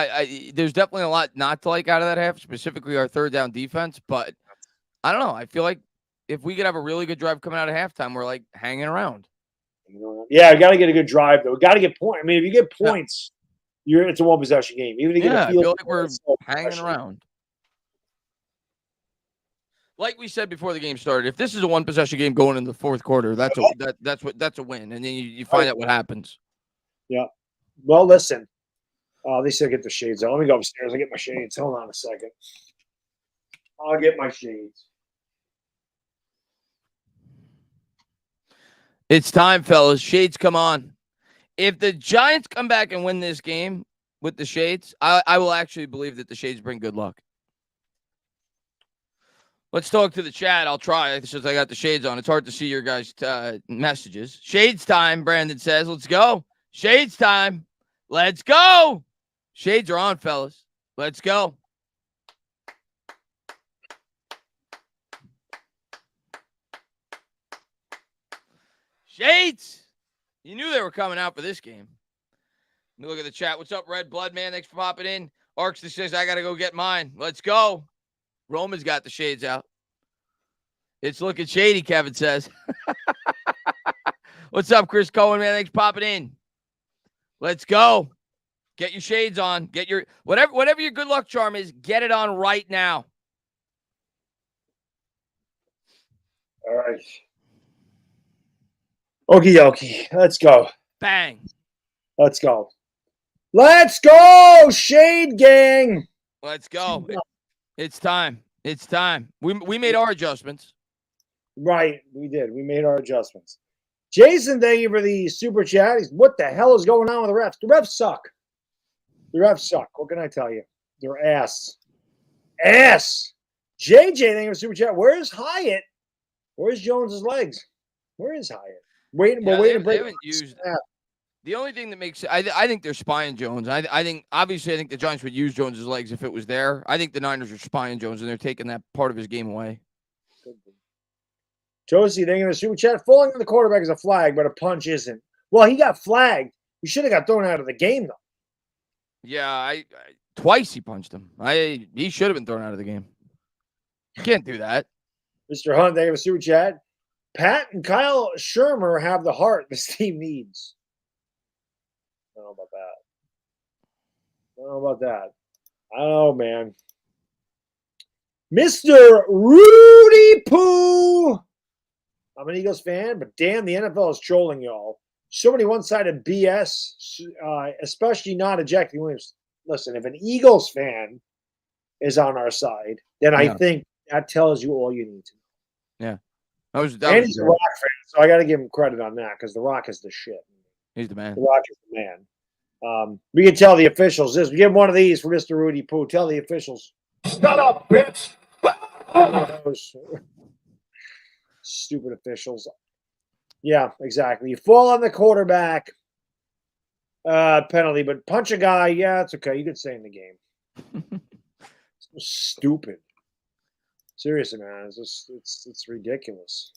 there's definitely a lot not to like out of that half, specifically our third down defense. But I don't know. I feel like if we could have a really good drive coming out of halftime, we're like hanging around. Yeah, we got to get a good drive though. We got to get points. I mean, if you get points, it's a one possession game. Even if you get a field, I feel like we're hanging around. Like we said before the game started, if this is a one possession game going into the fourth quarter, that's a win, and then you find out what happens. Yeah, Well, listen. They said get the shades on. Let me go upstairs. I'll get my shades. Hold on a second. I'll get my shades. It's time, fellas. Shades, come on. If the Giants come back and win this game with the shades, I will actually believe that the shades bring good luck. Let's talk to the chat. I'll try since I got the shades on. It's hard to see your guys' messages. Shades time, Brandon says. Let's go. Shades time. Let's go. Shades are on, fellas. Let's go. Shades. You knew they were coming out for this game. Let me look at the chat. What's up, Red Blood Man? Thanks for popping in. Arks says, I got to go get mine. Let's go. Roman's got the shades out. It's looking shady, Kevin says. What's up, Chris Cohen, man? Thanks for popping in. Let's go. Get your shades on. Get your whatever your good luck charm is, get it on right now. All right. Okie dokie. Let's go. Bang. Let's go. Let's go, Shade Gang. Let's go. It's time. It's time. We made our adjustments. Right. We did. We made our adjustments. Jason, thank you for the super chat. What the hell is going on with the refs? The refs suck. The refs suck. What can I tell you? They're ass. Ass. JJ, thank you for super chat. Where's Hyatt? Where's Jones's legs? Where is Hyatt? We're waiting to break. The only thing that makes I think they're spying Jones. I think the Giants would use Jones's legs if it was there. I think the Niners are spying Jones and they're taking that part of his game away. Josie, thank you for the super chat. Falling on the quarterback is a flag, but a punch isn't. Well, he got flagged. He should have got thrown out of the game, though. Yeah, twice he punched him. He should have been thrown out of the game. You can't do that. Mr. Hunt, thank you for the super chat. Pat and Kyle Shermer have the heart this team needs. I don't know about that. I don't know about that. I don't know, man. Mr. Rudy Poo. I'm an Eagles fan, but damn, the NFL is trolling y'all. So many one-sided BS, especially not ejecting Williams. Listen, if an Eagles fan is on our side, then I think that tells you all you need to know. Yeah. And he's a Rock fan, so I got to give him credit on that because the Rock is the shit. He's the man. The Rock is the man. We can tell the officials this. We give him one of these for Mr. Rudy Poo. Tell the officials. Shut up, bitch. Stupid officials. Yeah, exactly. You fall on the quarterback penalty, but punch a guy, yeah, it's okay. You could stay in the game. So stupid. Seriously, man, it's ridiculous.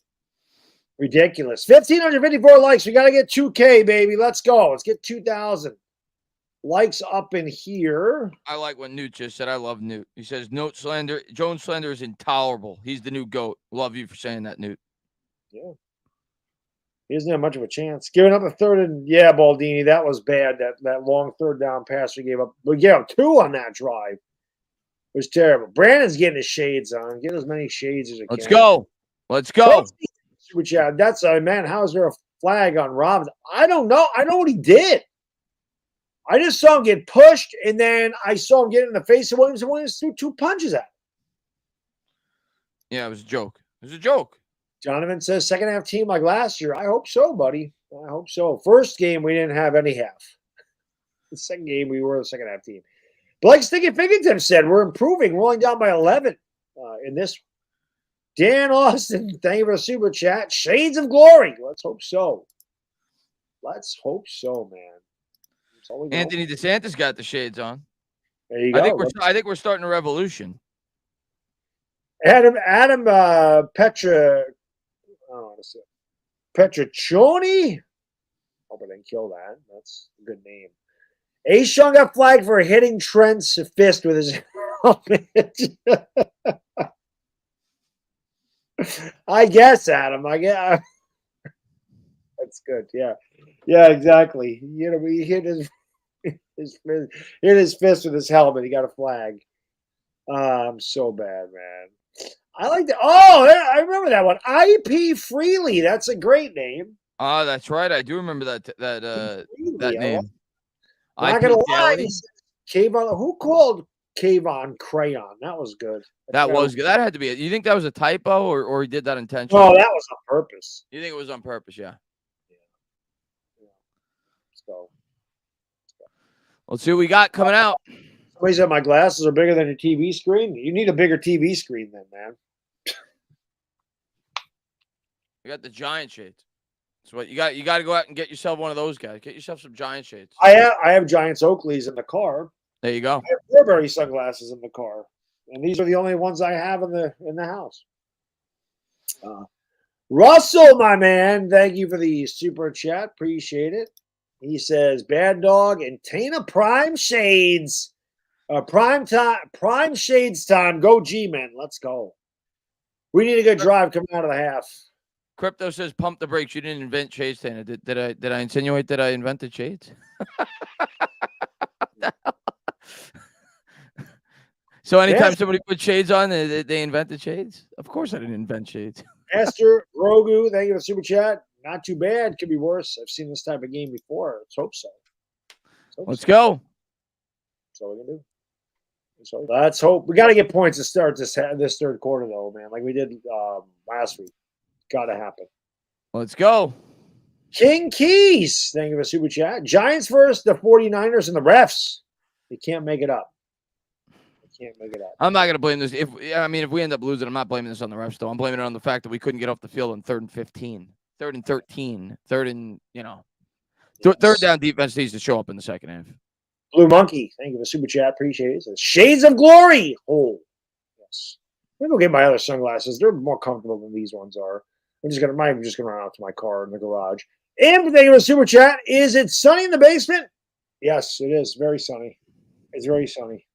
Ridiculous. 1,554 likes. We got to get 2K, baby. Let's go. Let's get 2,000 likes up in here. I like what Newt just said. I love Newt. He says, Jones slander is intolerable. He's the new GOAT. Love you for saying that, Newt. Yeah. He doesn't have much of a chance. Giving up a third and Baldini, that was bad. That long third down pass we gave up. We gave up 2 on that drive. It was terrible. Brandon's getting his shades on. Get as many shades as you can. Let's go. Let's go. That's man. How is there a flag on Robbins? I don't know. I know what he did. I just saw him get pushed, and then I saw him get in the face of Williams, and Williams threw 2 punches at him. Yeah, it was a joke. It was a joke. Donovan says second half team like last year. I hope so, buddy. I hope so. First game, we didn't have any half. The second game, we were the second half team. Blake Sticky Figington said we're improving. We're only down by 11 in this. Dan Austin, thank you for the super chat. Shades of glory. Let's hope so. Let's hope so, man. Anthony DeSantis got the shades on. There you go. I think we're starting a revolution. Adam Petra. Oh, Petraccioni. Hope I didn't kill that. That's a good name. A-Sean got flagged for hitting Trent's fist with his helmet. I guess, Adam. I guess. That's good. Yeah. Yeah, exactly. You know, he hit his fist with his helmet. He got a flag. I'm so bad, man. I like that. Oh, I remember that one. IP Freely. That's a great name. That's right. I do remember that name. Not gonna lie. Kayvon, who called Kayvon Crayon? That was good. That was good. That had to be it. You think that was a typo or he did that intentionally? No, that was on purpose. You think it was on purpose? Yeah. So. Let's see what we got coming out. Somebody said my glasses are bigger than your TV screen. You need a bigger TV screen then, man. You got the giant shades. So what you got to go out and get yourself one of those guys. Get yourself some giant shades. I have Giants Oakleys in the car. There you go. I have Burberry sunglasses in the car, and these are the only ones I have in the house. Russell, my man, thank you for the super chat. Appreciate it. He says, Baddog and Tainah Prime Shades. Prime Shades time. Go G-Men. Let's go. We need a good drive coming out of the half. Crypto says, pump the brakes. You didn't invent shades, Tainah. Did I insinuate that I invented shades? So anytime somebody put shades on, they invented shades? Of course I didn't invent shades. Esther Grogu, thank you for the super chat. Not too bad. Could be worse. I've seen this type of game before. Let's hope so. Let's go. That's all we can do. So let's hope. We got to get points to start this third quarter, though, man. Like we did last week. Got to happen. Let's go. King Keys, thank you for the super chat. Giants versus the 49ers and the refs. They can't make it up. Can't make it up. I'm not going to blame this. If we end up losing, I'm not blaming this on the refs, though. I'm blaming it on the fact that we couldn't get off the field on 3rd and 15, 3rd and 13, 3rd and, yes. Third down defense needs to show up in the second half. Blue Monkey, thank you for the super chat. Appreciate it. Says, Shades of Glory. Oh, yes. I'm going to go get my other sunglasses. They're more comfortable than these ones are. I'm just going to run out to my car in the garage. And thank you for the super chat. Is it sunny in the basement? Yes, it is. Very sunny. It's very sunny.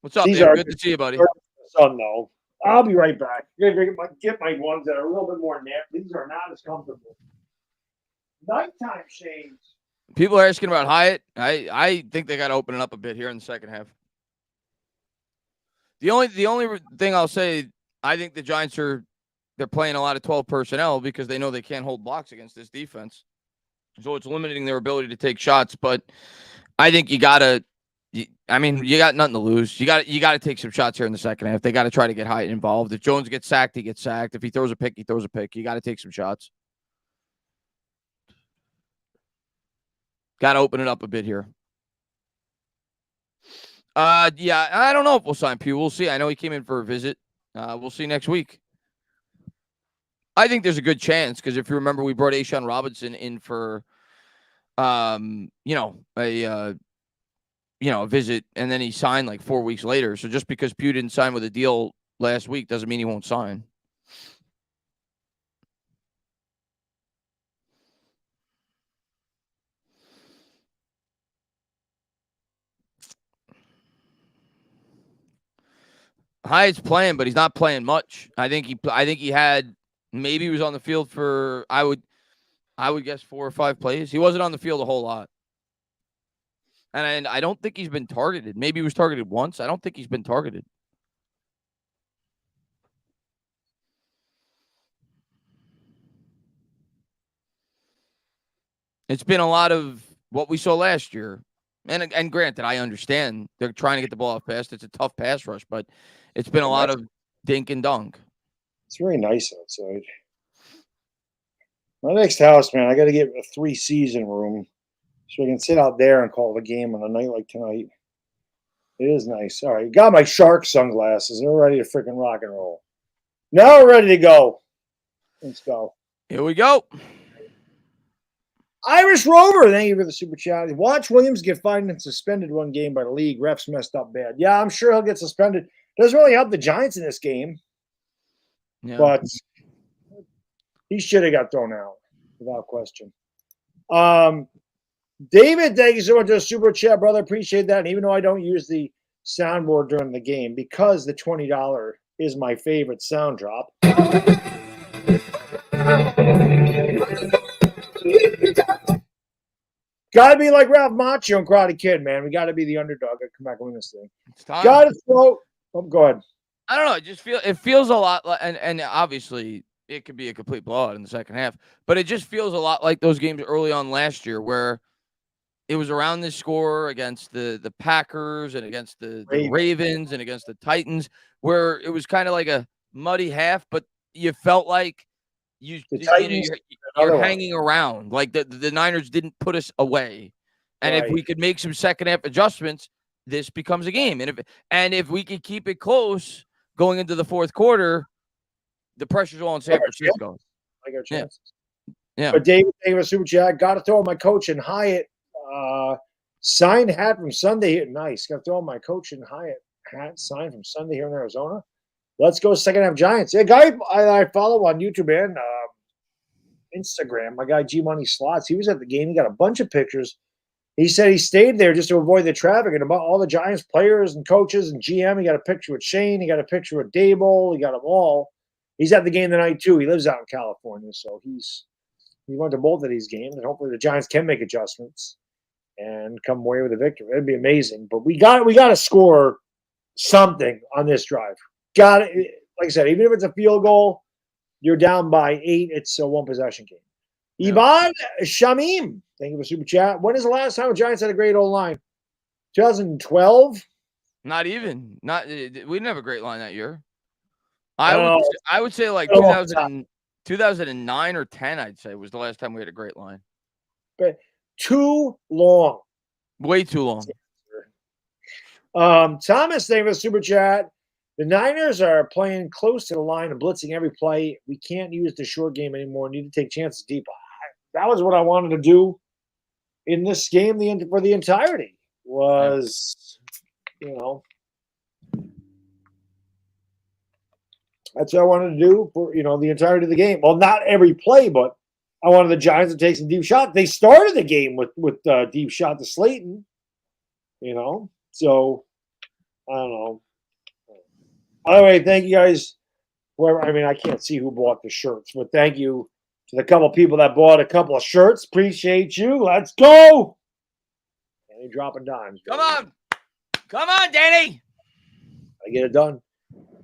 What's up, man? Good to see you, buddy. Sun, though. I'll be right back. I'm going to get my ones that are a little bit more nap. These are not as comfortable. Nighttime shades. People are asking about Hyatt. I think they got to open it up a bit here in the second half. The only thing I'll say, I think the Giants they're playing a lot of 12 personnel because they know they can't hold blocks against this defense. So it's limiting their ability to take shots. But I think you got nothing to lose. You got to take some shots here in the second half. They got to try to get Hyatt involved. If Jones gets sacked, he gets sacked. If he throws a pick, he throws a pick. You got to take some shots. Got to open it up a bit here. Yeah, I don't know if we'll sign Pugh. We'll see. I know he came in for a visit. We'll see next week. I think there's a good chance because if you remember, we brought A'Shawn Robinson in for, a visit, and then he signed like 4 weeks later. So just because Pugh didn't sign with a deal last week doesn't mean he won't sign. Hyatt's playing, but he's not playing much. I think he had maybe he was on the field for I would guess 4 or 5 plays. He wasn't on the field a whole lot. And I don't think he's been targeted. Maybe he was targeted once. I don't think he's been targeted. It's been a lot of what we saw last year. And granted, I understand they're trying to get the ball off fast. It's a tough pass rush, but it's been a lot of dink and dunk. It's very nice outside. My next house, man, I got to get a 3-season room so I can sit out there and call the game on a night like tonight. It is nice. All right, got my shark sunglasses. They're ready to freaking rock and roll. Now we're ready to go. Let's go. Here we go. Irish Rover, thank you for the super chat. Watch Williams get fined and suspended one game by the league. Refs messed up bad. Yeah, I'm sure he'll get suspended. Doesn't really help the Giants in this game. Yeah. But he should have got thrown out, without question. David, thank you so much for the super chat, brother. Appreciate that. And even though I don't use the soundboard during the game, because the $20 is my favorite sound drop. Got to be like Ralph Macchio and Karate Kid, man. We got to be the underdog and come back and win this thing. Got to throw. Oh, go ahead. I don't know. It feels a lot like, and obviously it could be a complete blowout in the second half, but it just feels a lot like those games early on last year where it was around this score against the Packers and against the Ravens and against the Titans, where it was kind of like a muddy half, but you felt like you're hanging around. Like the Niners didn't put us away. And if we could make some second half adjustments, this becomes a game. And if we could keep it close going into the fourth quarter, the pressure's all on San Francisco. I got chances. Yeah. But David a super chat. Got to throw my coach in Hyatt. Signed hat from Sunday. Nice. Got to throw my coach in Hyatt hat signed from Sunday here in Arizona. Let's go second half Giants. Yeah, guy I follow on YouTube and Instagram. My guy G Money Slots. He was at the game. He got a bunch of pictures. He said he stayed there just to avoid the traffic, and about all the Giants players and coaches and GM. He got a picture with Shane. He got a picture with Dable. He got them all. He's at the game tonight too. He lives out in California, so he went to both of these games, and hopefully the Giants can make adjustments and come away with a victory. It'd be amazing. But we got to score something on this drive. Got it. Like I said, even if it's a field goal, you're down by 8. It's a one possession game. Yeah. Ivan Shamim, thank you for super chat. When is the last time the Giants had a great old line? 2012. Not even. We didn't have a great line that year. I would say like 2009 or 10. I'd say was the last time we had a great line. But too long. Way too long. Thomas, thank you for the super chat. The Niners are playing close to the line and blitzing every play. We can't use the short game anymore. Need to take chances deep. That was what I wanted to do in this game for the entirety. Was, that's what I wanted to do for, the entirety of the game. Well, not every play, but I wanted the Giants to take some deep shots. They started the game with deep shot to Slayton, So, I don't know. By the way, thank you guys. I can't see who bought the shirts, but thank you to the couple people that bought a couple of shirts. Appreciate you. Let's go. Danny dropping dimes. Come on, Danny. I get it done.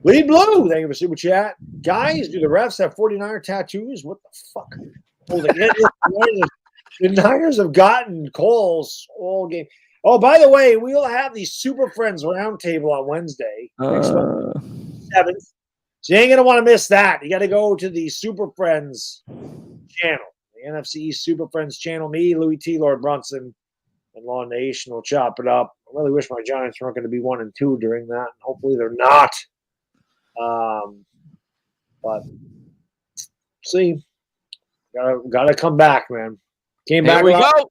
Lead Blue, thank you for super chat. Guys, do the refs have 49er tattoos? What the fuck? The Niners have gotten calls all game. Oh, by the way, we'll have the Super Friends Roundtable on Wednesday. Next month, 7th. So you ain't going to want to miss that. You got to go to the Super Friends channel, the NFC East Super Friends channel. Me, Louis T, Lord Brunson, and Law Nation will chop it up. I really wish my Giants weren't going to be 1 and 2 during that. Hopefully they're not. But see, gotta come back, man. Came back. Here we go.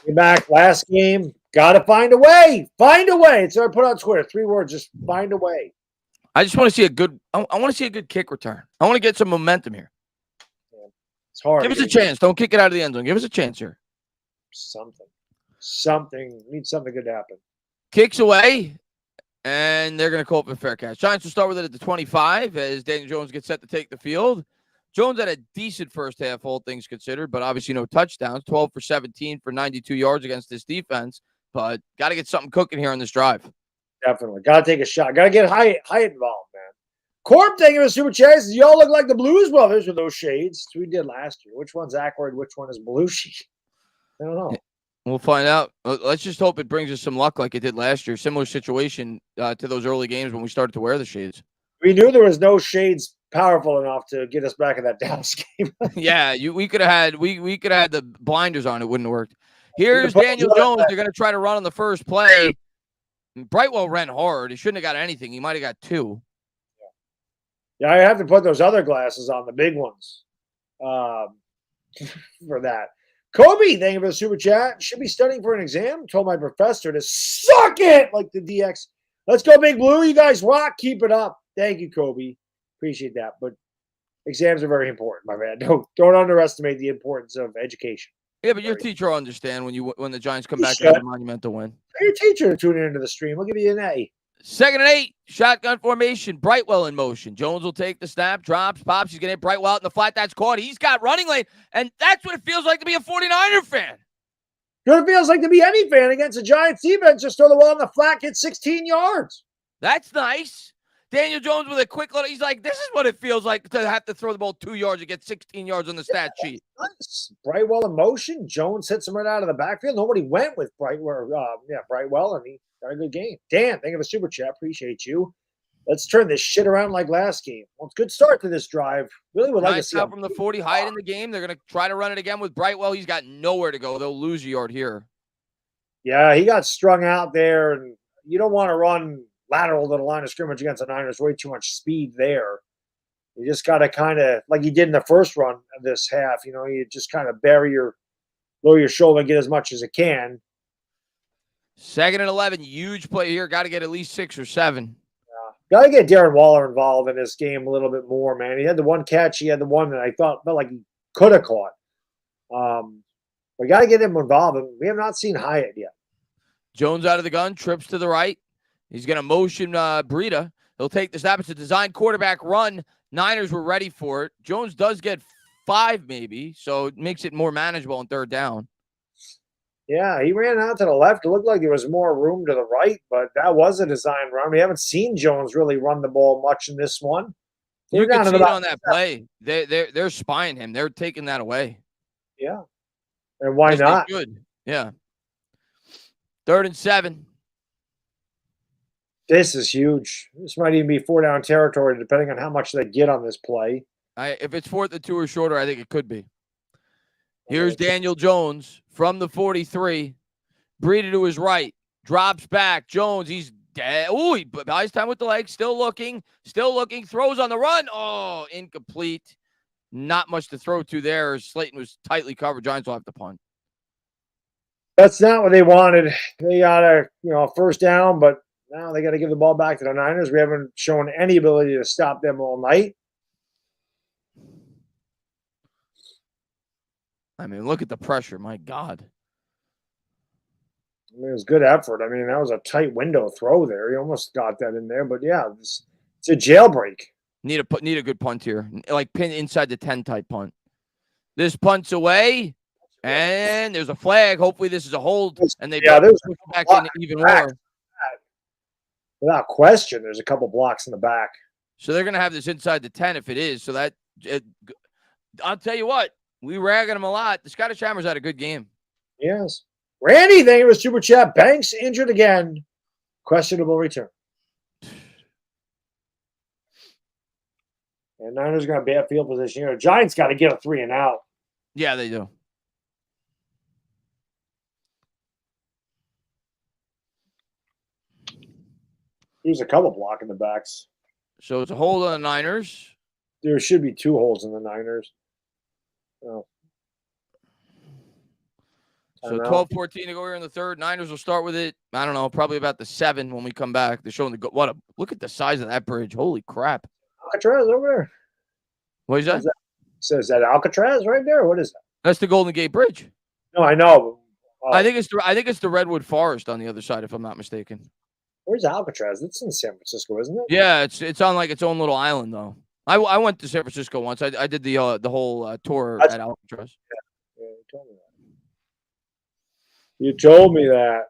Came back last game. Gotta find a way. Find a way. It's what I put on Twitter. 3 words. Just find a way. I just want to see a good. I want to see a good kick return. I want to get some momentum here. Yeah, it's hard. Give us a chance. Don't kick it out of the end zone. Give us a chance here. Something. Need something good to happen. Kicks away. And they're going to call up a fair catch. Giants will start with it at the 25 as Daniel Jones gets set to take the field. Jones had a decent first half, all things considered, but obviously no touchdowns. 12 for 17 for 92 yards against this defense. But got to get something cooking here on this drive. Definitely. Got to take a shot. Got to get Hyatt involved, man. Corp, thank you for super chats. Y'all look like the Blues Brothers with those shades. We did last year. Which one's Ackroyd? Which one is Belushi? I don't know. We'll find out. Let's just hope it brings us some luck like it did last year. Similar situation to those early games when we started to wear the shades. We knew there was no shades powerful enough to get us back in that Dallas game. Yeah, we could have had the blinders on. It wouldn't have worked. Here's Daniel Jones. They're going to try to run on the first play. Brightwell ran hard. He shouldn't have got anything. He might have got 2. Yeah, I have to put those other glasses on, the big ones, for that. Kobe, thank you for the super chat. Should be studying for an exam. Told my professor to suck it like the DX. Let's go, Big Blue. You guys rock. Keep it up. Thank you, Kobe. Appreciate that. But exams are very important, my man. Don't underestimate the importance of education. Yeah, but your teacher will understand when the Giants come back with a monumental win. Your teacher tuning into the stream. We'll give you an A. 2nd and 8, shotgun formation. Brightwell in motion. Jones will take the snap, drops, pops. He's going to hit Brightwell out in the flat. That's caught. He's got running lane, and that's what it feels like to be a 49er fan. What it feels like to be any fan against a Giants defense. Just throw the ball in the flat, get 16 yards. That's nice. Daniel Jones with a quick little. He's like, this is what it feels like to have to throw the ball 2 yards and get 16 yards on the stat sheet. Nice. Brightwell in motion. Jones hits him right out of the backfield. Nobody went with Brightwell, and he got a good game. Dan, thank you for the super chat. Appreciate you. Let's turn this shit around like last game. Well, it's a good start to this drive. Really would like to see out from the 40, Hyatt in the game. They're going to try to run it again with Brightwell. He's got nowhere to go. They'll lose a yard here. Yeah, he got strung out there, and you don't want to run lateral to the line of scrimmage against the Niners. Way too much speed there. You just got to kind of, like you did in the first run of this half, you just kind of lower your shoulder and get as much as it can. 2nd and 11, huge play here. Got to get at least 6 or 7. Got to get Darren Waller involved in this game a little bit more, man. He had the one catch. He had the one that I felt like he could have caught. We got to get him involved. And we have not seen Hyatt yet. Jones out of the gun, trips to the right. He's going to motion Breida. He'll take the snap. It's a design quarterback run. Niners were ready for it. Jones does get 5 maybe, so it makes it more manageable on 3rd down. Yeah, he ran out to the left. It looked like there was more room to the right, but that was a design run. We haven't seen Jones really run the ball much in this one. You can see it on that play. They're spying him. They're taking that away. Yeah. And why not? Good. Yeah. 3rd and 7. This is huge. This might even be 4-down territory, depending on how much they get on this play. If it's 4th and 2 or shorter, I think it could be. Here's Daniel Jones from the 43. Breida to his right. Drops back. Jones, he's dead. Ooh, he buys time with the leg. Still looking. Throws on the run. Oh, incomplete. Not much to throw to there. Slayton was tightly covered. Giants will have to punt. That's not what they wanted. They got a 1st down, but now they got to give the ball back to the Niners. We haven't shown any ability to stop them all night. I mean, look at the pressure. My God. I mean, it was good effort. I mean, that was a tight window throw there. He almost got that in there. But, yeah, it's a jailbreak. Need a good punt here. Like pin inside the 10 type punt. This punt's away, and there's a flag. Hopefully this is a hold, and they push back in even more. Without question, there's a couple blocks in the back. So they're going to have this inside the 10 if it is. So I'll tell you what. We ragging him a lot. The Scottish Hammers had a good game. Yes. Randy, thank you for super chat. Banks injured again. Questionable return. And Niners got a bad field position here. Giants got to get a 3 and out. Yeah, they do. There's a couple blocking the backs. So it's a hold on the Niners. There should be 2 holds in the Niners. Oh. So 12-14 to go here in the 3rd. Niners will start with it. I don't know, probably about the 7 when we come back. They're showing look at the size of that bridge. Holy crap. Alcatraz over there. What is that? Is that Alcatraz right there? What is that? That's the Golden Gate Bridge. No, I know. I think it's the Redwood Forest on the other side, if I'm not mistaken. Where's Alcatraz? It's in San Francisco, isn't it? Yeah, it's on like its own little island though. I went to San Francisco once. I did the whole tour at Alcatraz. Yeah, you told me that. You told me that.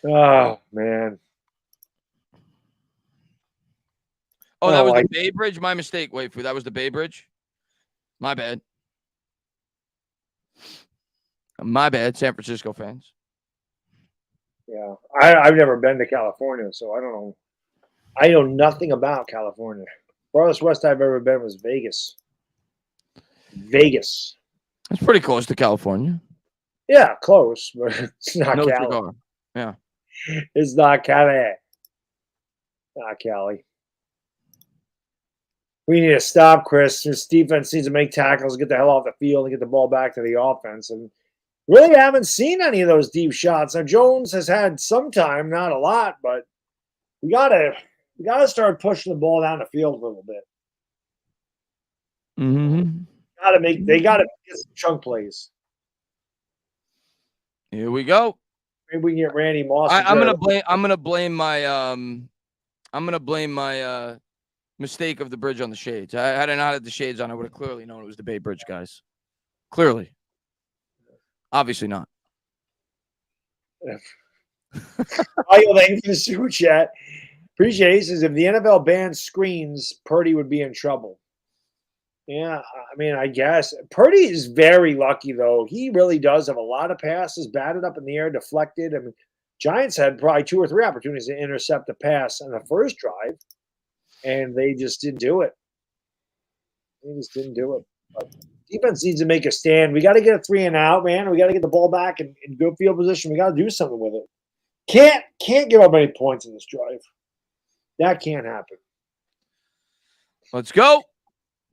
Oh man. Oh, that was the Bay Bridge? My mistake. Wait, that was the Bay Bridge? My bad. My bad, San Francisco fans. Yeah. I've never been to California, so I don't know. I know nothing about California. Farthest west I've ever been was Vegas. Vegas. It's pretty close to California. Yeah, close, but it's not No Cali. cigar. Yeah. It's not Cali. Not Cali. We need to stop, Chris. This defense needs to make tackles, get the hell off the field, and get the ball back to the offense. And really haven't seen any of those deep shots. Now, Jones has had some time, not a lot, but we gotta start pushing the ball down the field a little bit. Mm-hmm. They gotta get some chunk plays. Here we go. Maybe we can get Randy Moss. I'm gonna blame my mistake of the bridge on the shades. Had I not had the shades on, I would have clearly known it was the Bay Bridge, guys. Clearly. Obviously not. Michael, thank you for the super chat. Appreciate it. He says, if the NFL bans screens, Purdy would be in trouble. Yeah, I mean, I guess. Purdy is very lucky, though. He really does have a lot of passes batted up in the air, deflected. I mean, Giants had probably 2 or 3 opportunities to intercept a pass on the first drive, and they just didn't do it. They just didn't do it. But defense needs to make a stand. We got to get a 3 and out, man. We got to get the ball back in good field position. We got to do something with it. Can't give up any points in this drive. That can't happen. Let's go.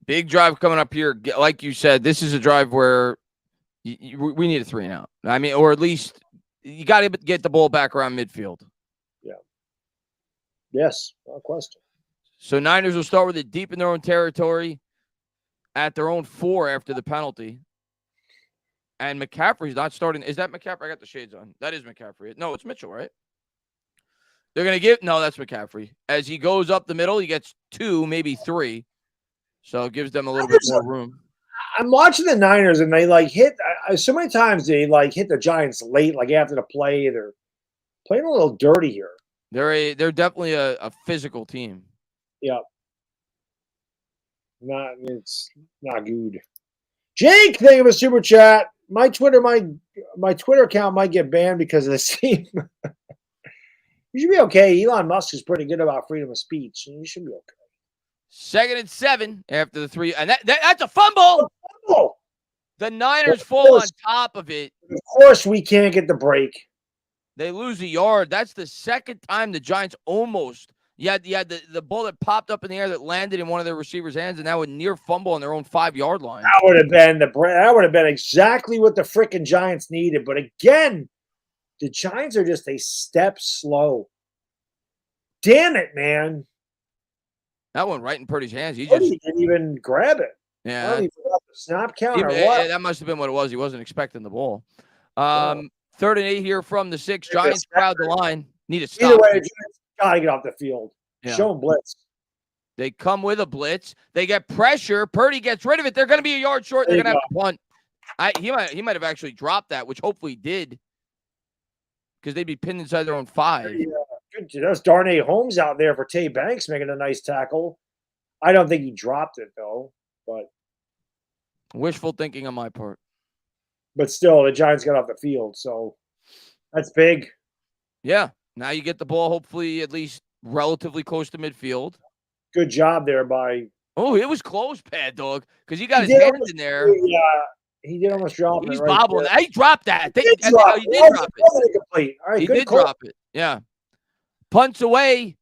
Big drive coming up here. Like you said, this is a drive where we need a 3 and out. I mean, or at least you got to get the ball back around midfield. Yeah. Yes, no question. So Niners will start with it deep in their own territory at their own 4 after the penalty. And McCaffrey's not starting. Is that McCaffrey? I got the shades on. That is McCaffrey. No, it's Mitchell, right? They're going to give – no, that's McCaffrey. As he goes up the middle, he gets 2, maybe 3. So it gives them a little bit more room. I'm watching the Niners, and they, hit – so many times they, hit the Giants late, after the play. They're playing a little dirty here. They're definitely a physical team. Yeah. It's not good. Jake, thank you for super chat. My Twitter account might get banned because of this team. You should be okay. Elon Musk is pretty good about freedom of speech, and you should be okay. 2nd and 7 after the 3, and that's a fumble. The Niners fall on top of it. Of course, we can't get the break. They lose a yard. That's the second time the Giants almost. You had the ball that popped up in the air that landed in one of their receivers' hands, and that would near fumble on their own 5-yard line. That would have been exactly what the freaking Giants needed. But again, the Giants are just a step slow. Damn it, man! That went right in Purdy's hands. He didn't even grab it. Yeah. He forgot the snap count or what? That must have been what it was. He wasn't expecting the ball. 3rd and 8 here from the 6. Giants crowd the line. Need a stop. Either way, Giants gotta get off the field. Yeah. Show them blitz. They come with a blitz. They get pressure. Purdy gets rid of it. They're going to be a yard short. They're going to have to punt. He might have actually dropped that, which hopefully he did, because they'd be pinned inside their own 5. Yeah. There's Darnay Holmes out there for Tay Banks making a nice tackle. I don't think he dropped it, though. But wishful thinking on my part. But still, the Giants got off the field, so that's big. Yeah. Now you get the ball, hopefully, at least relatively close to midfield. Good job there by. Oh, it was close, Baddog, because he got his hands in there. Yeah, he did almost drop it. He's right bobbling. there. He dropped that. He did drop it. All right, he did drop it. Yeah. Punts away.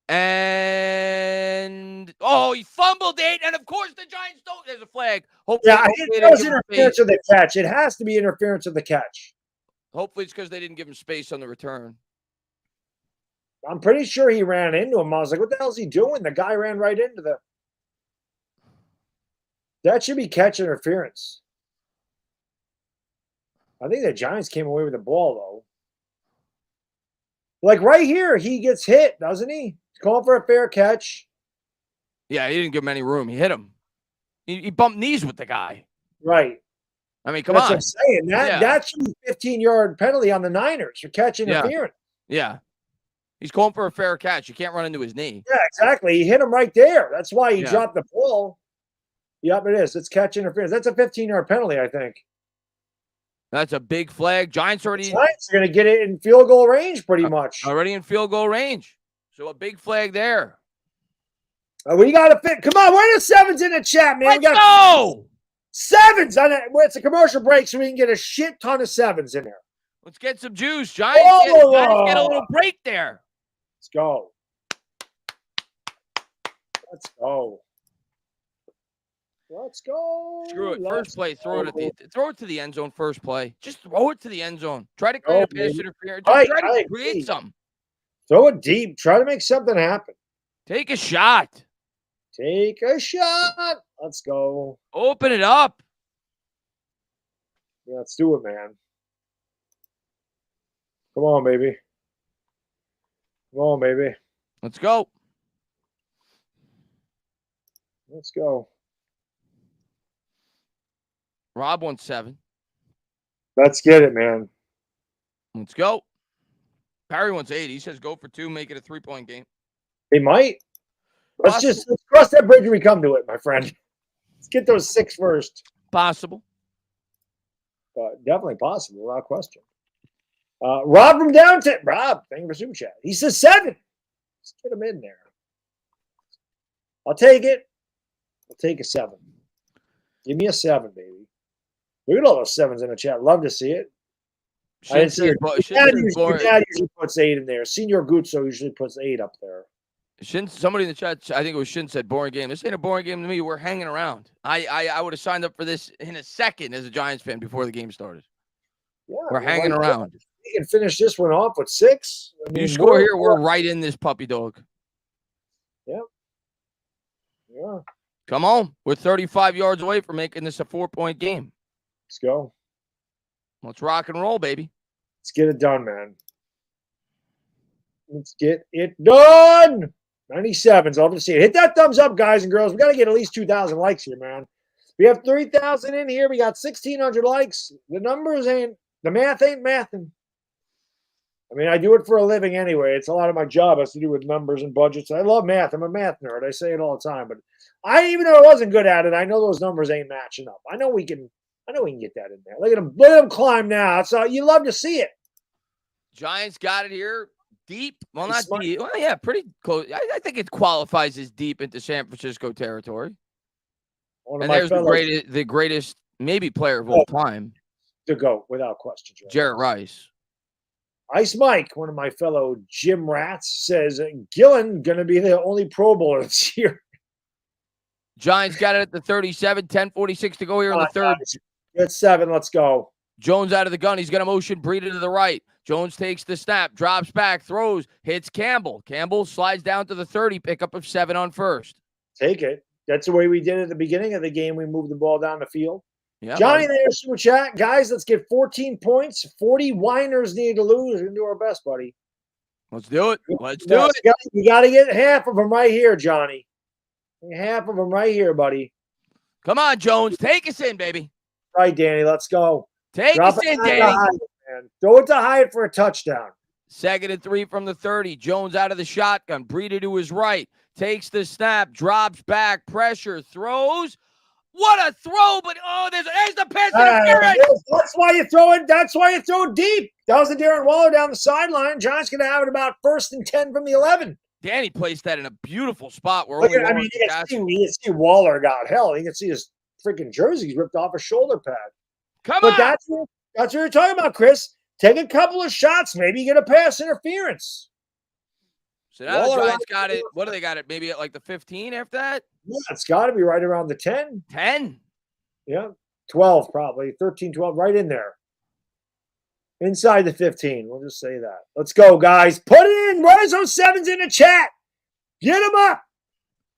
And he fumbled it, and of course the Giants don't. There's a flag. Hopefully, it was interference with the catch. It has to be interference with the catch. Hopefully, it's because they didn't give him space on the return. I'm pretty sure he ran into him. I was like, "What the hell is he doing?" The guy ran right into the. That should be catch interference. I think the Giants came away with the ball though. Right here, he gets hit, doesn't he? Calling for a fair catch. Yeah, he didn't give him any room. He hit him. He bumped knees with the guy. Right. I mean, come That's on. what I'm saying. That should be a 15-yard penalty on the Niners for catch interference. Yeah. He's calling for a fair catch. You can't run into his knee. Yeah, exactly. He hit him right there. That's why he dropped the ball. Yep, it is. It's catch interference. That's a 15-yard penalty, I think. That's a big flag. Giants are going to get it in field goal range pretty much. Already in field goal range. So a big flag there. We got to fit. Come on, where are the sevens in the chat, man? Let's go! Sevens on it. It's a commercial break, so we can get a shit ton of sevens in there. Let's get some juice. Giants get a little break there. Let's go. Let's go. Let's go. Screw it. First play, throw it to the end zone. First play, just throw it to the end zone. Try to create a pass interference. Try to create something. Throw it deep. Try to make something happen. Take a shot. Take a shot. Let's go. Open it up. Yeah, let's do it, man. Come on, baby. Come on, baby. Let's go. Let's go. Rob wants 7. Let's get it, man. Let's go. Barry wants 8. He says go for 2, make it a 3-point game. They might. Let's cross that bridge when we come to it, my friend. Let's get those 6 first. Possible. Definitely possible, without question. Rob from downtown. Rob, thank you for super chat. He says 7. Let's get him in there. I'll take it. I'll take a 7. Give me a 7, baby. Look at all those 7s in the chat. Love to see it. I didn't see it. Your dad usually puts 8 in there. Senior Guzzo usually puts 8 up there. Somebody in the chat, I think it was Shin, said boring game. This ain't a boring game to me. We're hanging around. I would have signed up for this in a second as a Giants fan before the game started. Yeah, we're hanging around. We can finish this one off with 6. I mean, you score here, we're right in this puppy dog. Yeah. Yeah. Come on. We're 35 yards away from making this a 4-point game. Let's go. Let's rock and roll, baby. Let's get it done, man. Let's get it done. 97s. Love to see it. Hit that thumbs up, guys and girls. We got to get at least 2,000 likes here, man. We have 3,000 in here. We got 1,600 likes. The numbers ain't, the math ain't mathing. I mean, I do it for a living anyway. It's a lot of my job has to do with numbers and budgets. I love math. I'm a math nerd. I say it all the time. But even though I wasn't good at it, I know those numbers ain't matching up. I know we can get that in there. Look at them climb now. So you love to see it. Giants got it here. Deep. Well, not deep. Well, yeah, pretty close. I think it qualifies as deep into San Francisco territory. And there's the greatest maybe player of all time. To go, without question. Jarrett Rice. Ice Mike, one of my fellow gym rats, says Gillen going to be the only Pro Bowler this year. Giants got it at the 37, 10:46 to go here in the third. It's 7. Let's go. Jones out of the gun. He's going to motion Breida to the right. Jones takes the snap, drops back, throws, hits Campbell. Campbell slides down to the 30, pickup of 7 on first. Take it. That's the way we did it at the beginning of the game. We moved the ball down the field. Yeah, Johnny there, super chat. Guys, let's get 14 points. 40 whiners need to lose. We're going to do our best, buddy. Let's do it. Let's do it. You got to get half of them right here, Johnny. Half of them right here, buddy. Come on, Jones. Take us in, baby. Right, Danny. Let's go. Take us in, Danny. Throw it to Hyatt for a touchdown. 2nd and 3 from the 30. Jones out of the shotgun. Breida to his right. Takes the snap. Drops back. Pressure. Throws. What a throw, but there's the pass interference. That's why you throw it. That's why you throw it deep. That was the Darren Waller down the sideline. Giants going to have it about 1st and 10 from the 11. Danny placed that in a beautiful spot where you can see Waller got hell. You can see his freaking jerseys ripped off a shoulder pad. Come on. That's what you're talking about, Chris. Take a couple of shots. Maybe you get a pass interference. So now the Giants got it. What do they got it? Maybe at like the 15 after that? Yeah, it's got to be right around the 10. 10? Yeah. 12 probably. 13, 12, right in there. Inside the 15. We'll just say that. Let's go, guys. Put it in. Where's those 7s in the chat? Get them up.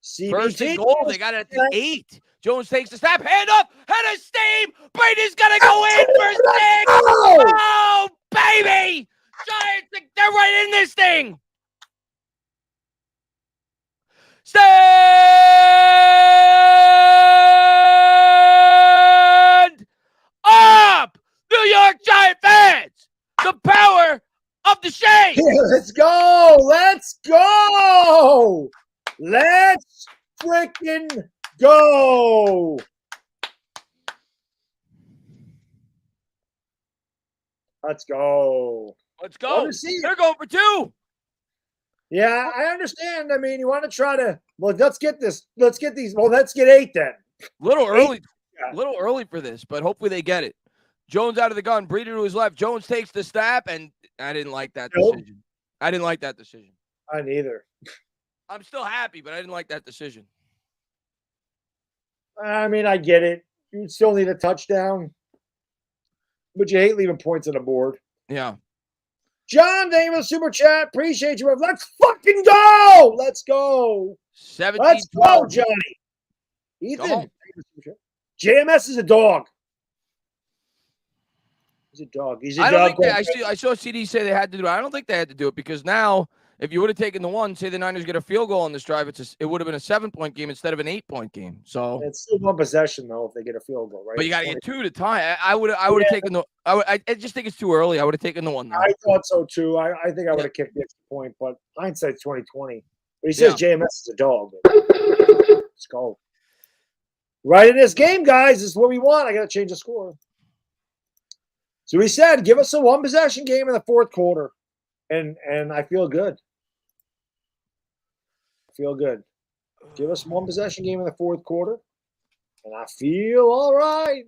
CBT. 1st and goal. They got it at the 8. Jones takes the snap. Hand up. Head of steam. Brady's going to go in for 6. Oh, baby. Giants, they're right in this thing. Stand up, New York Giant fans. The power of the shade. Let's go. Let's go. Let's freaking go. Let's go. Let's go. They're going for 2. Yeah, I understand. I mean, you want to try to, let's get these. Let's get 8 then. Little early for this, but hopefully they get it. Jones out of the gun, Breida to his left. Jones takes the snap, and I didn't like that decision. I didn't like that decision. I neither. I'm still happy, but I didn't like that decision. I mean, I get it. You still need a touchdown, but you hate leaving points on the board. Yeah. John, thank you for the super chat. Appreciate you. Let's fucking go. Let's go. 17. Let's go, Johnny. Ethan. JMS is a dog. He's a dog. He's a dog. I saw CD say they had to do it. I don't think they had to do it because now If you would have taken the one, say the Niners get a field goal on this drive, it would have been a 7-point game instead of an 8-point game. So it's still one possession though if they get a field goal, right? but you got to get 2 to tie. I would have taken the. I just think it's too early. I would have taken the one. Though. I thought so too. I think I would have kicked the extra point, but hindsight's 2020. But he says JMS is a dog. Let's go. Right in this game, guys. This is what we want. I got to change the score. So he said, give us a one possession game in the fourth quarter. And I feel good. Give us one possession game in the fourth quarter. And I feel all right.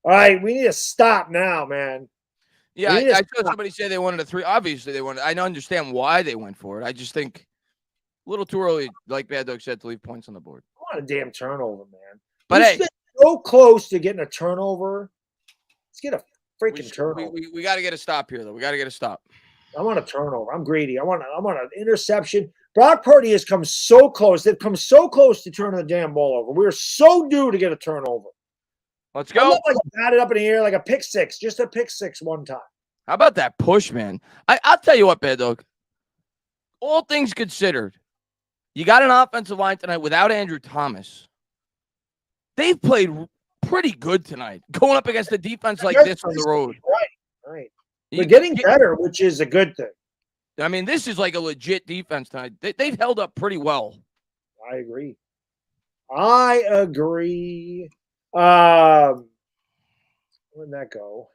All right, we need to stop now, man. Yeah, I saw somebody say they wanted a 3. Obviously, they wanted. I understand why they went for it. I just think a little too early, like Baddog said, to leave points on the board. I want a damn turnover, man. But hey, so close to getting a turnover. Let's get a freaking turnover. We got to get a stop here, though. We got to get a stop. I want a turnover. I'm greedy. I want an interception. Brock Purdy has come so close. They've come so close to turning the damn ball over. We're so due to get a turnover. Let's go. Like batted up in the air like a pick six. Just a pick six one time. How about that push, man? I'll tell you what, Baddog. All things considered, you got an offensive line tonight without Andrew Thomas. They've played pretty good tonight, going up against a defense like this on the road. Right. They're getting better, which is a good thing. I mean, this is like a legit defense tonight. They've held up pretty well. I agree. Where'd that go?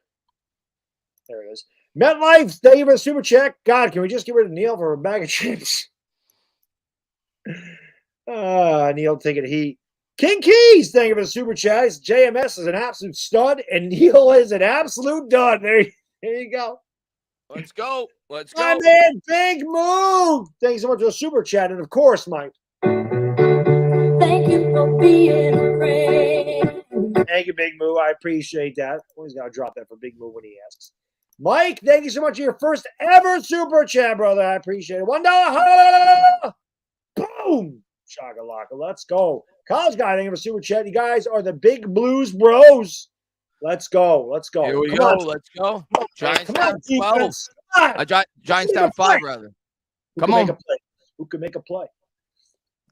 There it is. MetLife, thank you for the super check. God, can we just get rid of Neil for a bag of chips? Neil taking heat. King Keys, thank you for the super chat. JMS is an absolute stud, and Neil is an absolute dud. There you go. Let's go. Let's go. My man, Big Moo. Thank you so much for the super chat. And of course, Mike. Thank you for being a friend. Thank you, Big Moo. I appreciate that. Always got to drop that for Big Moo when he asks. Mike, thank you so much for your first ever super chat, brother. I appreciate it. $1. Boom. Shakalaka. Let's go. College guy, thank you for super chat. You guys are the big blues bros. Let's go. Let's go. Here we go. Let's go. Giants down 12. Giants down 5, rather. Come on. Who can make a play?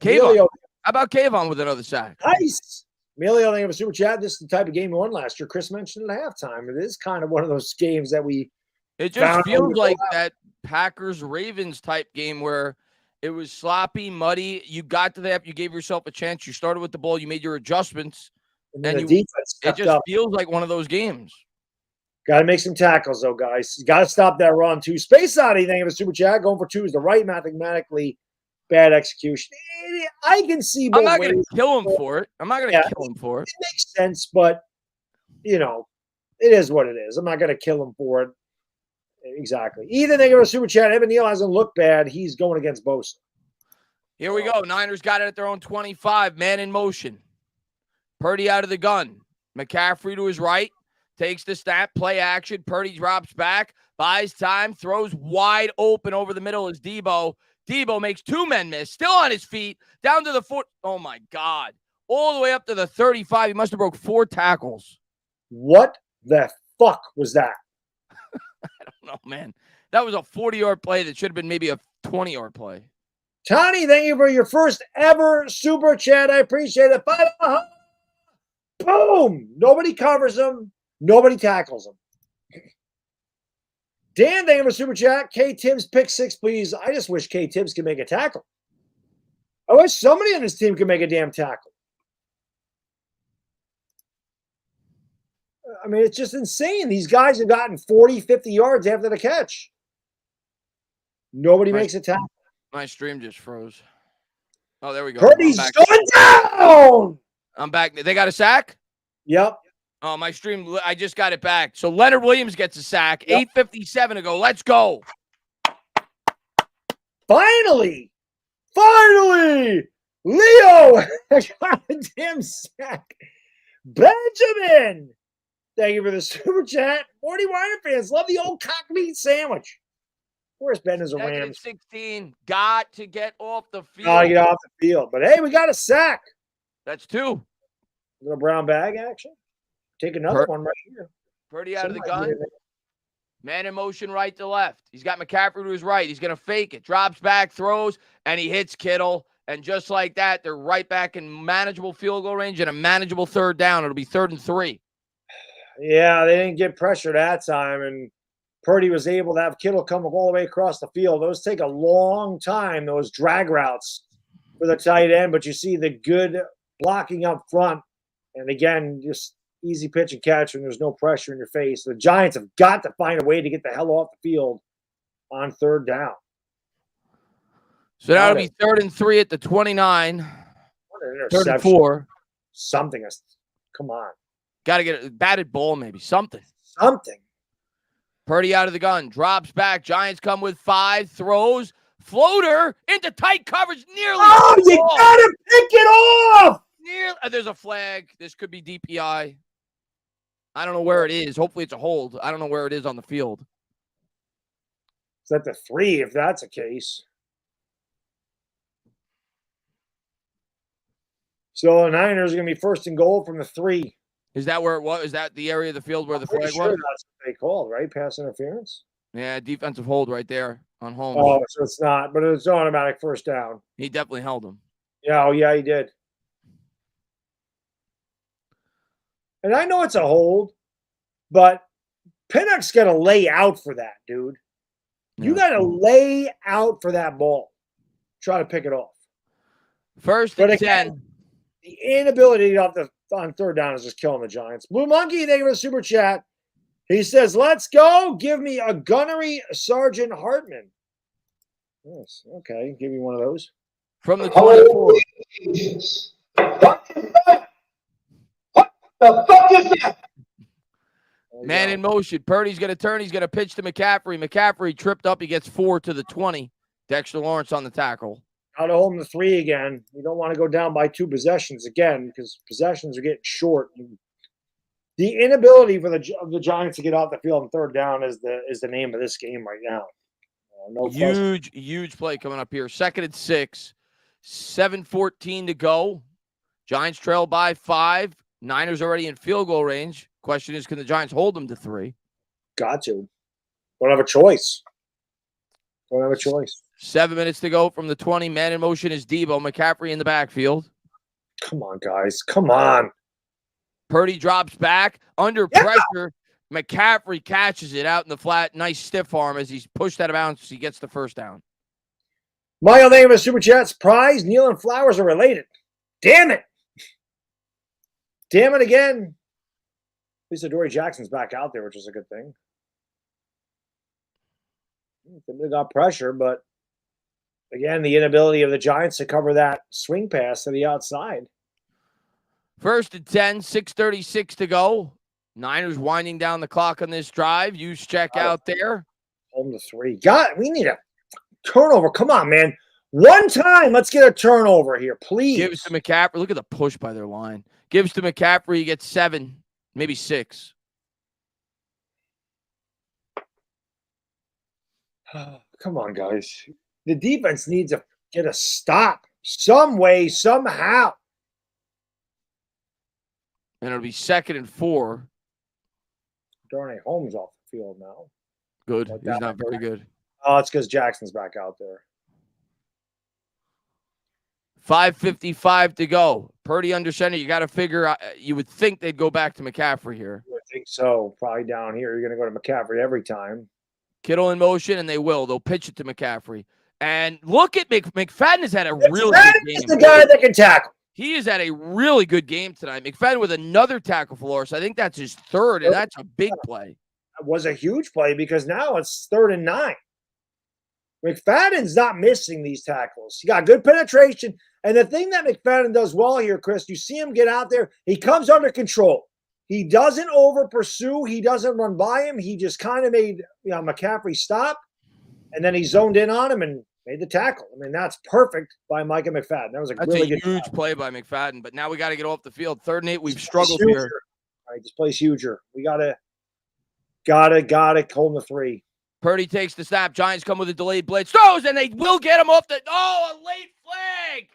Kayvon. How about Kayvon with another sack? Nice. Emilio, thank you for super chat. This is the type of game we won last year. Chris mentioned at halftime. It is kind of one of those games that we. It just feels like that Packers-Ravens type game where it was sloppy, muddy. You got to that. You gave yourself a chance. You started with the ball. You made your adjustments. And it just feels like one of those games. Got to make some tackles, though, guys. You got to stop that run, too. Space out anything of a super chat. Going for 2 is the right mathematically bad execution. I can see both I'm not going to kill him for it. I'm not going to kill him for it. It makes sense, but, it is what it is. I'm not going to kill him for it. Exactly. Either they give a super chat. Evan Neal hasn't looked bad. He's going against Bosa. Here we go. Niners got it at their own 25. Man in motion. Purdy out of the gun. McCaffrey to his right. Takes the snap. Play action. Purdy drops back. Buys time. Throws wide open over the middle is Debo. Debo makes 2 men miss. Still on his feet. Down to the foot. Oh, my God. All the way up to the 35. He must have broke 4 tackles. What the fuck was that? I don't know, man. That was a 40-yard play that should have been maybe a 20-yard play. Tony, thank you for your first ever super chat. I appreciate it. Boom. Nobody covers him. Nobody tackles him. Dan, thank you for super chat. K. Tibbs, pick 6, please. I just wish K. Tibbs could make a tackle. I wish somebody on his team could make a damn tackle. I mean, it's just insane. These guys have gotten 40, 50 yards after the catch. Nobody makes a tackle. My stream just froze. Oh, there we go. Purdy's going down. I'm back. They got a sack? Yep. Oh, my stream, I just got it back. So Leonard Williams gets a sack. Yep. 8:57 to go. Let's go. Finally. Leo got a damn sack. Benjamin. Thank you for the super chat. 40 Wire fans love the old cock meat sandwich. Where's Ben as a Rams? 16. Got to get off the field. Gotta get off the field. But hey, we got a sack. That's 2. Little brown bag action. Take another one right here. Purdy out of the gun. Man in motion right to left. He's got McCaffrey to his right. He's going to fake it. Drops back, throws, and he hits Kittle. And just like that, they're right back in manageable field goal range and a manageable third down. It'll be 3rd and 3. Yeah, they didn't get pressure that time, and Purdy was able to have Kittle come all the way across the field. Those take a long time, those drag routes for the tight end, but you see the good blocking up front. And again, just easy pitch and catch when there's no pressure in your face. The Giants have got to find a way to get the hell off the field on 3rd down. So that'll be 3rd and 3 at the 29. What an 3rd and interception. 4. Something. Come on. Got to get a batted ball, maybe. Something. Purdy out of the gun. Drops back. Giants come with 5. Throws. Floater into tight coverage. Nearly. Oh, you got to pick it off. There's a flag. This could be DPI. I don't know where it is. Hopefully it's a hold. I don't know where it is on the field. It's at the 3 if that's the case. So the Niners are going to be 1st and goal from the 3. Is that where it was? Is that the area of the field where the flag Sure was? that's what they called, right? Pass interference? Yeah, defensive hold right there on Holmes. Oh, so it's not, but it's automatic 1st down. He definitely held him. Yeah, oh yeah, he did. And I know it's a hold, but Pinnock's got to lay out for that, dude. You got to lay out for that ball. Try to pick it off. 1st and 10. The inability to get off on 3rd down is just killing the Giants. Blue Monkey, thank you for the super chat. He says, let's go. Give me a gunnery Sergeant Hartman. Yes, okay. Give me one of those. From the 24. What the fuck is that? Man in motion. Purdy's going to turn. He's going to pitch to McCaffrey. McCaffrey tripped up. He gets 4 to the 20. Dexter Lawrence on the tackle. Out of home to 3 again. You don't want to go down by 2 possessions again because possessions are getting short. The inability for the Giants to get off the field on 3rd down is the name of this game right now. No Huge play coming up here. 2nd and 6. 7:14 to go. Giants trail by 5. Niners already in field goal range. Question is, can the Giants hold them to 3? Got to. Don't have a choice. 7 minutes to go from the 20. Man in motion is Debo. McCaffrey in the backfield. Come on, guys. Come on. Purdy drops back. Under pressure. McCaffrey catches it out in the flat. Nice stiff arm as he's pushed out of bounds. He gets the 1st down. Michael, name of Super Chat. Surprise. Neal and Flowers are related. Damn it. Damn it again. At least Adoree Jackson's back out there, which is a good thing. They got pressure, but again, the inability of the Giants to cover that swing pass to the outside. 1st and 10, 6:36 to go. Niners winding down the clock on this drive. Use check out there. Home to 3. We need a turnover. Come on, man. One time, let's get a turnover here, please. Gives to McCaffrey. Look at the push by their line. Gives to McCaffrey. He gets 7, maybe 6. Come on, guys. The defense needs to get a stop some way, somehow. And it'll be 2nd and 4. Darnay Holmes off the field now. Good. He's not very good. Oh, it's because Jackson's back out there. 5:55 to go. Purdy under center. You got to figure out. You would think they'd go back to McCaffrey here. I think so. Probably down here. You're going to go to McCaffrey every time. Kittle in motion, and they will. They'll pitch it to McCaffrey. And look at McFadden has had a really good game. He's the guy that can tackle. He has had a really good game tonight. McFadden with another tackle for us. I think that's his 3rd, and that's a big play. That was a huge play because now it's 3rd and 9. McFadden's not missing these tackles. He got good penetration. And the thing that McFadden does well here, Chris, you see him get out there. He comes under control. He doesn't over pursue. He doesn't run by him. He just kind of made McCaffrey stop, and then he zoned in on him and made the tackle. I mean, that's perfect by Micah McFadden. That was That's really a good huge play by McFadden. But now we got to get off the field. 3rd and 8. We've struggled here. All right, this plays huger. We gotta hold the 3. Purdy takes the snap. Giants come with a delayed blitz. Throws, and they will get him off the. Oh, a late flag.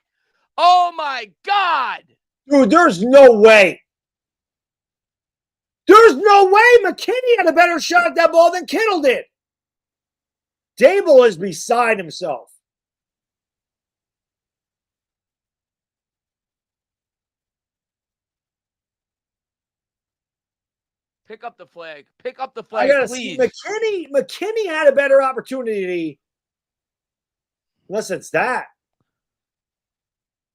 Oh my God. Dude, there's no way. There's no No way. McKinney had a better shot at that ball than Kittle did. Dable is beside himself. Pick up the flag. Pick up the I flag, gotta please. see. McKinney had a better opportunity. Unless it's that.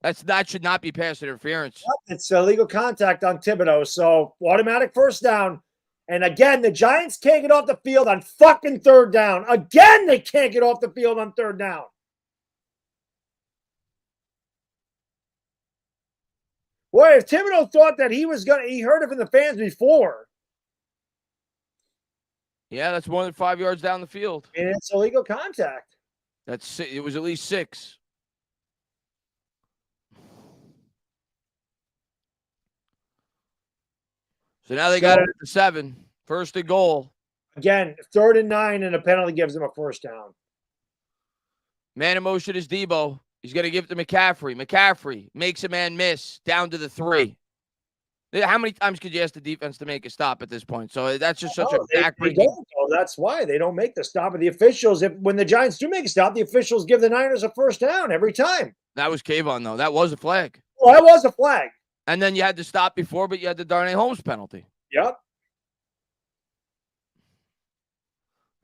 That should not be pass interference. It's illegal contact on Thibodeau. So automatic first down. And again, the Giants can't get off the field on fucking third down. Again, they can't get off the field on third down. Boy, if Thibodeau thought that he heard it from the fans before. Yeah, that's more than 5 yards down the field. And it's illegal contact. It was at least 6. So now they got it at the 7. First and goal. Again, 3rd and 9, and a penalty gives them a first down. Man in motion is Debo. He's going to give it to McCaffrey. McCaffrey makes a man miss down to the 3. How many times could you ask the defense to make a stop at this point? So that's just such a backbreaking. That's why they don't make the stop. Of the officials, when the Giants do make a stop, the officials give the Niners a first down every time. That was Kayvon, though. That was a flag. Well, that was a flag. And then you had to stop before, but you had the Darnay Holmes penalty. Yep.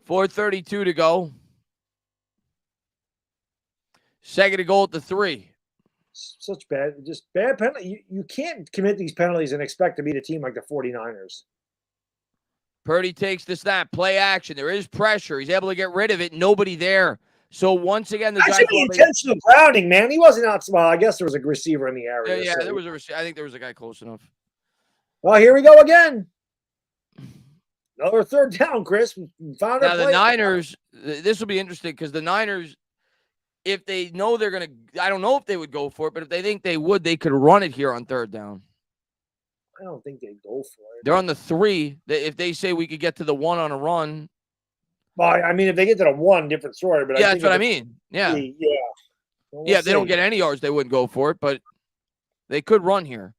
4:32 to go. Second and goal at the 3. Such bad penalty. You can't commit these penalties and expect to beat a team like the 49ers. Purdy takes the snap. Play action. There is pressure. He's able to get rid of it. Nobody there. So once again, the Giants intentional grounding, man. He wasn't out. Well, I guess there was a receiver in the area. Yeah, there was a receiver. I think there was a guy close enough. Well, here we go again. Another third down, Chris. We found now the Niners. This will be interesting because the Niners, if they know they're going to, I don't know if they would go for it, but if they think they would, they could run it here on third down. I don't think they'd go for it. They're on the 3. If they say we could get to the 1 on a run. Well, I mean, if they get to the 1, different story. But yeah, that's what I mean. Yeah. Well, if they don't get any yards, they wouldn't go for it, but they could run here.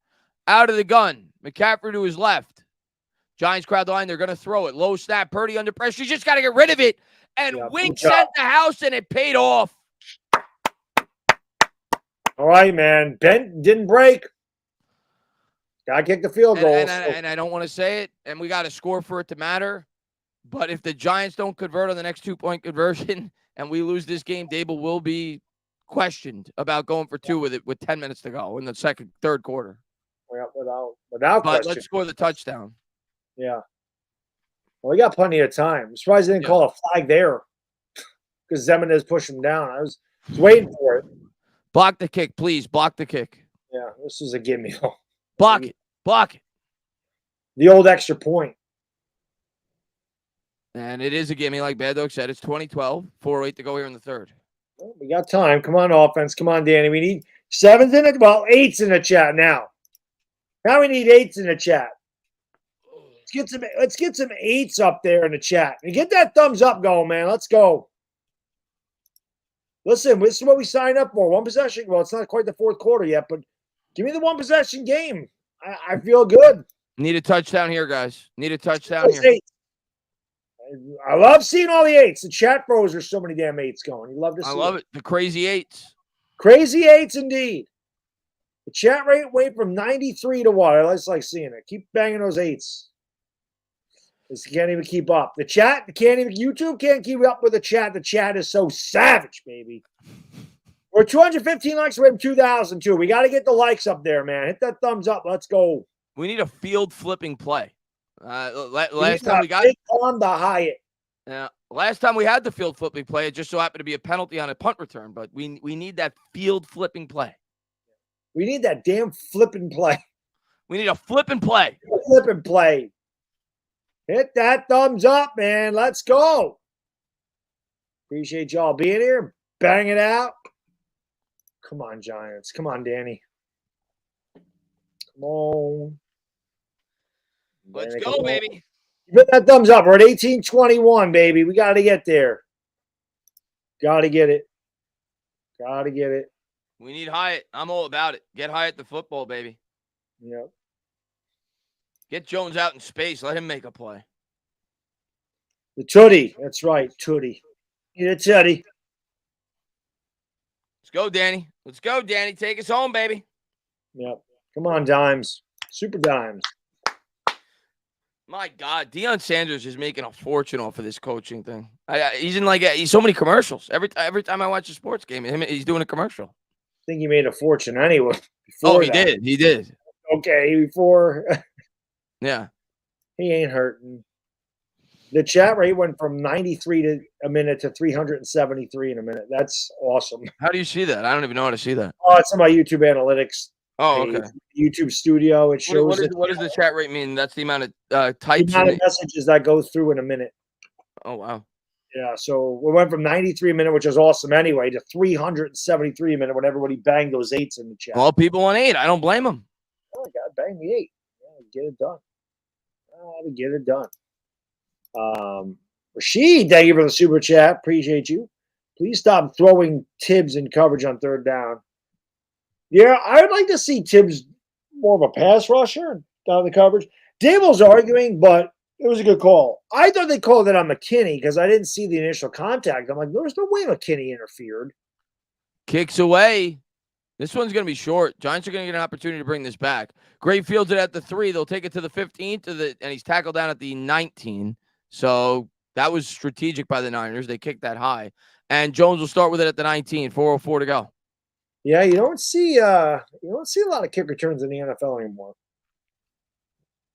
Out of the gun. McCaffrey to his left. Giants crowd line. They're going to throw it. Low snap. Purdy under pressure. You just got to get rid of it. And Wink sent the house, and it paid off. All right, man. Bent didn't break. Got to kick the field goal. And I don't want to say it, and we got to score for it to matter. But if the Giants don't convert on the next 2-point conversion and we lose this game, Dable will be questioned about going for 2 with 10 minutes to go in the third quarter. Without but question. Let's score the touchdown. Yeah. Well, we got plenty of time. I'm surprised they didn't call a flag there because Zemenes pushed him down. I was waiting for it. Block the kick, please. Block the kick. Yeah, this is a gimme. Block it. Block it. The old extra point. And it is a gimme, like Baddog said. It's 2012. 4:08 to go here in the third. Well, we got time. Come on, offense. Come on, Danny. We need 7s in it. Well, 8s in the chat now. Now we need 8s in the chat. Let's get some 8s up there in the chat. And get that thumbs up going, man. Let's go. Listen, this is what we signed up for. 1 possession. Well, it's not quite the fourth quarter yet, but give me the 1 possession game. I feel good. Need a touchdown here, guys. Need a touchdown here. 8. I love seeing all the 8s. The chat bros, there's so many damn 8s going. You love to see I love it. The crazy 8s. Crazy 8s indeed. The chat rate went from 93 to what? I just like seeing it. Keep banging those 8s. This can't even keep up. The chat can't even. YouTube can't keep up with the chat. The chat is so savage, baby. We're 215 likes away from 2,000 too. We got to get the likes up there, man. Hit that thumbs up. Let's go. We need a field flipping play. Last time we got on the Hyatt. Yeah, last time we had the field flipping play, it just so happened to be a penalty on a punt return. But we need that field flipping play. We need that damn flipping play. We need a flipping play. Flipping play. Hit that thumbs up, man. Let's go. Appreciate y'all being here. Bang it out. Come on, Giants. Come on, Danny. Come on. Let's go, baby. Hit that thumbs up. We're at 18:21, baby. We got to get there. Got to get it. Got to get it. We need Hyatt. I'm all about it. Get Hyatt the football, baby. Yep. Get Jones out in space. Let him make a play. The Tootie. That's right, Tootie. Yeah, Tootie. Let's go, Danny. Let's go, Danny. Take us home, baby. Yep. Come on, Dimes. Super Dimes. My God, Deion Sanders is making a fortune off of this coaching thing. He's in he's so many commercials. Every time I watch a sports game, he's doing a commercial. I think he made a fortune anyway. He did. He did. Okay, before. Yeah. He ain't hurting. The chat rate went from 93 a minute to 373 in a minute. That's awesome. How do you see that? I don't even know how to see that. Oh, it's on my YouTube analytics. Oh, page. okay. YouTube Studio. It shows what does the chat rate mean? That's the amount of types. The amount of messages that go through in a minute. Oh, wow. Yeah, so we went from 93 a minute, which is awesome anyway, to 373 a minute when everybody banged those eights in the chat. Well, people want 8. I don't blame them. Oh, my God, bang the 8. Yeah, get it done. Get it done. Rashid, thank you for the super chat. Appreciate you. Please stop throwing Tibbs in coverage on third down. Yeah, I would like to see Tibbs more of a pass rusher down the coverage. Dable's arguing, but it was a good call. I thought they called it on McKinney because I didn't see the initial contact. I'm like, there's no way McKinney interfered. Kicks away. This one's going to be short. Giants are going to get an opportunity to bring this back. Gray fields it at the 3. They'll take it to the 15, and he's tackled down at the 19. So that was strategic by the Niners. They kicked that high. And Jones will start with it at the 19. 4:04 to go. Yeah, you don't see a lot of kick returns in the NFL anymore.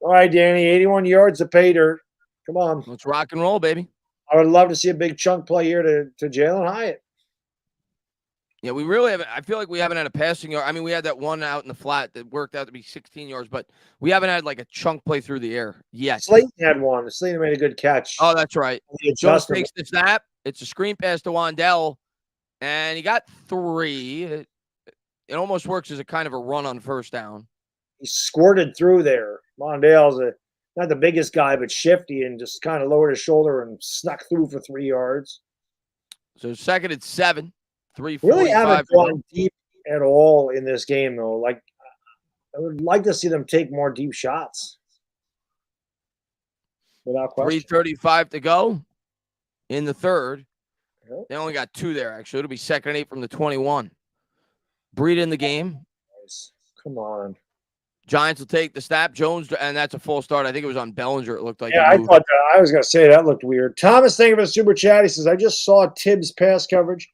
All right, Danny, 81 yards to pay dirt. Come on. Let's rock and roll, baby. I would love to see a big chunk play here to Jalen Hyatt. Yeah, we really haven't. I feel like we haven't had a passing yard. I mean, we had that one out in the flat that worked out to be 16 yards, but we haven't had like a chunk play through the air yet. Slayton had one. Slayton made a good catch. Oh, that's right. Jones takes the snap. It's a screen pass to Wandell, and he got 3. It almost works as a kind of a run on first down. He squirted through there. Mondale's not the biggest guy, but shifty, and just kind of lowered his shoulder and snuck through for 3 yards. So second and 7. 3:45. Really haven't gone deep at all in this game, though. Like, I would like to see them take more deep shots. Without question. 3:35 to go in the third. Yep. They only got 2 there, actually. It'll be second and 8 from the 21. Breed in the game. Nice. Come on. Giants will take the snap. Jones, and that's a full start. I think it was on Bellinger, it looked like. Yeah, I thought that. I was going to say that looked weird. Thomas, thank you for the super chat. He says, I just saw Tibbs' pass coverage.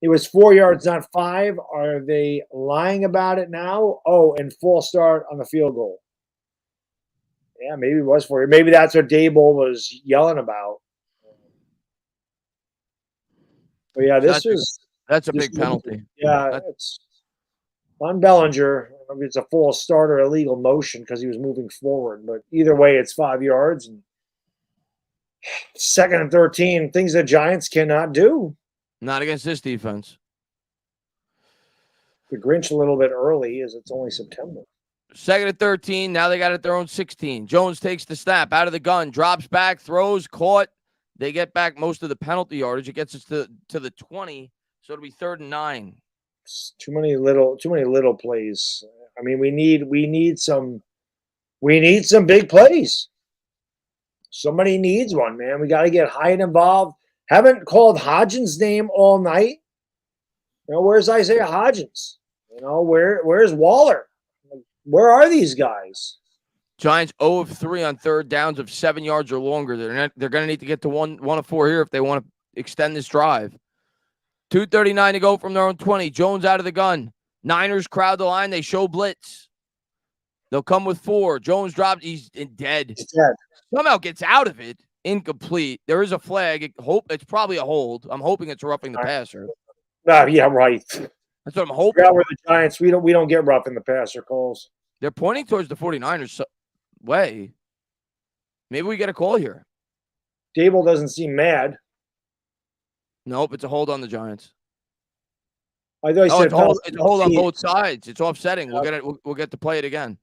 It was 4 yards, not 5. Are they lying about it now? Oh, and full start on the field goal. Yeah, maybe it was 4 yards. Maybe that's what Dable was yelling about. But yeah, that's a big penalty. Yeah, it's on Bellinger. I mean, it's a full start or illegal motion because he was moving forward. But either way, it's 5 yards. And second and 13, things that Giants cannot do. Not against this defense. The Grinch a little bit early as it's only September. Second and 13. Now they got it at their own 16. Jones takes the snap out of the gun, drops back, throws, caught. They get back most of the penalty yardage. It gets us to the 20, so it'll be 3rd and 9. It's too many little plays. I mean, we need some big plays. Somebody needs one, man. We got to get Hyatt involved. Haven't called Hodgins' name all night. You know, where's Isaiah Hodgins? You know, where's Waller? Where are these guys? Giants 0 of 3 on third downs of 7 yards or longer. They're going to need to get to one of 4 here if they want to extend this drive. 2:39 to go from their own 20. Jones out of the gun. Niners crowd the line. They show blitz. They'll come with 4. Jones dropped. He's dead. He's dead. Somehow gets out of it. Incomplete. There is a flag. It's probably a hold. I'm hoping it's roughing the passer. Yeah, right. That's what I'm hoping. Yeah, we're the Giants. We don't get roughing the passer calls. They're pointing towards the 49ers way. Maybe we get a call here. Dable doesn't seem mad. Nope, it's a hold on the Giants. I thought he said it's a hold on both sides. It's offsetting. We'll get it. We'll get to play it again.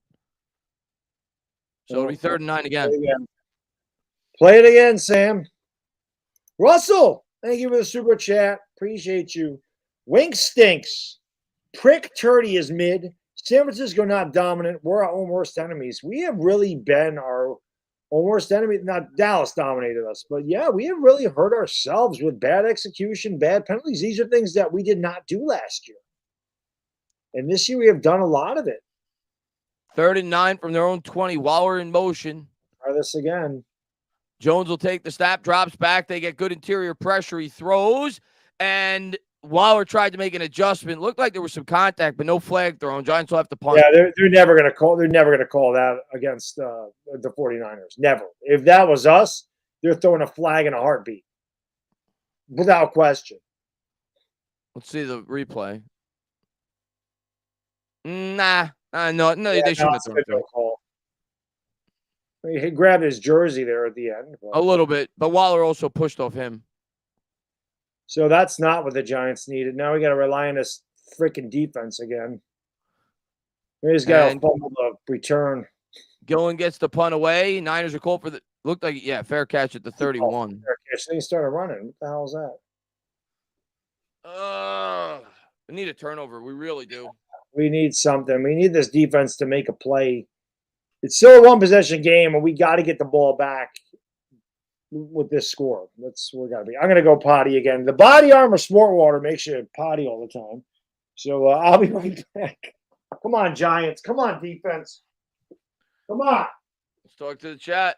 So it'll be 3rd and 9 again. Play it again, Sam. Russell, thank you for the super chat. Appreciate you. Wink stinks. Prick Turdy is mid. San Francisco not dominant. We're our own worst enemies. We have really been our own worst enemy. Not Dallas dominated us, but yeah, we have really hurt ourselves with bad execution, bad penalties. These are things that we did not do last year. And this year we have done a lot of it. 3rd and 9 from their own 20. Waller in motion. Try this again. Jones will take the snap, drops back. They get good interior pressure. He throws, and Waller tried to make an adjustment. Looked like there was some contact, but no flag thrown. Giants will have to punt. Yeah, they're never going to call. They're never going to call that against the 49ers. Never. If that was us, they're throwing a flag in a heartbeat, without question. Let's see the replay. No, they shouldn't have thrown it. Call. He grabbed his jersey there at the end. A little bit, but Waller also pushed off him. So that's not what the Giants needed. Now we got to rely on this freaking defense again. He's got to fumble the return. Gillen gets the punt away. Niners are called for the looked like fair catch at the 31. Fair catch. Then he started running. What the hell is that? We need a turnover. We really do. We need something. We need this defense to make a play. It's still a one-possession game, and we got to get the ball back with this score. That's where we got to be. I'm going to go potty again. The Body Armor Sport Water makes you potty all the time. So I'll be right back. Come on, Giants. Come on, defense. Come on. Let's talk to the chat.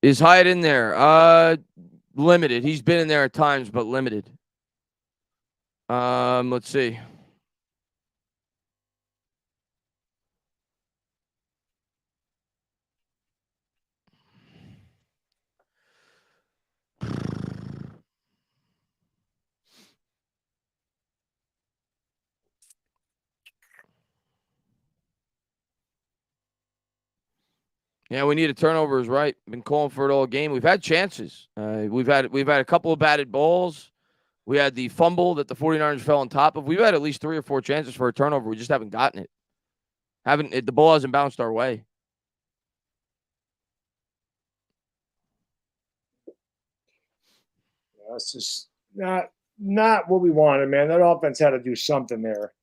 Is Hyatt in there? Limited. He's been in there at times, but limited. Let's see. Yeah, we need a turnover is right. Been calling for it all game. We've had chances. We've had a couple of batted balls. We had the fumble that the 49ers fell on top of. We've had at least 3 or 4 chances for a turnover. We just haven't gotten it. The ball hasn't bounced our way. That's just not what we wanted, man. That offense had to do something there.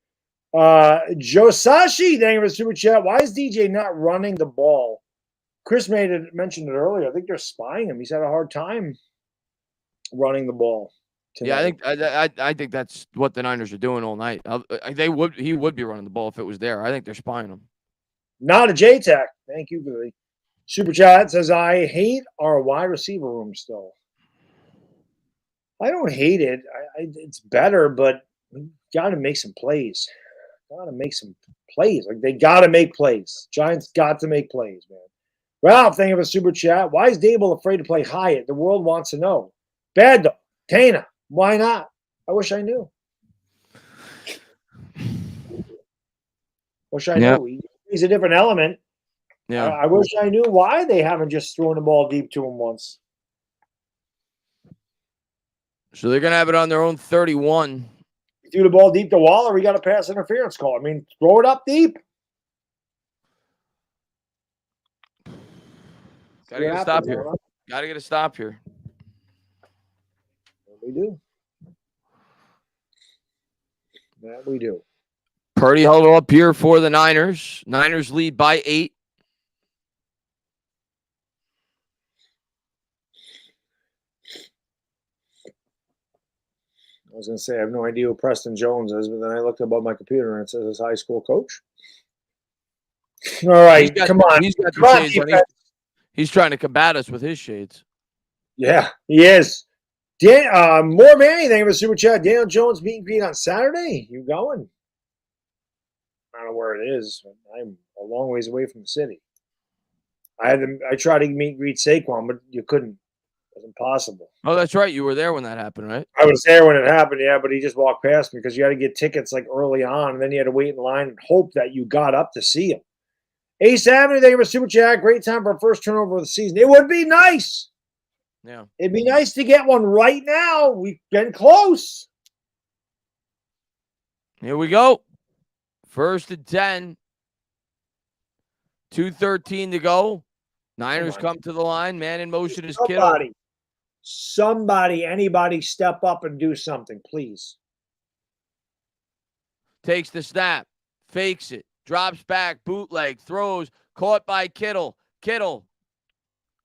Joe Sashi, thank you for the super chat. Why is DJ not running the ball? Chris mentioned it earlier. I think they're spying him. He's had a hard time running the ball tonight. Yeah, I think that's what the Niners are doing all night. He would be running the ball if it was there. I think they're spying him. Not a J-Tech. Thank you for the super chat. It says, I hate our wide receiver room still. I don't hate it. It's better, but we got to make some plays. Like, they got to make plays. Giants got to make plays, man. Ralph, thank you for the super chat. Why is Dable afraid to play Hyatt? The world wants to know. Baddog, Tainah, why not? I wish I knew. Wish I knew. He's a different element. Yeah. I wish I knew why they haven't just thrown the ball deep to him once. So they're going to have it on their own 31. You threw the ball deep to Waller, we got a pass interference call. I mean, throw it up deep. Got to get a stop here. Got to get a stop here. We do. That we do. Purdy huddle up here for the Niners. Niners lead by 8. I was going to say, I have no idea who Preston Jones is, but then I looked above my computer and it says his high school coach. All right, come on. He's trying to combat us with his shades. Yeah, he is. More Manny, thank you for super chat. Daniel Jones meet and greet on Saturday. You going? I don't know where it is. I'm a long ways away from the city. I tried to meet and greet Saquon, but you couldn't. It was impossible. Oh, that's right. You were there when that happened, right? I was there when it happened, yeah, but he just walked past me because you had to get tickets like early on, and then you had to wait in line and hope that you got up to see him. Ace Avenue, thank you for super chat. Great time for our first turnover of the season. It would be nice. Yeah. It'd be nice to get one right now. We've been close. Here we go. 1st and 10. 2:13 to go. Niners come to the line. Man in motion is Kittle. Somebody, anybody step up and do something, please. Takes the snap. fakes it, drops back, bootleg, throws, caught by Kittle. Kittle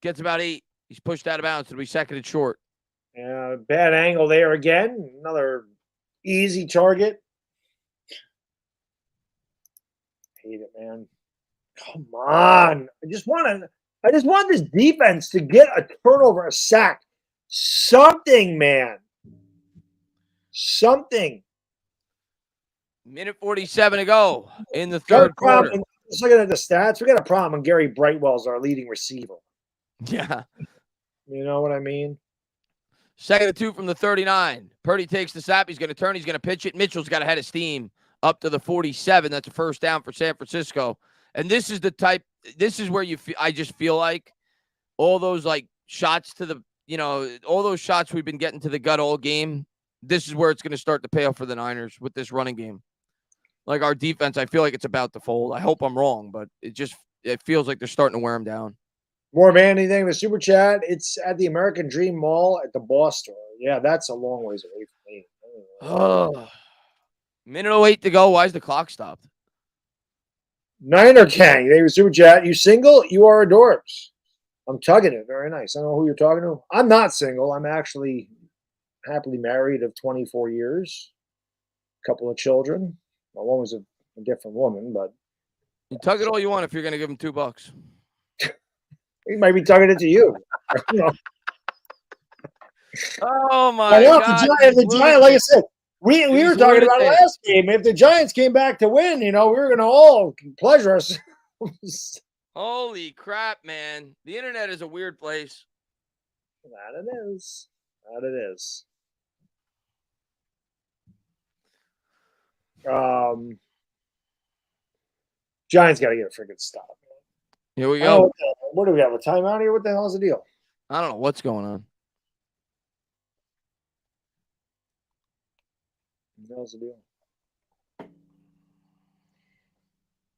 gets about 8. He's pushed out of bounds. It'll be second and short. Yeah, bad angle there again. Another easy target. Hate it, man. Come on. I just want this defense to get a turnover, a sack. Something, man. Something. Minute 47 to go in the Got a third quarter. problem. Just looking at the stats, we got a problem when Gary Brightwell's our leading receiver. Yeah. You know what I mean? Second and 2 from the 39. Purdy takes the snap. He's going to turn. He's going to pitch it. Mitchell's got a head of steam up to the 47. That's a first down for San Francisco. And this is where I just feel like all those like shots to the, all those shots we've been getting to the gut all game. This is where it's going to start to pay off for the Niners with this running game. Like our defense, I feel like it's about to fold. I hope I'm wrong, but it feels like they're starting to wear them down. More man, anything in the super chat? It's at the American Dream Mall at the Boss Store. Yeah, that's a long ways away from me. Oh, minute 08 to go. Why is the clock stopped? Niner Kang, they were super chat. You single? You are adorbs. I'm tugging it. Very nice. I don't know who you're talking to. I'm not single. I'm actually happily married of 24 years. Couple of children. Well, one was a different woman, but you tug it all you want if you're going to give him $2. he might be tugging it to you. Oh my God! The Giant, like I said, we were talking about it last game. If the Giants came back to win, we were going to all pleasure ourselves. Holy crap, man! The internet is a weird place. That it is. That it is. Giants got to get a freaking stop. Here we go. What do we have? A timeout here? What the hell is the deal? I don't know what's going on. What the hell's the deal?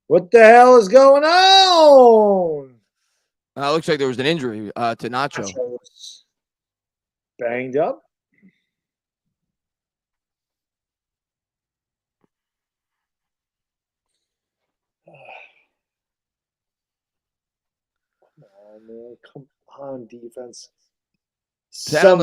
What the hell is going on? Looks like there was an injury to Nacho. Nacho's banged up. Man, come on, defense. 10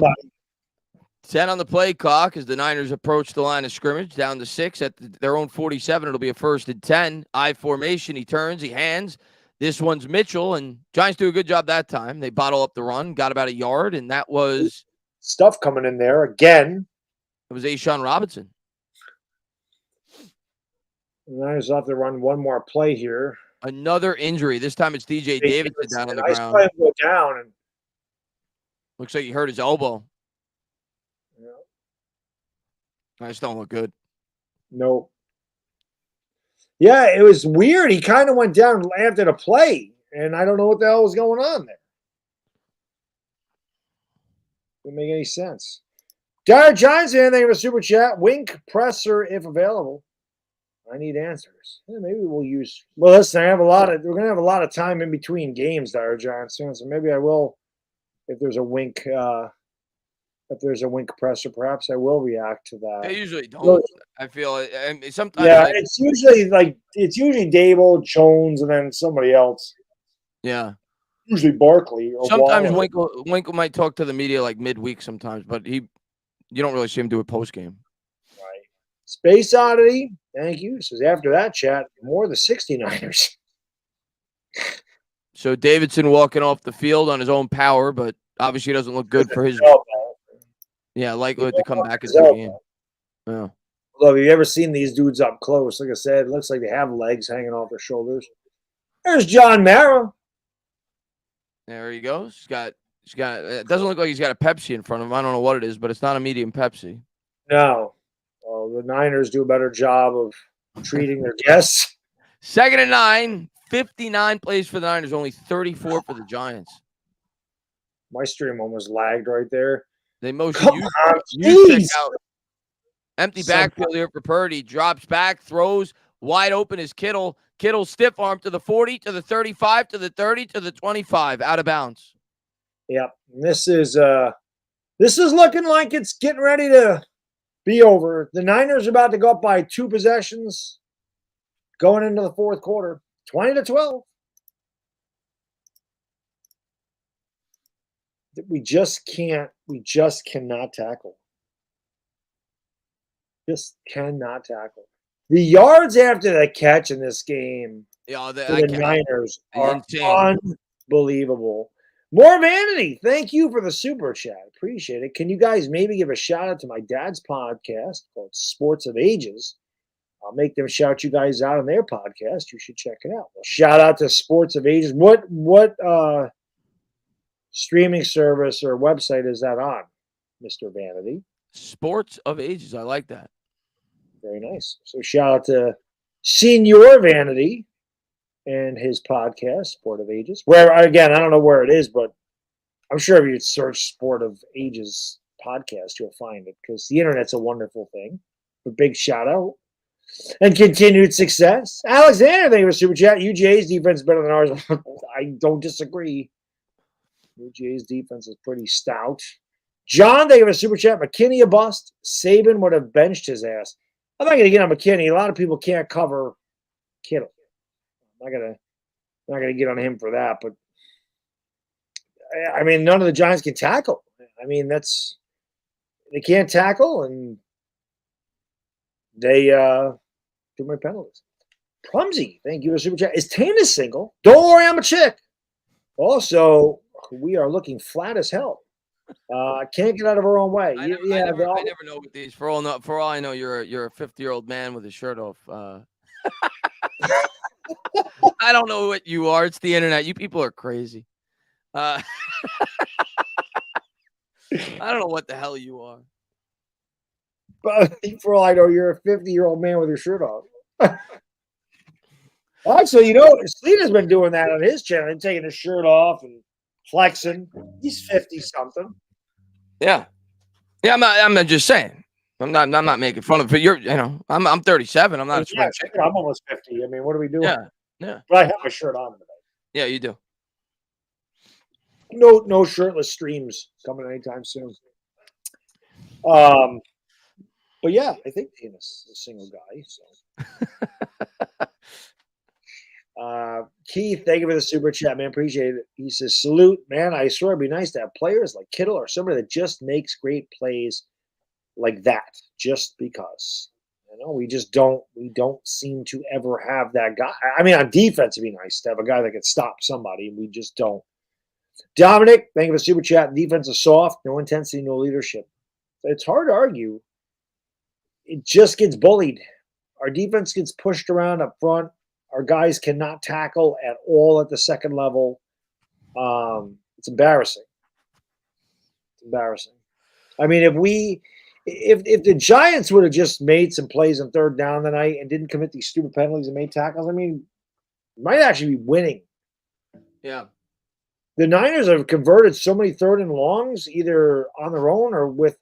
on the play clock as the Niners approach the line of scrimmage, down to 6 at their own 47. It'll be a 1st and 10. I formation. He turns. He hands. This one's Mitchell, and Giants do a good job that time. They bottle up the run, got about a yard, and that was stuff coming in there again. It was A'Shawn Robinson. The Niners have to run one more play here. Another injury. This time it's DJ Davidson down on the ground. I saw him go down, and looks like he hurt his elbow. Yeah. I just don't look good. No. Yeah, it was weird. He kind of went down after the play, and I don't know what the hell was going on there. Didn't make any sense. Dire Giants, anything for super chat? Wink presser if available. I need answers. Yeah, maybe we'll use. Well, listen, we're gonna have a lot of time in between games, Dire Giants fans. So maybe I will, if there's a wink presser, perhaps I will react to that. They usually don't. I feel sometimes. Yeah, it's usually Dable, Jones, and then somebody else. Yeah. Usually Barkley. Or sometimes Waller. Winkle might talk to the media like midweek sometimes, but you don't really see him do it post game. Right. Space Oddity. Thank you. Says after that chat, more the 69ers. So Davidson walking off the field on his own power, but obviously doesn't look good for his. Yeah, likely to come back into the game. Yeah. Look, have you ever seen these dudes up close? Like I said, it looks like they have legs hanging off their shoulders. There's John Mara. There he goes. He's got. It doesn't look like he's got a Pepsi in front of him. I don't know what it is, but it's not a medium Pepsi. No. Well, the Niners do a better job of treating their guests. 2nd and 9. 59 plays for the Niners, only 34 for the Giants. My stream almost lagged right there. They motion you check out. Empty backfield here for Purdy. Drops back, throws. Wide open is Kittle. Kittle stiff arm to the 40, to the 35, to the 30, to the 25. Out of bounds. Yep. This is looking like it's getting ready to be over. The Niners are about to go up by 2 possessions. going into the fourth quarter, 20-12. We just cannot tackle. Just cannot tackle. The yards after the catch in this game Yeah, for the Niners are insane. unbelievable. More vanity. Thank you for the super chat. Appreciate it. Can you guys maybe give a shout out to my dad's podcast called Sports of Ages? I'll make them shout you guys out on their podcast. You should check it out. Well, shout out to Sports of Ages. What streaming service or website is that on, Mr. Vanity? Sports of Ages. I like that. Very nice. So shout out to Senior Vanity and his podcast, Sport of Ages. Where, again, I don't know where it is, but I'm sure if you search Sport of Ages podcast, you'll find it because the internet's a wonderful thing. A big shout out and continued success. Alexander, thank you for super chat. UGA's defense is better than ours. I don't disagree. UGA's defense is pretty stout. John, thank you for super chat. McKinney a bust. Saban would have benched his ass. I'm not going to get on McKinney. A lot of people can't cover Kittle. I'm not gonna get on him for that. But I mean, none of the Giants can tackle. I mean, they can't tackle, and they do my penalties. Plumsy, thank you for super chat. Is Tainah single? Don't worry, I'm a chick. Also, we are looking flat as hell. Can't get out of our own way. I never know with these. For all I know, you're a 50-year-old man with his shirt off. I don't know what you are. It's the internet. You people are crazy. I don't know what the hell you are. But for all I know, you're a 50-year-old man with your shirt off. Actually, Sleeta's been doing that on his channel and taking his shirt off and flexing. He's 50-something. Yeah. Yeah, I'm not just saying. I'm not making fun of it. I'm 37. I'm not a spring chicken. I'm almost 50. I mean, what are we doing? Yeah. But I have my shirt on today. Yeah, you do. No shirtless streams coming anytime soon. But yeah, I think Tainah's a single guy. So, Keith, thank you for the super chat, man. Appreciate it. He says, "Salute, man. I swear it'd be nice to have players like Kittle or somebody that just makes great plays like that, just because." We just don't. We don't seem to ever have that guy. I mean, on defense, it'd be nice to have a guy that could stop somebody. We just don't. Dominic, thank you for the super chat. Defense is soft, no intensity, no leadership. It's hard to argue. It just gets bullied. Our defense gets pushed around up front. Our guys cannot tackle at all at the second level. It's embarrassing. It's embarrassing. I mean, if the Giants would have just made some plays on third down tonight and didn't commit these stupid penalties and made tackles, I mean, we might actually be winning. Yeah. The Niners have converted so many third and longs, either on their own or with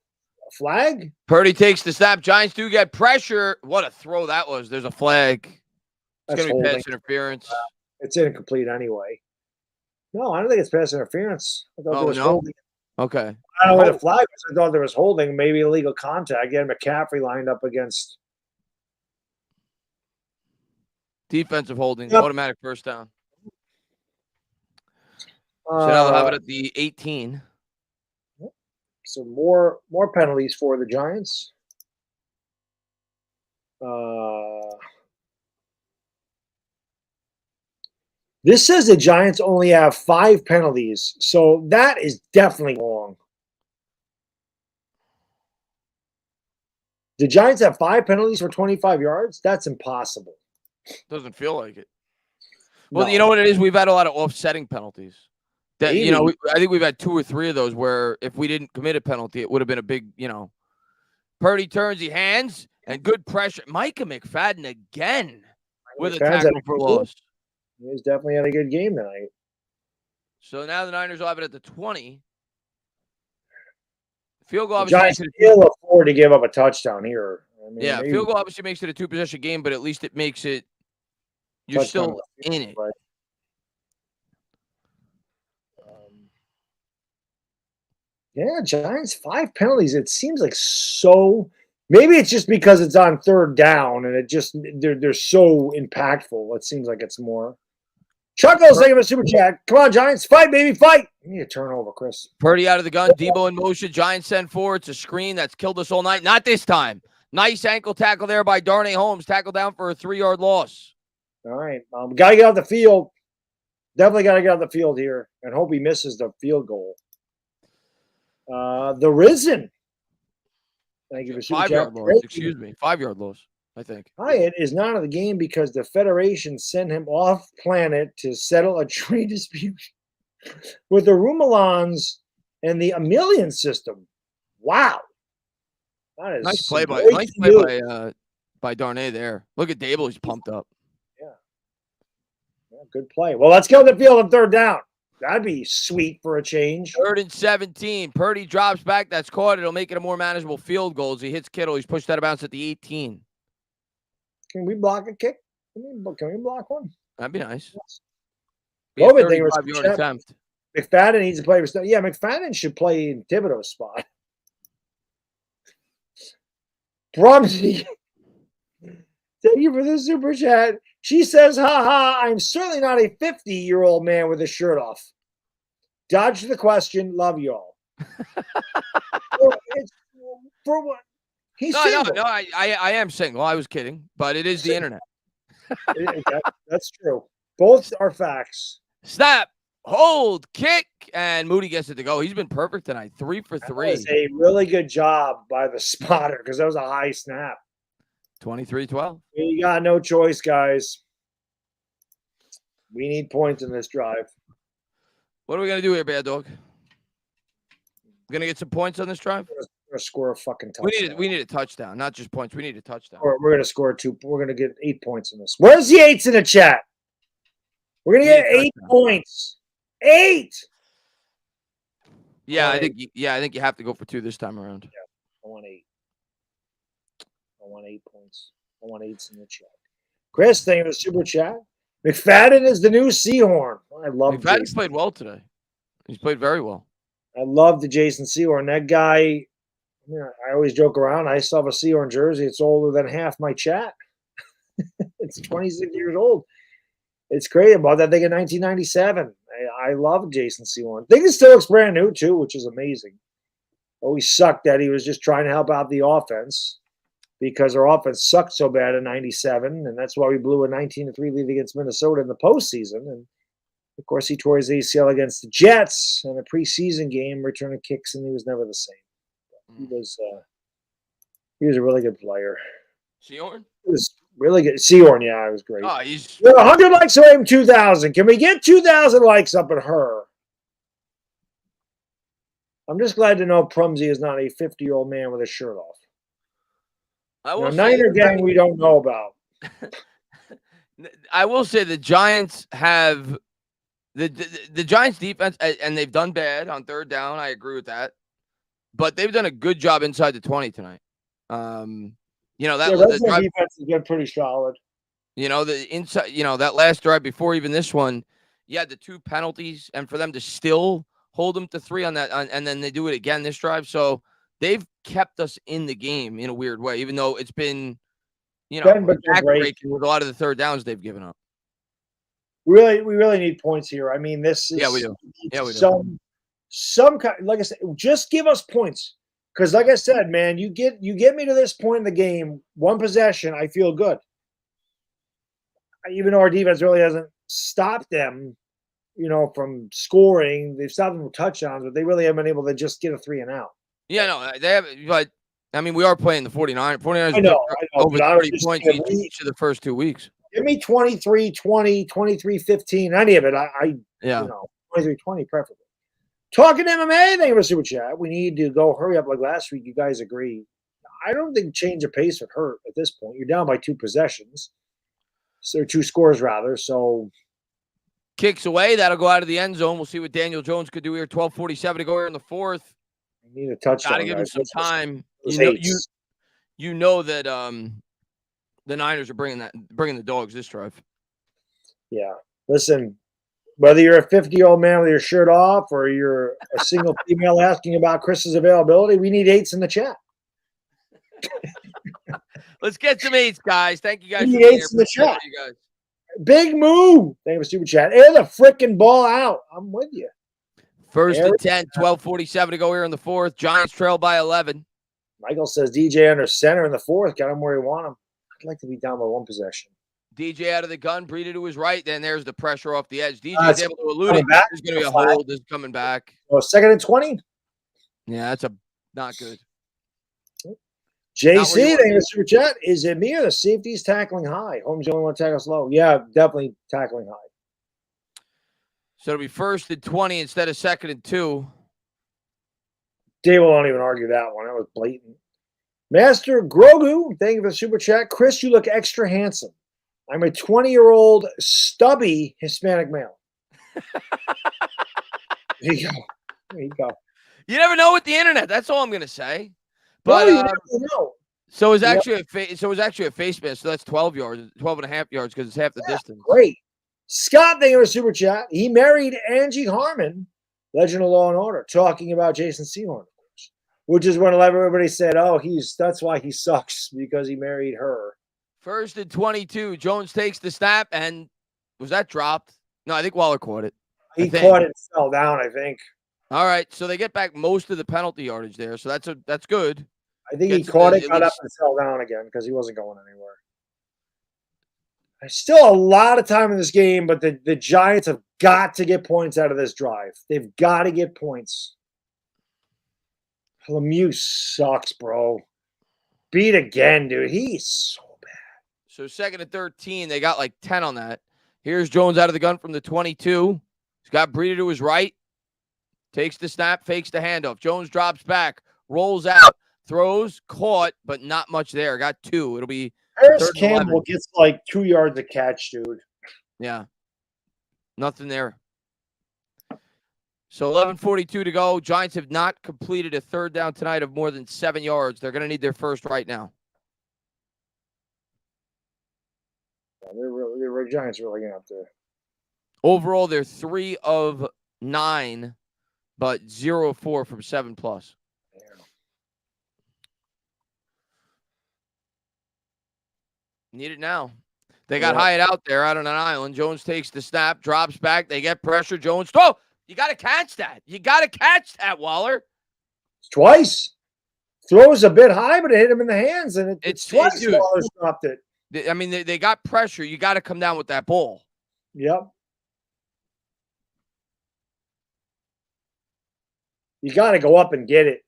a flag. Purdy takes the snap. Giants do get pressure. What a throw that was. There's a flag. It's going to be pass interference. It's incomplete anyway. No, I don't think it's pass interference. I thought there was holding. Okay. I don't know what the flag was. I thought there was holding, maybe illegal contact. Again, McCaffrey lined up against. Defensive holding, automatic first down. So now they'll have it at the 18. So more penalties for the Giants. This says the Giants only have 5 penalties, so that is definitely wrong. The Giants have 5 penalties for 25 yards? That's impossible. Doesn't feel like it. Well, no. You know what it is? We've had a lot of offsetting penalties. That I think we've had 2 or 3 of those where if we didn't commit a penalty, it would have been a big, Purdy turns, he hands, and good pressure. Micah McFadden again with a tackle for loss. He's definitely had a good game tonight. So now the Niners will have it at the 20. Field goal obviously Giants still afford to give up a touchdown here. I mean, field goal obviously makes it a 2-possession game, but at least it makes it you're still in it. Right. Yeah, Giants 5 penalties. It seems like so Maybe it's just because it's on third down and it just they're so impactful. It seems like it's more. Chuckles, thank you for super chat. Come on, Giants, fight, baby, fight. You need to turn over, Chris. Purdy out of the gun. Debo in motion. Giants send forward. It's a screen that's killed us all night. Not this time. Nice ankle tackle there by Darnay Holmes. Tackle down for a 3-yard loss. All right. Got to get out the field. Definitely got to get out the field here and hope he misses the field goal. The Risen. Thank you for super chat. 5-yard loss. Excuse me. 5-yard loss, I think. Hyatt is not in the game because the Federation sent him off planet to settle a trade dispute with the Rumelans and the Amelian system. Wow. That is Nice play by Darnay there. Look at Dable. He's pumped up. Yeah, good play. Well, let's go to the field on third down. That'd be sweet for a change. 3rd and 17. Purdy drops back. That's caught. It'll make it a more manageable field goal as he hits Kittle. He's pushed out of bounds at the 18. Can we block a kick? Can we block one? That'd be nice. Yes. 35-yard attempt. McFadden needs to play for. Yeah, McFadden should play in Thibodeau's spot. Brumsy, thank you for the super chat. She says, ha ha, I'm certainly not a 50-year-old man with his shirt off. Dodge the question. Love y'all. For what? He's single. No, I am single. I was kidding, but it is the internet. That's true. Both are facts. Snap, hold, kick, and Moody gets it to go. He's been perfect tonight. 3 for 3. That was a really good job by the spotter because that was a high snap. 23-12. We got no choice, guys. We need points in this drive. What are we going to do here, Baddog? We're going to get some points on this drive? We're going to score a fucking touchdown. We need a touchdown, not just points. We need a touchdown. Or we're going to score 2. We're going to get 8 points in this. Where's the 8s in the chat? We're going to get 8 points. 8! Yeah, I think you have to go for 2 this time around. Yeah, I want 8. I want 8 points. I want 8s in the chat. Chris, thank you for the super chat. McFadden is the new Seahorn. I love McFadden played well today. He's played very well. I love the Jason Seahorn. That guy, I always joke around. I still have a Seahorn jersey. It's older than half my chat. It's 26 years old. It's crazy. About that thing in 1997. I love Jason Seahorn. I think it still looks brand new, too, which is amazing. Always sucked that he was just trying to help out the offense because our offense sucked so bad in 97, and that's why we blew a 19-3 lead against Minnesota in the postseason. And, of course, he tore his ACL against the Jets in a preseason game, returning kicks, and he was never the same. He was a really good player. Seahorn? He was really good. Seahorn, yeah, it was great. Oh, he's 100 likes away from 2,000. Can we get 2,000 likes up at her? I'm just glad to know Prumsy is not a 50-year-old man with his shirt off. Niner gang we don't know about. I will say the Giants have the Giants defense, and they've done bad on third down. I agree with that, but they've done a good job inside the 20 tonight. That defense has been pretty solid. The inside, that last drive before even this one, you had the 2 penalties, and for them to still hold them to 3 on that, and then they do it again this drive. So they've kept us in the game in a weird way, even though it's been, backbreaking with a lot of the third downs they've given up. We really need points here. I mean, this is we do. Yeah, we do. Some kind, like I said, just give us points. Because, like I said, man, you get me to this point in the game, 1 possession, I feel good. Even though our defense really hasn't stopped them, from scoring, they've stopped them from touchdowns, but they really haven't been able to just get a 3 and out. Yeah, no, they have. But I mean, we are playing the 49ers. 49ers I know, over 30 points each of the first 2 weeks. Give me 23-20, 23-15, any of it. 23-20 preferably. Talking MMA, thank you for super chat. We need to go hurry up like last week. You guys agree. I don't think change of pace would hurt at this point. You're down by 2 possessions. So 2 scores, rather. So kicks away. That'll go out of the end zone. We'll see what Daniel Jones could do here. 12:47 to go here in the 4th. We need a touchdown. Got to give him some time. You know that the Niners are bringing the dogs this drive. Yeah. Listen, whether you're a 50-year-old man with your shirt off or you're a single female asking about Chris's availability, we need 8s in the chat. Let's get some eights, guys. Thank you guys He for being here. eights in the Appreciate chat. you guys. Big move. Thank you for super chat. Air the freaking ball out. I'm with you. First Air and it 10, 12:47 to go here in the fourth. Giants trail by 11. Michael says DJ under center in the fourth. Got him where you want him. I'd like to be down by one possession. DJ out of the gun, Breida to his right. Then there's the pressure off the edge. DJ's It's able to elude coming it. back. There's going to be a Flag. hold. This is coming back. Oh, 2nd and 20. Yeah, that's not good. JC, where you thank you for super chat. Is it me or the safety's tackling high? Holmes the only one tackling slow. Yeah, definitely tackling high. So it'll be 1st and 20 instead of 2nd and 2. Dave won't even argue that one. That was blatant. Master Grogu, thank you for the super chat. Chris, you look extra handsome. I'm a 20-year-old stubby Hispanic male. There you go. There you go. You never know with the internet. That's all I'm going to say. But But you never know. so it's Yep. actually a face mask. So that's 12 yards, 12 and a half yards because it's half the distance. Great. Scott, thank you for the super chat. He married Angie Harmon, legend of Law and Order, talking about Jason Sehorn, of course, which is when everybody said, "Oh, that's why he sucks because he married her." 1st and 22. Jones takes the snap, and was that dropped? No, I think Waller caught it. He caught it and fell down, I think. All right, so they get back most of the penalty yardage there, so that's good. I think he Gets caught at it, got up, least- and fell down again because he wasn't going anywhere. There's still a lot of time in this game, but the Giants have got to get points out of this drive. They've got to get points. Lemieux sucks, bro. Beat again, dude. He's so bad. So 2nd and 13, they got like 10 on that. Here's Jones out of the gun from the 22. He's got Breida to his right. Takes the snap, fakes the handoff. Jones drops back, rolls out, throws, caught, but not much there. Got 2. It'll be Harris 3rd and 11. Campbell gets like 2 yards a catch, dude. Yeah. Nothing there. So 11:42 to go. Giants have not completed a 3rd down tonight of more than 7 yards. They're going to need their first right now. Yeah, the Giants really going to have to. Overall, they're 3 of 9, but 0 of 4 from 7+. Yeah. Need it now. They got Hyatt out there out on an island. Jones takes the snap, drops back. They get pressure. Jones throw. You got to catch that. You got to catch that, Waller. Twice. Throws a bit high, but it hit him in the hands, and it's twice dude. Waller's dropped it. I mean, they got pressure. You got to come down with that ball. Yep. You got to go up and get it.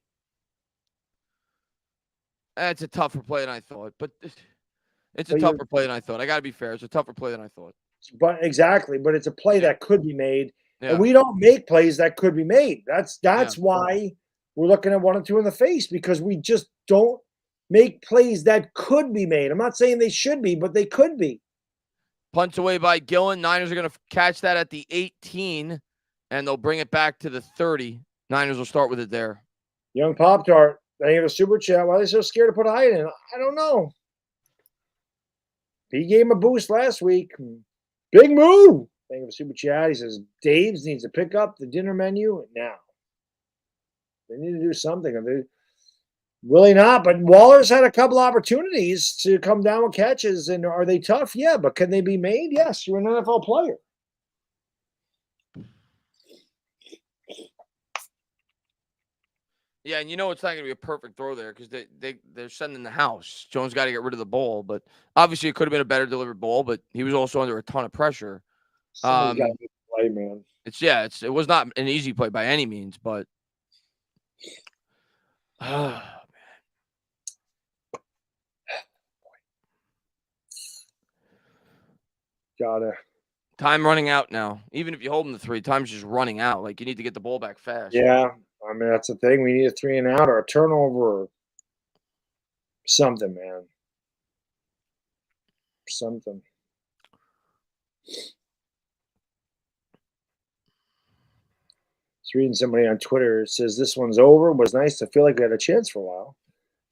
It's a tougher play than I thought, but it's a But tougher play than I thought. I got to be fair. It's a tougher play than I thought. But exactly, but it's a play that could be made. Yeah. And we don't make plays that could be made. That's why we're looking at 1 and 2 in the face, because we just don't make plays that could be made. I'm not saying they should be, but they could be. Punts away by Gillen. Niners are going to catch that at the 18, and they'll bring it back to the 30. Niners will start with it there. Young Pop-Tart, they have a super chat. Why are they so scared to put a height in? I don't know. He gave him a boost last week. Big move. Thank you for super chat. He says Dave's needs to pick up the dinner menu now. They need to do something. They really not. But Waller's had a couple opportunities to come down with catches. And are they tough? Yeah. But can they be made? Yes. You're an NFL player. Yeah, and you know it's not going to be a perfect throw there because they're sending the house. Jones got to get rid of the ball, but obviously it could have been a better delivered ball, but he was also under a ton of pressure. Somebody's got to make the play, man. It was not an easy play by any means, but man. Gotta. Time running out now. Even if you hold them to 3, time's just running out. Like you need to get the ball back fast. Yeah. I mean, that's the thing. We need a 3 and out or a turnover or something, man. Something. Just reading somebody on Twitter. It says this one's over. It was nice to feel like we had a chance for a while.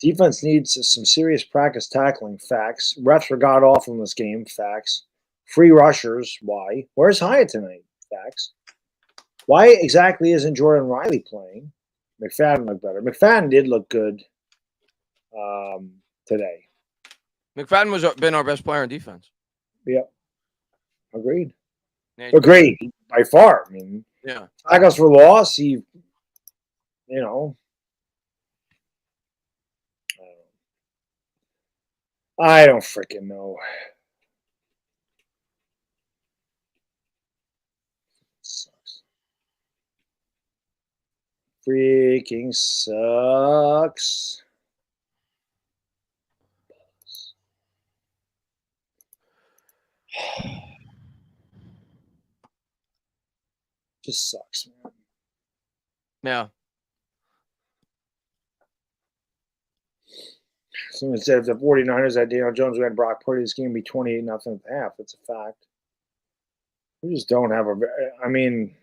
Defense needs some serious practice tackling. Facts. Refs were god awful in this game. Facts. Free rushers. Why? Where's Hyatt tonight? Facts. Why exactly isn't Jordan Riley playing? McFadden looked better. McFadden did look good today. McFadden was been our best player on defense. Yep. Agreed. Yeah, Agreed. By far. I mean, yeah. tackles for loss. He, you know, I don't freaking know. Sucks. Freaking sucks. Just sucks, man. Yeah. Someone said if the 49ers had Daniel Jones, we had Brock Purdy, this game would be 28-0 at the half. That's a fact. We just don't have I mean,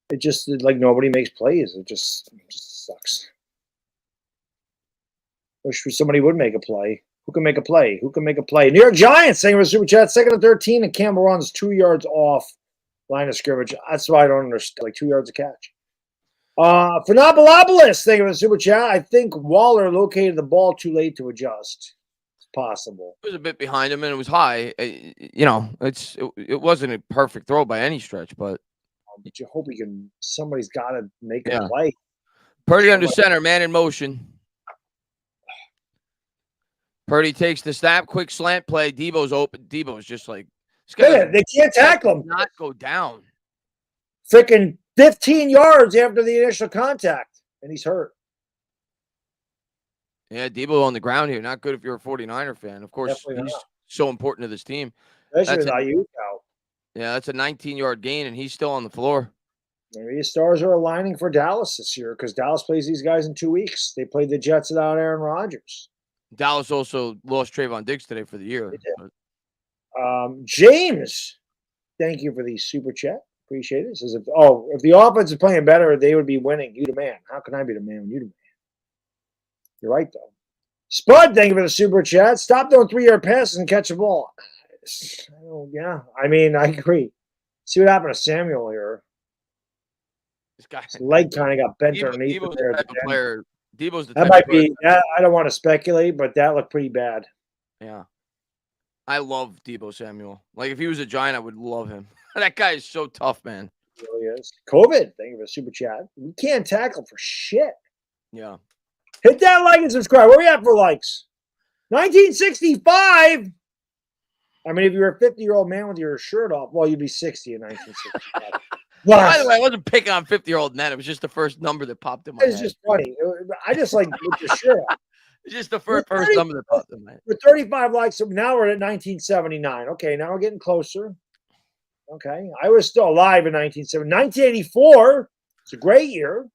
it just like nobody makes plays. It just sucks. Wish somebody would make a play. Who can make a play? Who can make a play? New York Giants saying with Super Chat, 2nd and 13, and Campbell runs 2 yards off line of scrimmage. That's why I don't understand. Like 2 yards of catch. Phenomenalopolis, thank you for the Super Chat. I think Waller located the ball too late to adjust. It's possible. It was a bit behind him, and it was high. You know, it wasn't a perfect throw by any stretch, but you hope somebody's got to make a play. Purdy under center, man in motion. Purdy takes the snap, quick slant play. Debo's open. Debo's just like, they can't tackle him. Not go down. Freaking 15 yards after the initial contact, and he's hurt. Yeah, Debo on the ground here. Not good if you're a 49er fan. Of course, he's so important to this team. Especially with Ayuk out. Yeah, that's a 19-yard gain, and he's still on the floor. Maybe the stars are aligning for Dallas this year because Dallas plays these guys in 2 weeks. They played the Jets without Aaron Rodgers. Dallas also lost Trayvon Diggs today for the year. James, thank you for the Super Chat. Appreciate it. Says if the offense is playing better, they would be winning. You the man. How can I be the man when you the man? You're right, though. Spud, thank you for the Super Chat. Stop throwing 3-yard passes and catch the ball. Yeah, I mean, I agree. See what happened to Samuel here. This guy, his leg kind of got bent underneath. Debo's the type of player. Debo's the that type might of player. be. I don't want to speculate, but that looked pretty bad. Yeah, I love Debo Samuel. Like if he was a Giant, I would love him. That guy is so tough, man. He really is. COVID, thank you for the Super Chat. We can't tackle for shit. Yeah. Hit that like and subscribe. Where we at for likes? 1965. I mean, if you were a 50-year-old man with your shirt off, well, you'd be 60 in 1965. By the way, I wasn't picking on 50-year-old men. It was just the first number that popped in my head. It's just funny. I just like with your shirt off. It's just the first number that popped in my head. We're 35 likes. So now we're at 1979. Okay, now we're getting closer. Okay. I was still alive in 1970. 1984. It's a great year.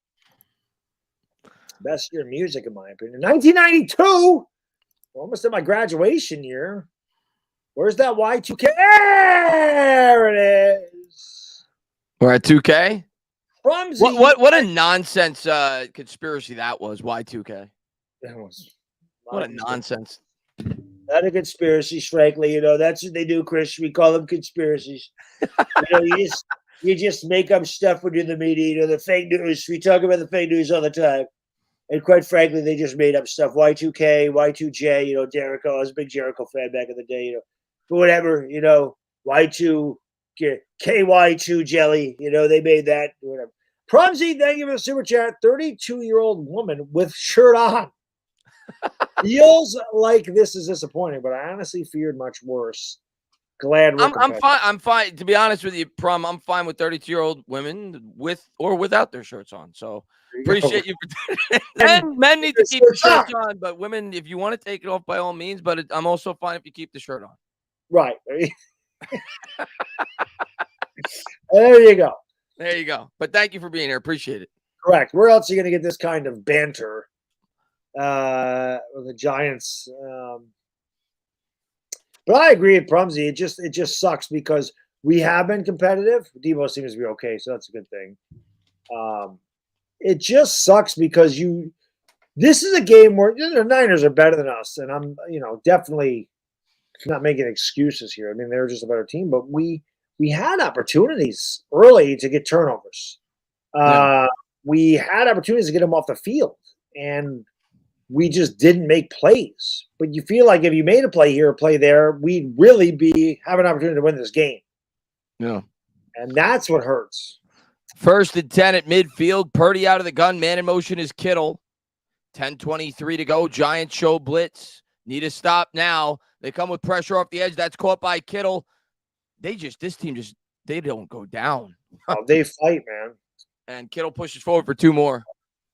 Best year of music, in my opinion. 1992. Almost at my graduation year. Where's that Y2K? There it is. We're at 2K. Rumsey. What a nonsense conspiracy that was. Y2K. That was what a nonsense. Not a conspiracy, frankly. That's what they do, Chris. We call them conspiracies. You just make up stuff when you're in the media. The fake news. We talk about the fake news all the time. And quite frankly, they just made up stuff. Y2K, Y2J, Jericho. I was a big Jericho fan back in the day, But whatever, Y2, KY2 jelly, they made that, whatever. Promsy, thank you for the Super Chat. 32-year-old woman with shirt on. Feels like this is disappointing, but I honestly feared much worse. Glad I'm fine. I'm fine. To be honest with you, Prom, I'm fine with 32-year-old women with or without their shirts on. So appreciate you for men need to keep the shirts on, but women, if you want to take it off, by all means. But I'm also fine if you keep the shirt on. Right. There you go. There you go. But thank you for being here. Appreciate it. Correct. Where else are you going to get this kind of banter with the Giants? But I agree with Prumsy. It just sucks because we have been competitive. Debo seems to be okay, so that's a good thing. It just sucks because this is a game where the Niners are better than us, and I'm definitely not making excuses here. I mean, they're just a better team, but we had opportunities early to get turnovers. We had opportunities to get them off the field, and we just didn't make plays. But you feel like if you made a play here, a play there, we'd really have an opportunity to win this game. Yeah. And that's what hurts. 1st and 10 at midfield. Purdy out of the gun. Man in motion is Kittle. 10:23 to go. Giants show blitz. Need a stop now. They come with pressure off the edge. That's caught by Kittle. This team they don't go down. Oh, they fight, man. And Kittle pushes forward for 2 more.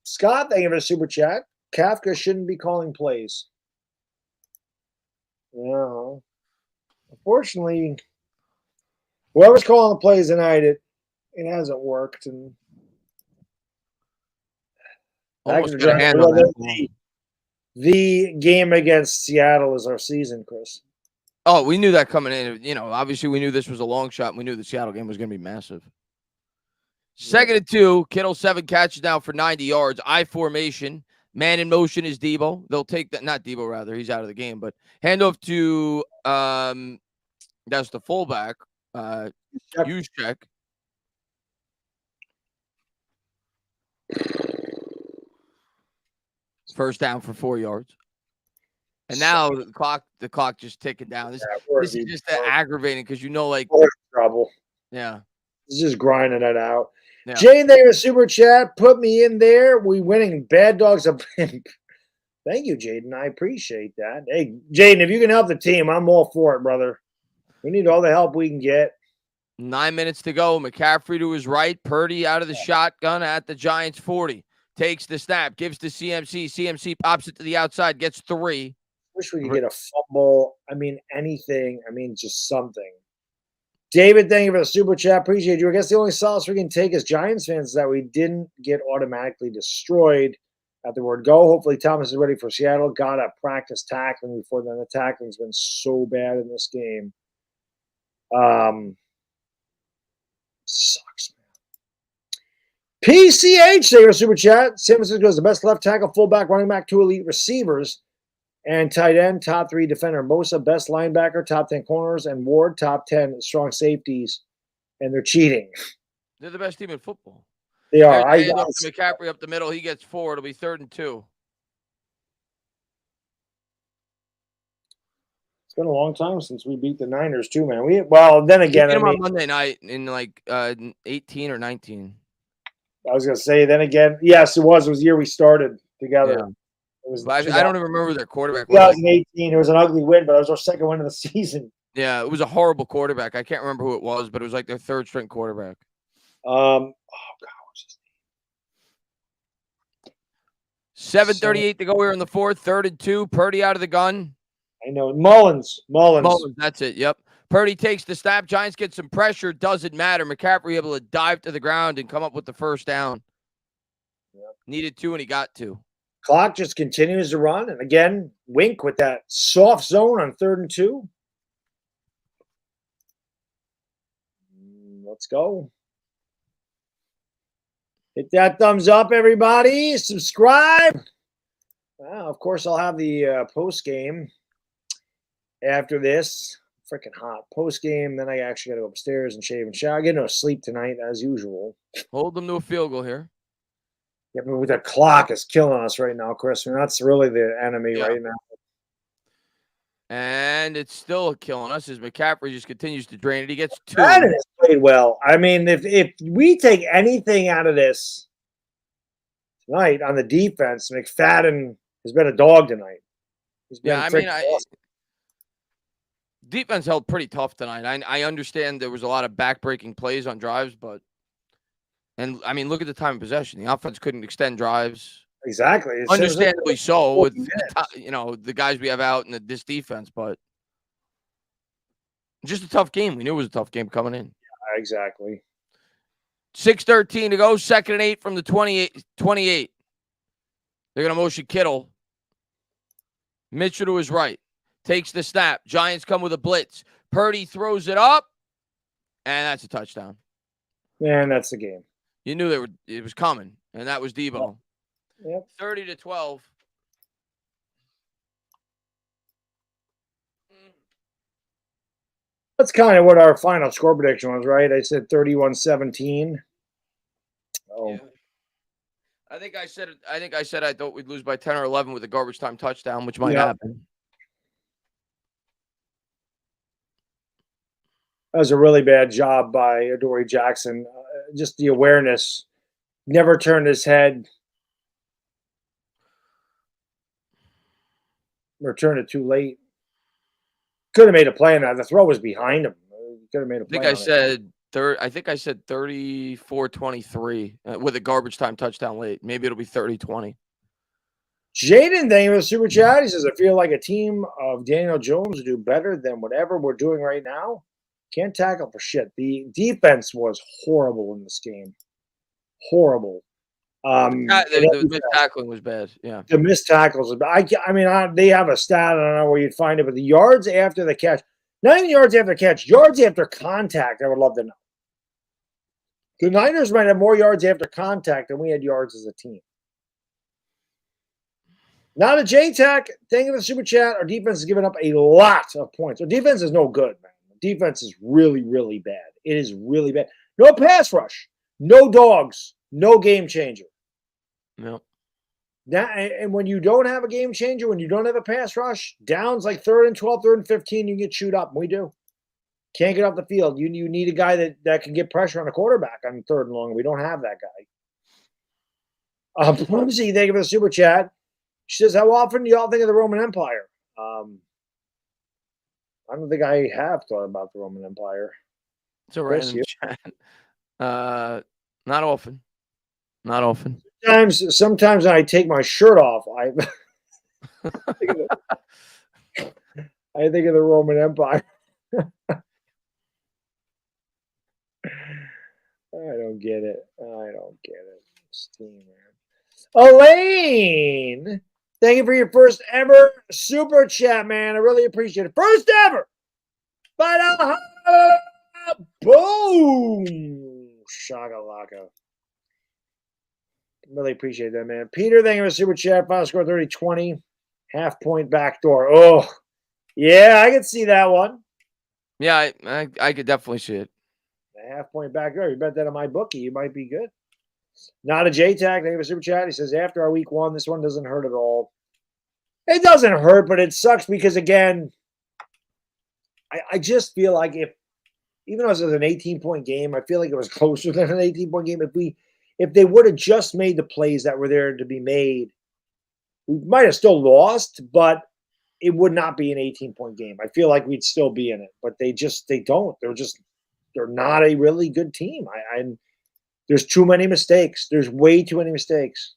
Scott, thank you for the super chat. Kafka shouldn't be calling plays. No. Unfortunately, whoever's calling the plays tonight, it hasn't worked. And Almost got a hand on that. The game against Seattle is our season, Chris. Oh, we knew that coming in. Obviously we knew this was a long shot. And we knew the Seattle game was going to be massive. 2nd and 2. Kittle 7 catches down for 90 yards. I formation. Man in motion is Debo. They'll take that. Not Debo, rather. He's out of the game. But handoff to that's the fullback. Use check. First down for 4 yards. And now the clock just ticking down. This is just aggravating because trouble. Yeah. It's just grinding it out. Yeah. Jane, there was super chat. Put me in there. We winning. Bad dogs up. Thank you, Jaden. I appreciate that. Hey, Jaden, if you can help the team, I'm all for it, brother. We need all the help we can get. 9 minutes to go. McCaffrey to his right. Purdy out of the shotgun at the Giants 40. Takes the snap. Gives to CMC. CMC pops it to the outside. Gets 3. Wish we could get a fumble. I mean, anything. I mean, just something. David, thank you for the super chat. Appreciate you. I guess the only solace we can take as Giants fans is that we didn't get automatically destroyed at the word go. Hopefully, Thomas is ready for Seattle. Got to practice tackling before then. The tackling's been so bad in this game. Sucks, man. PCH, say your super chat. San Francisco is the best left tackle, fullback, running back, 2 elite receivers. And tight end, top 3 defender. Mosa, best linebacker, top 10 corners. And Ward, top 10 strong safeties. And they're cheating. They're the best team in football. They are. McCaffrey up the middle. He gets 4. It'll be 3rd and 2. It's been a long time since we beat the Niners, too, man. Then again, we beat them on Monday night in 18 or 19. I was going to say, then again, yes, it was. It was the year we started together. Yeah. I don't even remember their quarterback. 2018, it was an ugly win, but it was our 2nd win of the season. Yeah, it was a horrible quarterback. I can't remember who it was, but it was like their 3rd string quarterback. Oh God, what's his name? 7:38 to go here in the 4th. 3rd and 2. Purdy out of the gun. I know. Mullins. That's it. Yep. Purdy takes the snap. Giants get some pressure. Doesn't matter. McCaffrey able to dive to the ground and come up with the 1st down. Yep. Needed 2, and he got 2. Clock just continues to run. And again, Wink with that soft zone on 3rd and 2. Let's go. Hit that thumbs up, everybody. Subscribe. Well, of course, I'll have the post game after this. Freaking hot post game. Then I actually got to go upstairs and shave and shower. I get no sleep tonight, as usual. Hold them to a field goal here. Yeah, but with the clock is killing us right now, Chris. I mean, that's really the enemy right now. And it's still killing us as McCaffrey just continues to drain it. He gets 2. Madden has played well. I mean, if we take anything out of this tonight on the defense, McFadden has been a dog tonight. He's been awesome. Defense held pretty tough tonight. I understand there was a lot of back-breaking plays on drives, but look at the time of possession. The offense couldn't extend drives. Exactly. Understandably so with the guys we have out in this defense, but just a tough game. We knew it was a tough game coming in. Yeah, exactly. 6:13 to go. 2nd and 8 from the 28. They're going to motion Kittle. Mitchell to his right. Takes the snap. Giants come with a blitz. Purdy throws it up, and that's a touchdown. Man, that's the game. You knew it was coming, and that was Debo. Yep. 30-12. That's kind of what our final score prediction was, right? I said 31-17. Oh. Yeah. I think I said I thought we'd lose by 10 or 11 with a garbage time touchdown, which might Yeah. happen. That was a really bad job by Adoree Jackson. Just the awareness. Never turned his head. Returned it too late. Could have made a play on that. The throw was behind him. Could have made a play. I think I said 34-23 with a garbage time touchdown late. Maybe it'll be 30-20. Jaden, thank you for the super chat. He says, I feel like a team of Daniel Jones would do better than whatever we're doing right now. Can't tackle for shit. The defense was horrible in this game. Horrible. The missed tackling was bad. Yeah. The missed tackles. They have a stat. I don't know where you'd find it, but the yards after the catch, not even yards after the catch, yards after contact, I would love to know. The Niners might have more yards after contact than we had yards as a team. Not a J-Tac. Thank you for the super chat. Our defense has given up a lot of points. Our defense is no good, man. The defense is really, really bad. It is really bad. No pass rush. No dogs. No game changer. No. And when you don't have a game changer, when you don't have a pass rush, downs like 3rd and 12, 3rd and 15, you get chewed up. We do. Can't get off the field. You need a guy that can get pressure on a quarterback on 3rd and long. We don't have that guy. Plumsy, thank you for the super chat. She says, how often do y'all think of the Roman Empire? I don't think I have thought about the Roman Empire. It's a random chat. Not often. Not often. Sometimes when I take my shirt off, I think of the Roman Empire. I don't get it. Steam, man. Elaine, thank you for your first ever super chat, man. I really appreciate it. First ever. Boom. Shakalaka. Really appreciate that, man. Peter, thank you for the super chat. Final score 30-20. Half point backdoor. Oh, yeah, I could see that one. Yeah, I could definitely see it. A half point backdoor. You bet that on my bookie. You might be good. Not a J-Tag. Thank you for the super chat. He says, after our week 1, this one doesn't hurt at all. It doesn't hurt, but it sucks because, again, I just feel like even though it was an 18-point game, I feel like it was closer than an 18-point game. If they would have just made the plays that were there to be made, we might have still lost, but it would not be an 18-point game. I feel like we'd still be in it, but they don't. They're not a really good team. There's too many mistakes. There's way too many mistakes.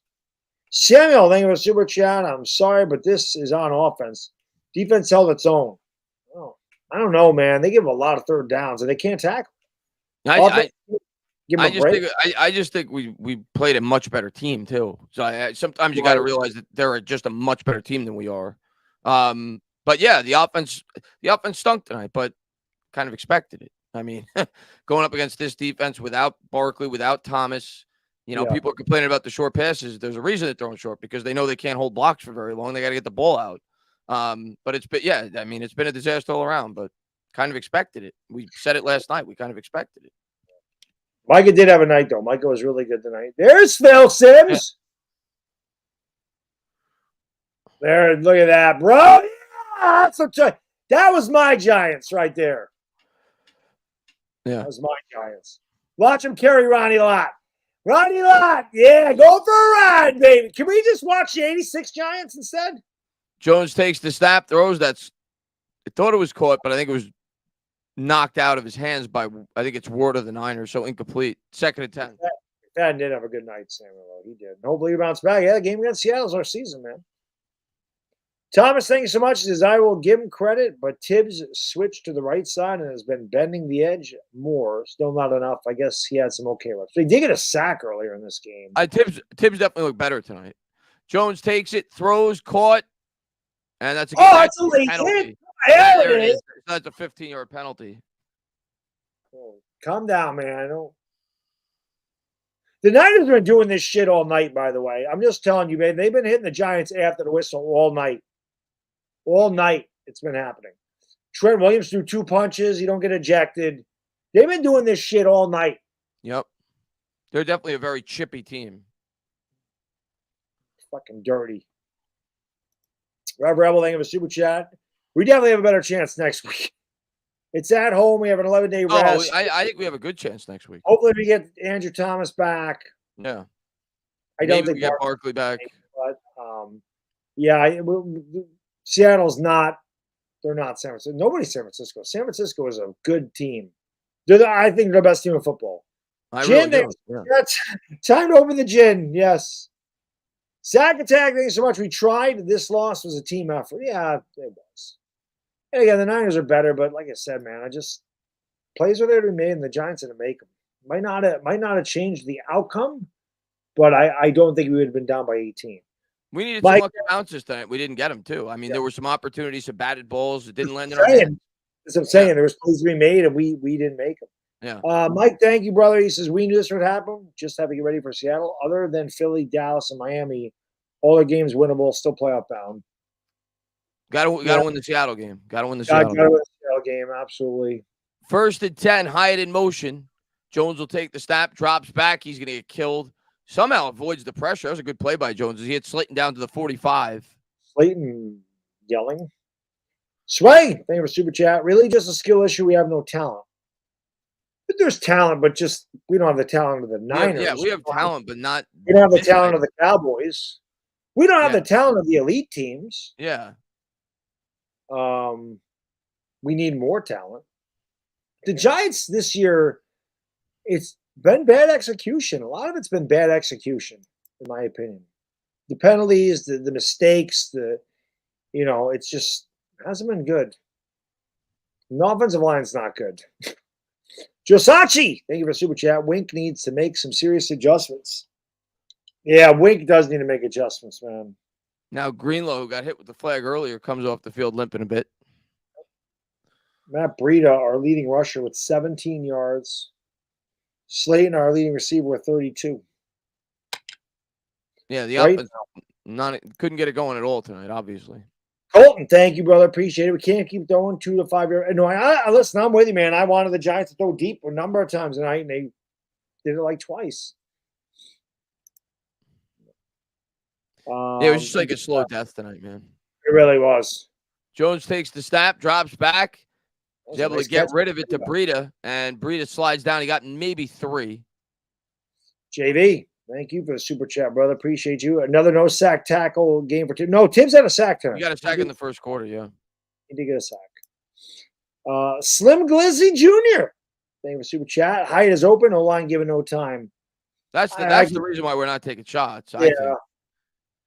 Samuel, thank you for the super chat. I'm sorry, but this is on offense. Defense held its own. Oh, I don't know, man. They give a lot of 3rd downs, and they can't tackle. I just think we played a much better team too. So sometimes you got to realize that they're just a much better team than we are. But yeah, the offense stunk tonight, but kind of expected it. I mean, going up against this defense without Barkley, without Thomas, people are complaining about the short passes. There's a reason they're throwing short because they know they can't hold blocks for very long. They got to get the ball out. But it's been a disaster all around, but kind of expected it. We said it last night. We kind of expected it. Micah did have a night, though. Micah was really good tonight. There's Phil Sims. Yeah. There, look at that, bro. Yeah, that was my Giants right there. Yeah. That was my Giants. Watch him carry Ronnie Lott. Ronnie Lott, yeah, go for a ride, baby. Can we just watch the 86 Giants instead? Jones takes the snap, throws. I thought it was caught, but I think it was knocked out of his hands by, I think it's Ward of the Niners, so incomplete. 2nd and 10. That did have a good night, Samuel. He did. Hopefully he bounced back. Yeah, the game against Seattle is our season, man. Thomas, thank you so much. He says, I will give him credit, but Tibbs switched to the right side and has been bending the edge more. Still not enough. I guess he had some okay reps. So he did get a sack earlier in this game. Tibbs definitely looked better tonight. Jones takes it, throws, caught, and that's a late penalty. hit. There it is. That's a 15-yard penalty. Oh, calm down, man. I don't. The Niners have been doing this shit all night, by the way. I'm just telling you, man. They've been hitting the Giants after the whistle all night. All night it's been happening. Trent Williams threw 2 punches. You don't get ejected. They've been doing this shit all night. Yep. They're definitely a very chippy team. fucking dirty. Rev Rebel, thank you for super chat. We definitely have a better chance next week. It's at home. We have an 11-day Oh, rest. I think we have a good chance next week. Hopefully, we get Andrew Thomas back. Yeah. I don't think we get Barkley back. But yeah, Seattle's not. They're not San Francisco. Nobody's San Francisco. San Francisco is a good team. I think they're the best team in football. Gin, Really do. Yeah. Time to open the gin. Yes. Sack Attack, thank you so much. We tried. This loss was a team effort. Yeah, it was. And again, the Niners are better, but like I said, man, plays were there to be made, and the Giants didn't make them. Might not have changed the outcome, but I don't think we would have been down by 18. We needed some lucky bounces tonight. We didn't get them, too. I mean, there were some opportunities, some batted balls. It didn't land in our hands. That's what I'm saying. There was plays to be made, and we didn't make them. Yeah. Mike, thank you, brother. He says, we knew this would happen. Just have to get ready for Seattle. Other than Philly, Dallas, and Miami, all their games winnable, still playoff bound. Got to win the Seattle game. Got to win the Seattle game. Absolutely. 1st and 10, Hyatt in motion. Jones will take the snap, drops back. He's going to get killed. Somehow avoids the pressure. That was a good play by Jones. He hit Slayton down to the 45. Slayton yelling. Sway, thank you for super chat. Really just a skill issue. We have no talent. But there's talent, but just we don't have the talent of the Niners. Yeah, we have talent, but not. We don't have the talent of the Cowboys. We don't have the talent of the elite teams. Yeah. We need more talent. The Giants this year, it's been bad execution. A lot of it's been bad execution, in my opinion. The penalties, the mistakes, it's just hasn't been good. The offensive line's not good. Josachi, thank you for super chat. Wink needs to make some serious adjustments. Yeah, Wink does need to make adjustments, man. Now Greenlow, who got hit with the flag earlier, comes off the field limping a bit. Matt Breida, our leading rusher, with 17 yards. Slayton, our leading receiver, with 32. Yeah, the offense couldn't get it going at all tonight, obviously. Colton, thank you, brother. Appreciate it. We can't keep throwing 2 to 5 yards. No, listen, I'm with you, man. I wanted the Giants to throw deep a number of times tonight, and they did it like twice. It was just like a slow death tonight, man. It really was. Jones takes the snap, drops back. He's able to get rid of it to Breida, and Breida slides down. He got maybe 3. JV, thank you for the super chat, brother. Appreciate you. Another no sack tackle game for 2. No, Tibbs had a sack tonight. You got a sack in the first quarter, yeah. He did get a sack. Slim Glizzy Jr. Thank you for super chat. Height is open. No line given, no time. That's the reason why we're not taking shots. I think.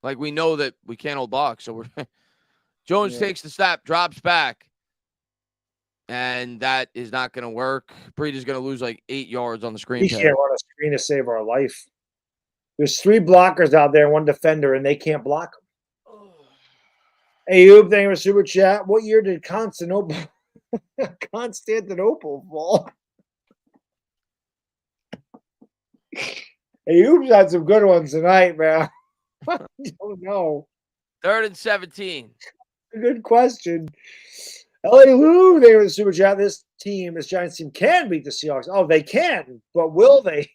Like we know that we can't hold blocks, so we're Jones takes the snap, drops back, and that is not going to work. Breida's going to lose like 8 yards on the screen. He can't run a screen to save our life. There's 3 blockers out there, 1 defender, and they can't block them. Hey, Ayub, thank you for super chat. What year did Constantinople fall? Ayub's had some good ones tonight, man. I don't know. 3rd and 17. Good question. LA Lou, they were the super chat. This Giants team can beat the Seahawks. Oh, they can, but will they?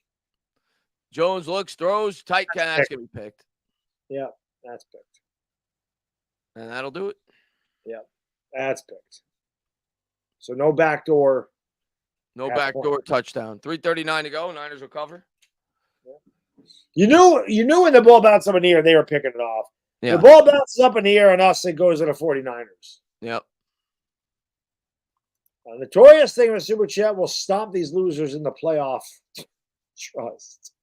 Jones looks, throws, tight can. That's going to be picked. Yeah, that's picked. And that'll do it. Yeah, that's picked. So no backdoor. No backdoor touchdown. 3:39 to go. Niners will cover. Yeah. You knew when the ball bounced up in the air, they were picking it off. Yeah. The ball bounces up in the air on us, it goes to the 49ers. Yep. Notorious thing with Super Chat will stomp these losers in the playoff. Trust.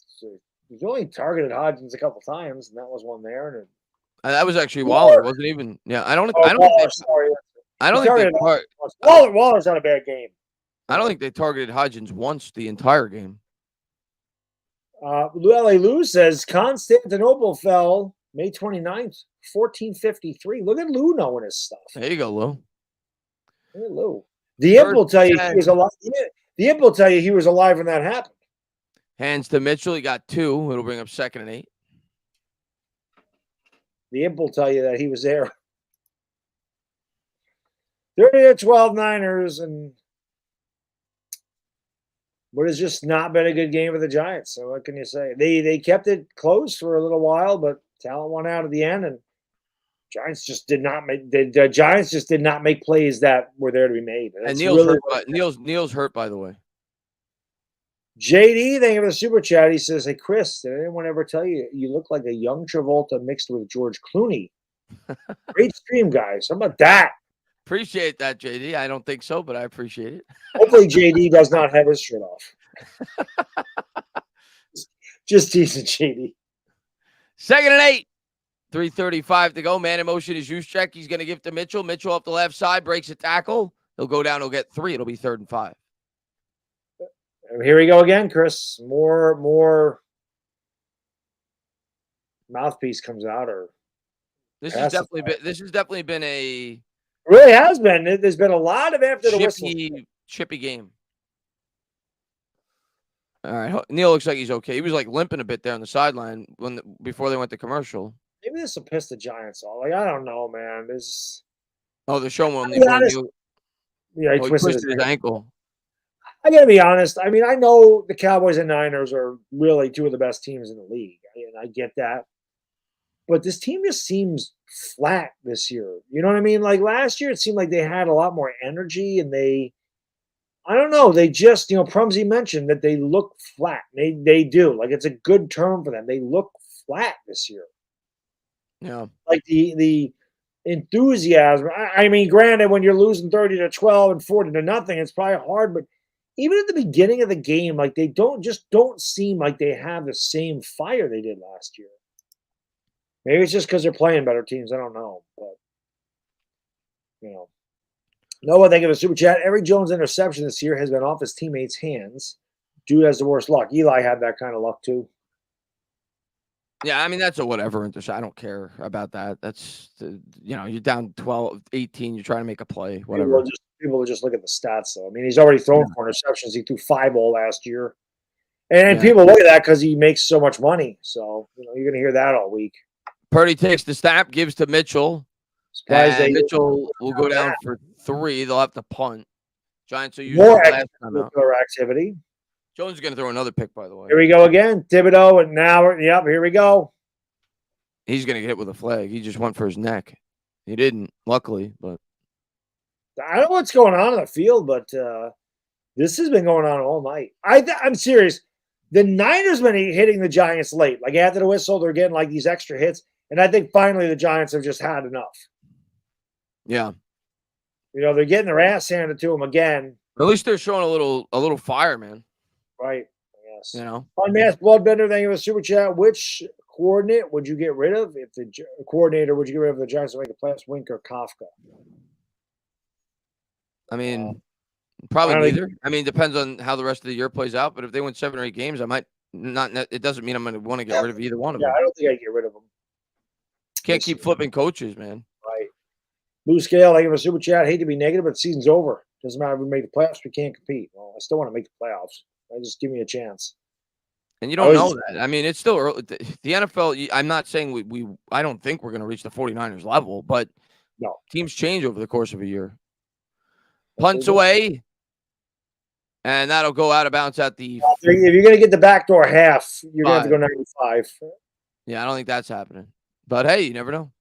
So he's only targeted Hodgins a couple times, and that was one there. And that was actually Waller. It wasn't even. Yeah, I don't think they Waller's not a bad game. I don't think they targeted Hodgins once the entire game. LA Lou says Constantinople fell May 29th, 1453. Look at Lou knowing his stuff. There you go, Lou. Look at Lou. The imp will tell you he was alive. The imp will tell you he was alive when that happened. Hands to Mitchell. He got 2. It'll bring up 2nd and 8. The imp will tell you that he was there. 30-12 Niners, and But it's just not been a good game for the Giants. So what can you say? They kept it close for a little while, but talent won out at the end, and Giants just did not make the Giants just did not make plays that were there to be made. And That's Neil's really hurt. Neil's hurt, by the way. JD, thank you for the super chat. He says, "Hey Chris, did anyone ever tell you you look like a young Travolta mixed with George Clooney?" Great stream, guys. How about that? Appreciate that, JD. I don't think so, but I appreciate it. Hopefully, JD does not have his shirt off. Just teasing, JD. 2nd and 8. 3:35 to go. Man in motion is Juszczyk. He's going to give to Mitchell. Mitchell up the left side, breaks a tackle. He'll go down. He'll get 3. It'll be 3rd and 5. And here we go again, Chris. More mouthpiece comes out, or This has definitely been a really has been. There's been a lot of after the whistle. chippy game. All right, Neil looks like he's okay. He was like limping a bit there on the sideline before they went to commercial. Maybe this will piss the Giants off. Like, I don't know, man. They're showing him. Yeah, he twisted his ankle. I gotta be honest. I mean, I know the Cowboys and Niners are really two of the best teams in the league, and I get that. But this team just seems flat this year. You know what I mean? Like last year, it seemed like they had a lot more energy, and I don't know. They just, Prumsy mentioned that they look flat. They do. Like it's a good term for them. They look flat this year. Yeah. Like the enthusiasm. I mean, granted, when you're losing 30-12 and 40-0, it's probably hard. But even at the beginning of the game, like they don't seem like they have the same fire they did last year. Maybe it's just because they're playing better teams. I don't know, but Noah, thank you for the super chat. Every Jones interception this year has been off his teammates' hands. Dude has the worst luck. Eli had that kind of luck too. Yeah, I mean, that's a whatever interception. I don't care about that. That's, you're down 12, 18. You're trying to make a play, whatever. People will just look at the stats, though. I mean, he's already thrown 4 interceptions. He threw 5 all last year. And people look at that because he makes so much money. So, you're going to hear that all week. Purdy takes the snap, gives to Mitchell. Mitchell will go down for 3. They'll have to punt. Giants are using more activity. Jones is going to throw another pick, by the way. Here we go again. Thibodeau, and now, here we go. He's going to get hit with a flag. He just went for his neck. He didn't, luckily, but. I don't know what's going on in the field, but this has been going on all night. I'm serious. The Niners been hitting the Giants late. Like after the whistle, they're getting like these extra hits. And I think finally the Giants have just had enough. Yeah. They're getting their ass handed to them again. At least they're showing a little fire, man. Right. Yes. Unmasked Bloodbender, thank you for the super chat. Which coordinate would you get rid of if the coordinator would you get rid of the Giants to make the playoffs? Wink or Kafka? I mean, probably neither. I mean, depends on how the rest of the year plays out. But if they win 7 or 8 games, I might not. It doesn't mean I'm going to want to get rid of either one of them. I don't think I'd get rid of them. Can't keep flipping coaches, man. Right. Blue Scale, I give a super chat. Hate to be negative, but the season's over. Doesn't matter if we make the playoffs, we can't compete. Well, I still want to make the playoffs. Just give me a chance. And you don't know that. I mean, it's still early. The NFL, I'm not saying I don't think we're going to reach the 49ers level, but no, teams change over the course of a year. Punts away, and that'll go out of bounds at the. If you're going to get the backdoor half, you're going to have to go 95. Yeah, I don't think that's happening. But hey, you never know.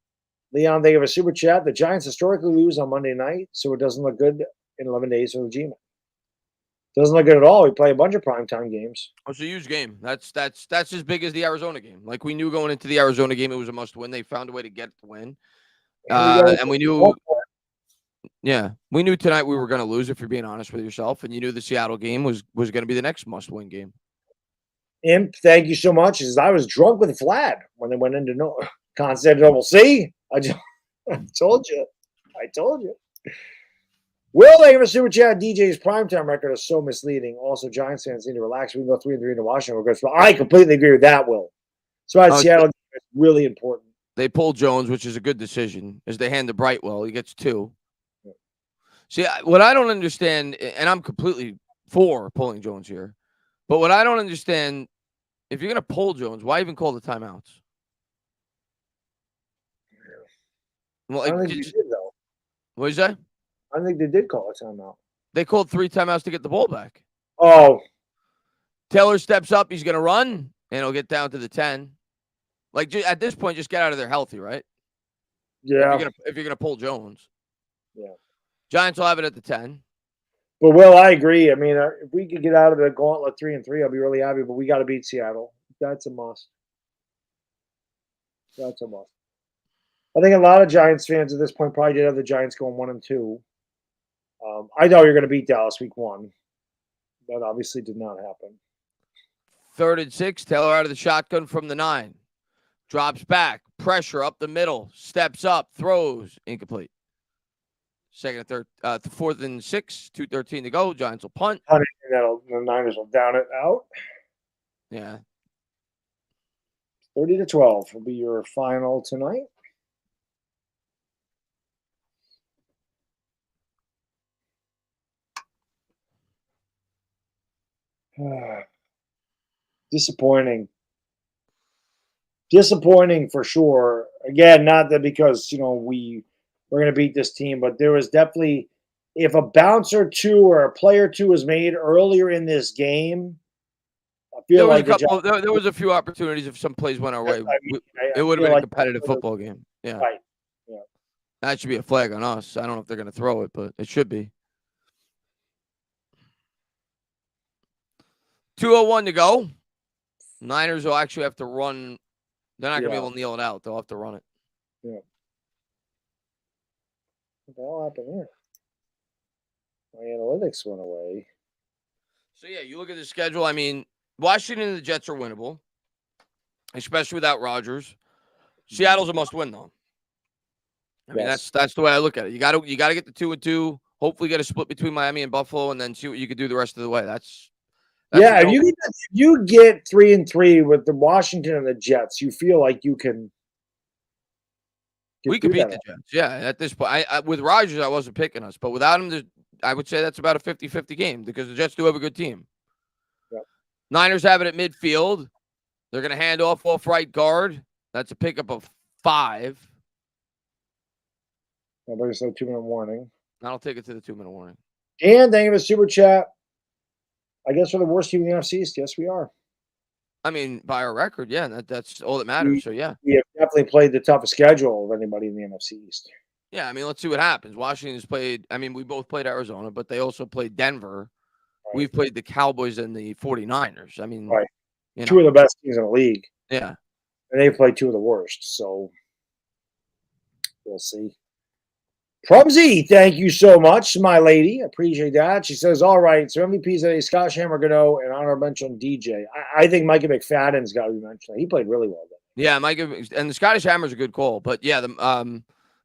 Leon, they have a super chat. The Giants historically lose on Monday night, so it doesn't look good in 11 days for the G-Man. Doesn't look good at all. We play a bunch of primetime games. Oh, it's a huge game. That's as big as the Arizona game. Like we knew going into the Arizona game, it was a must-win. They found a way to get the win, and we knew. Yeah, we knew tonight we were going to lose. If you're being honest with yourself, and you knew the Seattle game was going to be the next must-win game. Imp, thank you so much. I was drunk with Vlad when they went into Constantinople. See, I told you. Will they have a super chat? DJ's primetime record is so misleading. Also, Giants fans need to relax. We can go 3-3 into Washington. I completely agree with that, Will. So Seattle is really important. They pulled Jones, which is a good decision, as they hand to Brightwell. He gets 2. Yeah. See, what I don't understand, and I'm completely for pulling Jones here, but what I don't understand, if you're going to pull Jones, why even call the timeouts? Well, I don't think you did, though. What is that? I think they did call a timeout. They called 3 timeouts to get the ball back. Oh, Taylor steps up. He's going to run, and he'll get down to the 10. Like, at this point, just get out of there healthy, right? Yeah. If you're gonna pull Jones. Yeah. Giants will have it at the 10. But, Will, I agree. I mean, if we could get out of the gauntlet 3-3, I'll be really happy. But we got to beat Seattle. That's a must. That's a must. I think a lot of Giants fans at this point probably did have the Giants going 1-2. I know you're going to beat Dallas week 1. That obviously did not happen. 3rd and 6. Taylor out of the shotgun from the 9. Drops back. Pressure up the middle. Steps up. Throws. Incomplete. 2nd and 3rd. 4th and 6. 2:13 to go. Giants will punt. The Niners will down it out. Yeah. 30-12 will be your final tonight. Disappointing. Disappointing for sure. Again, not that because we're going to beat this team, but there was definitely, if a bounce or two or a play or two was made earlier in this game, I feel there was a few opportunities if some plays went our way. It would have been a competitive football game. Yeah. Right. Yeah. That should be a flag on us. I don't know if they're going to throw it, but it should be. 2:01 to go. Niners will actually have to run. They're not going to be able to kneel it out. They'll have to run it. Yeah. What the hell happened here? My analytics went away. So, yeah, you look at the schedule. I mean, Washington and the Jets are winnable, especially without Rodgers. Seattle's a must-win, though. I mean, that's the way I look at it. You got to get the 2-2. Hopefully, get a split between Miami and Buffalo, and then see what you can do the rest of the way. That's if you get 3-3 with the Washington and the Jets, you feel like you can. We could beat the Jets. Yeah, at this point, I with Rodgers, I wasn't picking us, but without him, I would say that's about a 50-50 game because the Jets do have a good team. Yep. Niners have it at midfield. They're going to hand off right guard. That's a pickup of 5. Nobody said 2-minute warning. I'll take it to the 2-minute warning. And thank you for super chat. I guess we're the worst team in the NFC East. Yes, we are. I mean, by our record, yeah, that's all that matters. So, yeah. We have definitely played the toughest schedule of anybody in the NFC East. Yeah, I mean, let's see what happens. Washington's played, I mean, we both played Arizona, but they also played Denver. Right. We've played the Cowboys and the 49ers. I mean, right. Two of the best teams in the league. Yeah. And they played 2 of the worst. So, we'll see. Prumsy, thank you so much, my lady. Appreciate that. She says, all right, so MVPs today, Scott Shammer-Gano, and honorable mention DJ. I think Micah McFadden's got to be mentioned. He played really well then. Yeah, Micah, and the Scottish Hammer's a good call. But, yeah, the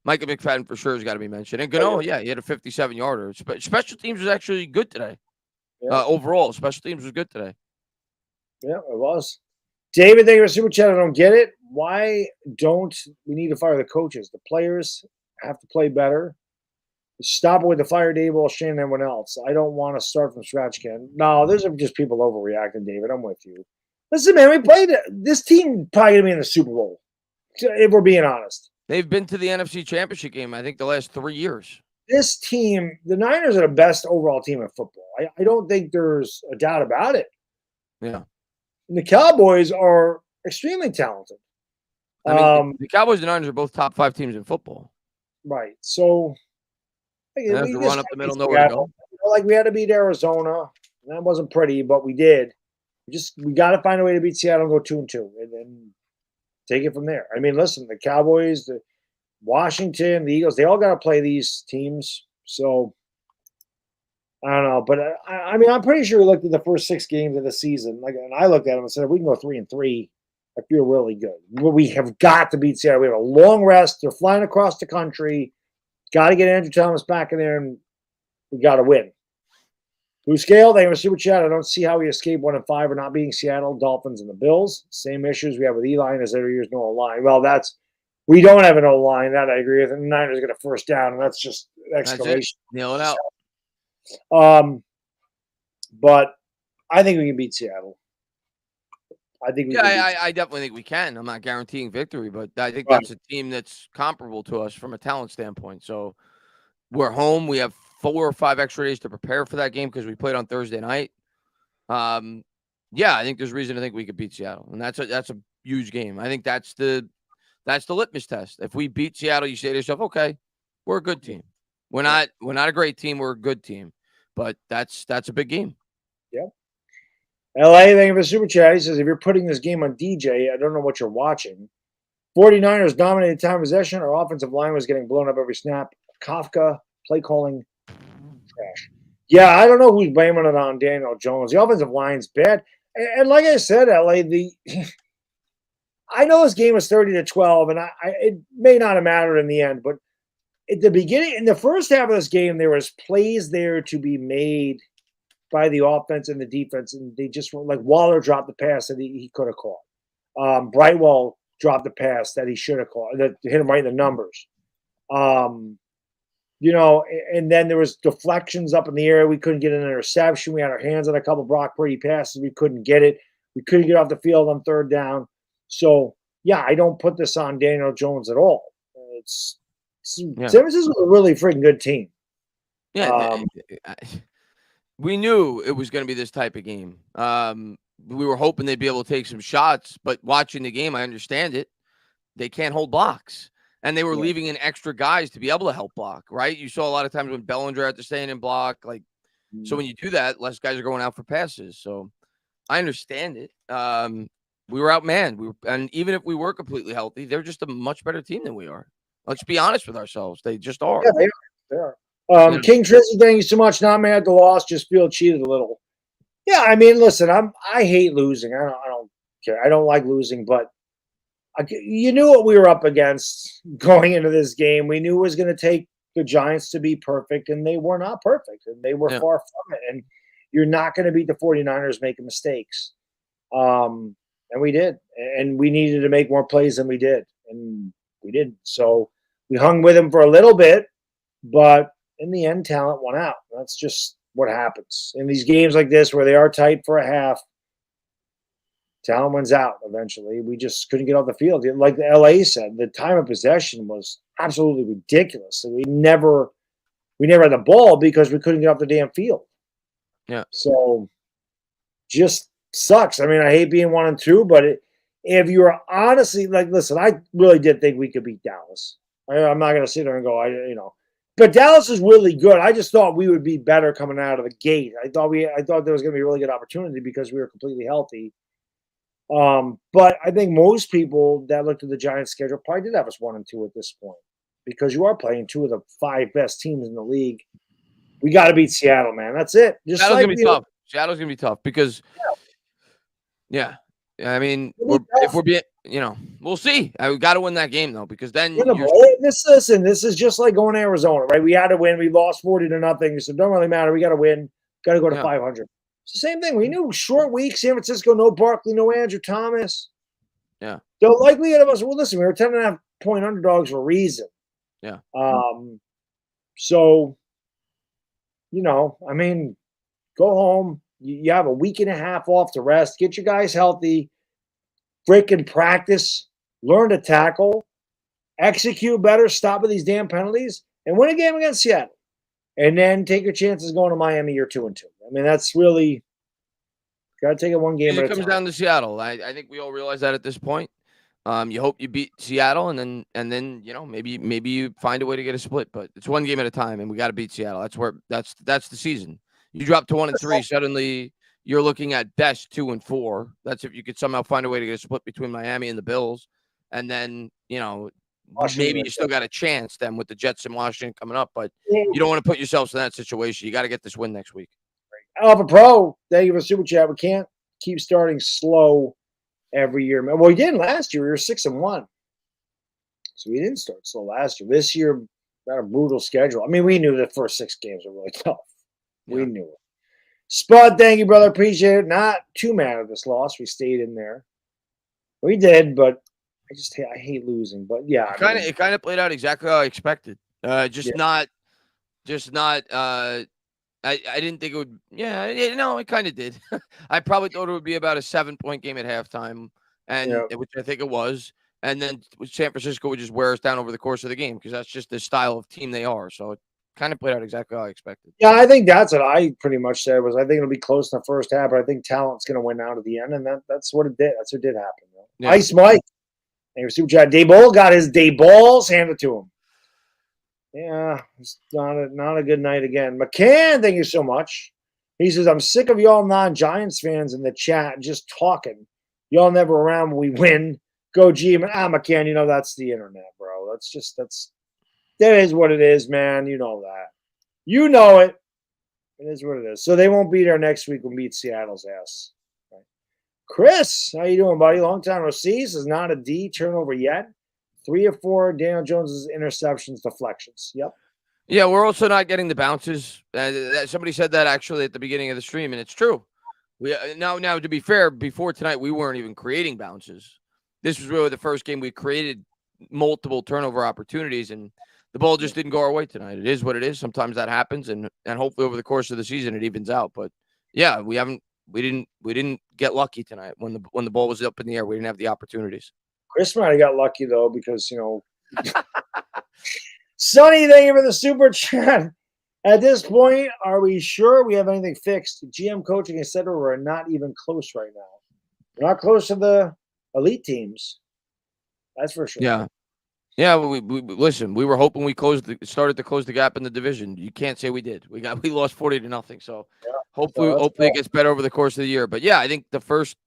Micah McFadden for sure has got to be mentioned. And Gano, he had a 57-yarder. Special teams was actually good today. Yeah. Overall, special teams was good today. Yeah, it was. David, thank you for super chat. I don't get it. Why don't we need to fire the coaches? The players have to play better. Stop it with the fire Dable, Shane, and everyone else. I don't want to start from scratch again. No, those are just people overreacting, David. I'm with you. Listen, man, we played this team probably going to be in the Super Bowl, if we're being honest. They've been to the NFC Championship game, I think, the last 3 years. This team, the Niners are the best overall team in football. I don't think there's a doubt about it. Yeah. And the Cowboys are extremely talented. I mean, the Cowboys and Niners are both top 5 teams in football. Right. So, we have to run up the middle, nowhere to go. Like we had to beat Arizona. And that wasn't pretty, but we did. We got to find a way to beat Seattle and go 2-2, and then take it from there. I mean, listen, the Cowboys, the Washington, the Eagles, they all got to play these teams. So, I don't know. But, I mean, I'm pretty sure we looked at the first 6 games of the season. And I looked at them and said, if we can go 3-3, I feel really good. We have got to beat Seattle. We have a long rest. They're flying across the country. Got to get Andrew Thomas back in there, and we got to win. Blue Scale, they have a super chat. I don't see how we escape 1-5 or not beating Seattle, Dolphins, and the Bills. Same issues we have with Eli as every year's no line. Well, we don't have an O-line. That I agree with. And the Niners get a first down, and that's just exclamation. Nail it out. But I think we can beat Seattle. I definitely think we can. I'm not guaranteeing victory, but I think that's a team that's comparable to us from a talent standpoint. So we're home. We have 4 or 5 extra days to prepare for that game because we played on Thursday night. Yeah, I think there's reason to think we could beat Seattle, and that's a huge game. I think that's the litmus test. If we beat Seattle, you say to yourself, okay, we're a good team. We're not a great team. We're a good team, but that's a big game. Yeah. LA, thank you for the super chat. He says, if you're putting this game on DJ, I don't know what you're watching. 49ers dominated time of possession. Our offensive line was getting blown up every snap. Kafka, play calling, trash. Yeah, I don't know who's blaming it on Daniel Jones. The offensive line's bad. And like I said, LA, I know this game was 30-12, and it may not have mattered in the end, but at the beginning, in the first half of this game, there was plays there to be made by the offense and the defense, and they just were like Waller dropped the pass that he could have caught. Brightwell dropped the pass that he should have caught, that hit him right in the numbers. And then there was deflections up in the air. We couldn't get an interception. We had our hands on a couple Brock Purdy passes. We couldn't get it. We couldn't get off the field on third down. So, yeah, I don't put this on Daniel Jones at all. San Francisco was a really freaking good team. Yeah, we knew it was going to be this type of game. We were hoping they'd be able to take some shots, but watching the game, I understand it. They can't hold blocks. And they were leaving in extra guys to be able to help block, right? You saw a lot of times when Bellinger had to stay in and block. So when you do that, less guys are going out for passes. So I understand it. We were outmanned. And even if we were completely healthy, they're just a much better team than we are. Let's be honest with ourselves. They just are. Yeah, they are. King Trizzy, thank you so much. Not mad at the loss, just feel cheated a little. Yeah, I mean, listen, I hate losing. I don't care. I don't like losing, but you knew what we were up against going into this game. We knew it was going to take the Giants to be perfect, and they were not perfect, and they were far from it. And you're not going to beat the 49ers making mistakes. And we did. And we needed to make more plays than we did, and we didn't. So we hung with them for a little bit, but in the end, talent won out. That's just what happens. In these games like this where they are tight for a half, talent wins out eventually. We just couldn't get off the field. Like the LA said, the time of possession was absolutely ridiculous. And we never had the ball because we couldn't get off the damn field. Yeah. So just sucks. I mean, I hate being 1-2, but if you are honestly listen, I really did think we could beat Dallas. I'm not going to sit there and go, but Dallas is really good. I just thought we would be better coming out of the gate. I thought there was going to be a really good opportunity because we were completely healthy. But I think most people that looked at the Giants' schedule probably did have us 1-2 at this point because you are playing two of the 5 best teams in the league. We got to beat Seattle, man. That's it. Seattle's gonna be tough. Seattle's gonna be tough because, I mean, if we're being, we'll see. We got to win that game though because then this is just like going to Arizona, right? We had to win. We lost 40-0. So it don't really matter. We got to win. Got to go to 500. It's the same thing. We knew short week, San Francisco, no Barkley, no Andrew Thomas. Yeah. The likelihood of us, listen, we were 10.5-point underdogs for a reason. Yeah. So, I mean, go home. You have a week and a half off to rest. Get your guys healthy. Freaking practice. Learn to tackle. Execute better. Stop with these damn penalties. And win a game against Seattle. And then take your chances going to Miami. You're 2-2. I mean, that's really got to take it one game at a time. It comes down to Seattle. I think we all realize that at this point. You hope you beat Seattle, and then maybe you find a way to get a split. But it's one game at a time, and we got to beat Seattle. That's the season. You drop to 1-3, suddenly you're looking at best 2-4. That's if you could somehow find a way to get a split between Miami and the Bills, and then maybe you still got a chance then with the Jets and Washington coming up, but you don't want to put yourselves in that situation. You got to get this win next week. Alpha Pro, thank you for super chat. We can't keep starting slow every year. Well, we didn't last year. We were 6-1. So we didn't start slow last year. This year, got a brutal schedule. I mean, we knew the first 6 games were really tough. Yeah. We knew it. Spud, thank you, brother. Appreciate it. Not too mad at this loss. We stayed in there. We did, but I hate losing. But yeah, it kind of played out exactly how I expected. I didn't think it would. Yeah, it kind of did. I probably thought it would be about a 7-point game at halftime, which I think it was. And then San Francisco would just wear us down over the course of the game because that's just the style of team they are. So kind of played out exactly how I expected. Yeah, I think that's what I pretty much said was I think it'll be close in the first half, but I think talent's going to win out at the end, and that's what it did. That's what did happen. Yeah. Ice Mike. And super chat. Dayball got his day balls handed to him. Yeah, it's not a good night again. McCann, thank you so much. He says, I'm sick of y'all non-Giants fans in the chat just talking. Y'all never around when we win. Go G. McCann, you know that's the internet, bro. That is what it is, man. You know that. You know it. It is what it is. So they won't be there next week. We'll meet Seattle's ass. Right. Chris, how you doing, buddy? Long time no see. This is not a D turnover yet. 3 or 4 Daniel Jones's interceptions, deflections. Yep. Yeah, we're also not getting the bounces. Somebody said that actually at the beginning of the stream, and it's true. We now to be fair, before tonight we weren't even creating bounces. This was really the first game we created multiple turnover opportunities, and the ball just didn't go our way tonight. It is what it is. Sometimes that happens, and hopefully over the course of the season it evens out. But yeah, we didn't get lucky tonight when the ball was up in the air. We didn't have the opportunities. Chris might have got lucky though because Sonny, thank you for the super chat. At this point, are we sure we have anything fixed? GM coaching, etc. We're not even close right now. We're not close to the elite teams. That's for sure. Yeah. Yeah, we listen. We were hoping we started to close the gap in the division. You can't say we did. We lost 40-0. So hopefully it gets better over the course of the year. But yeah, I think the first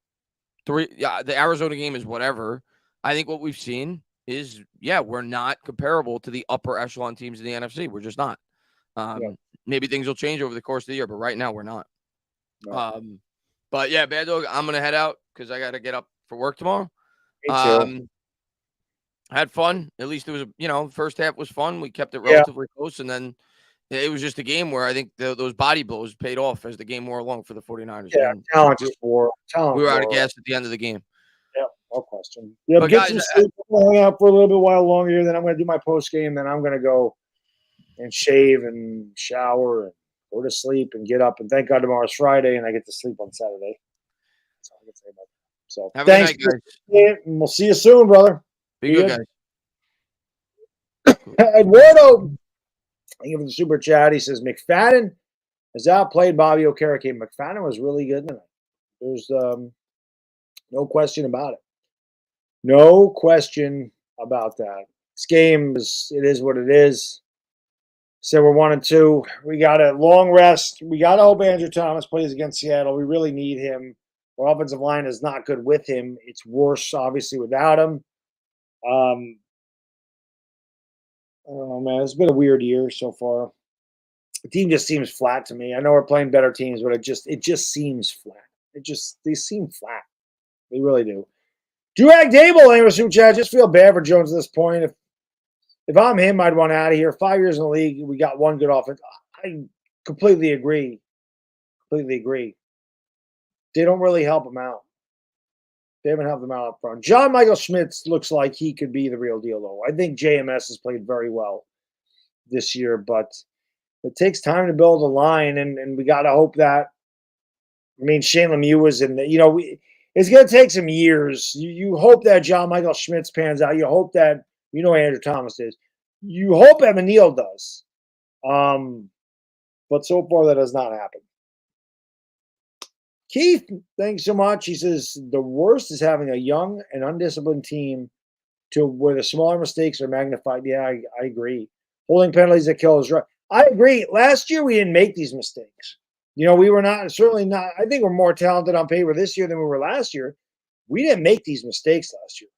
3, the Arizona game is whatever. I think what we've seen is we're not comparable to the upper echelon teams in the NFC. We're just not. Maybe things will change over the course of the year, but right now we're not. No. But yeah, Baddog, I'm gonna head out because I got to get up for work tomorrow. Me too. Had fun. At least it was, first half was fun. We kept it relatively close. And then it was just a game where I think those body blows paid off as the game wore along for the 49ers. Yeah, talent. We were out of gas at the end of the game. Yeah, no question. Yeah, but get some sleep. I'm going to hang out for a little bit while longer. Then I'm going to do my post game. Then I'm going to go and shave and shower and go to sleep and get up. And thank God tomorrow's Friday and I get to sleep on Saturday. That's all I can say about that. So have thanks, a good night, guys. And we'll see you soon, brother. Be good, guys. Eduardo, thank you for the super chat. He says McFadden has outplayed Bobby Okereke. McFadden was really good tonight. There's no question about it. No question about that. This game is what it is. So we're 1-2. We got a long rest. We got to hope Andrew Thomas plays against Seattle. We really need him. Our offensive line is not good with him. It's worse, obviously, without him. Oh man, it's been a weird year so far. The team just seems flat to me. I know we're playing better teams, but it just seems flat. They seem flat. They really do. Durag Dable, anyway, super chat. I just feel bad for Jones at this point. If I'm him, I'd want out of here. 5 years in the league, we got one good offense. I completely agree. They don't really help him out. They haven't helped him out up front. John Michael Schmitz looks like he could be the real deal, though. I think JMS has played very well this year, but it takes time to build a line, and we got to hope that. I mean, Shane Lemieux was in the, it's going to take some years. You hope that John Michael Schmitz pans out. You hope that, Andrew Thomas is. You hope Evan Neal does. But so far, that has not happened. Keith, thanks so much. He says, the worst is having a young and undisciplined team to where the smaller mistakes are magnified. Yeah, I agree. Holding penalties that kill is right. I agree. Last year, we didn't make these mistakes. We were certainly not. I think we're more talented on paper this year than we were last year. We didn't make these mistakes last year.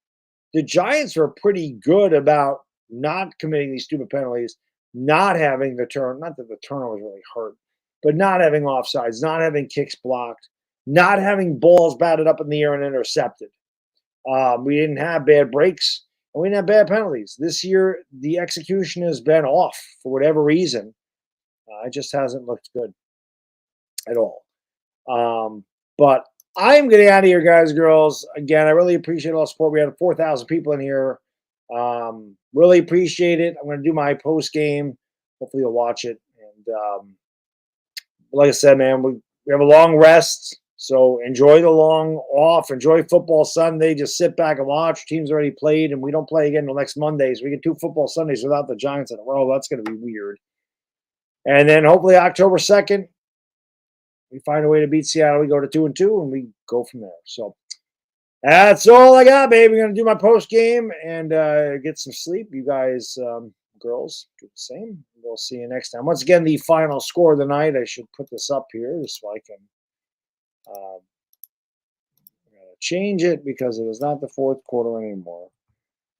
The Giants were pretty good about not committing these stupid penalties, not having the turn. Not that the turnovers really hurt, but not having offsides, not having kicks blocked, not having balls batted up in the air and intercepted. We didn't have bad breaks, and we didn't have bad penalties. This year, the execution has been off for whatever reason. It just hasn't looked good at all. But I'm getting out of here, guys, girls. Again, I really appreciate all the support. We had 4,000 people in here. Really appreciate it. I'm going to do my post game. Hopefully you'll watch it. And like I said, man, we have a long rest. So enjoy the long off. Enjoy football Sunday. Just sit back and watch. Teams already played, and we don't play again until next Monday. So we get 2 football Sundays without the Giants in a row. That's going to be weird. And then hopefully October 2nd, we find a way to beat Seattle. We go to 2-2, and we go from there. So that's all I got, baby. I'm going to do my post game and get some sleep. You guys, girls, do the same. We'll see you next time. Once again, the final score of the night. I should put this up here so I can change it because it is not the fourth quarter anymore.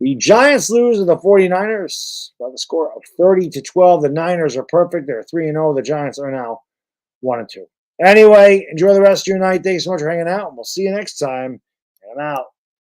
The Giants lose to the 49ers by the score of 30-12. The Niners are perfect. They're 3-0. The Giants are now 1-2. Anyway, enjoy the rest of your night. Thanks so much for hanging out. We'll see you next time. I'm out.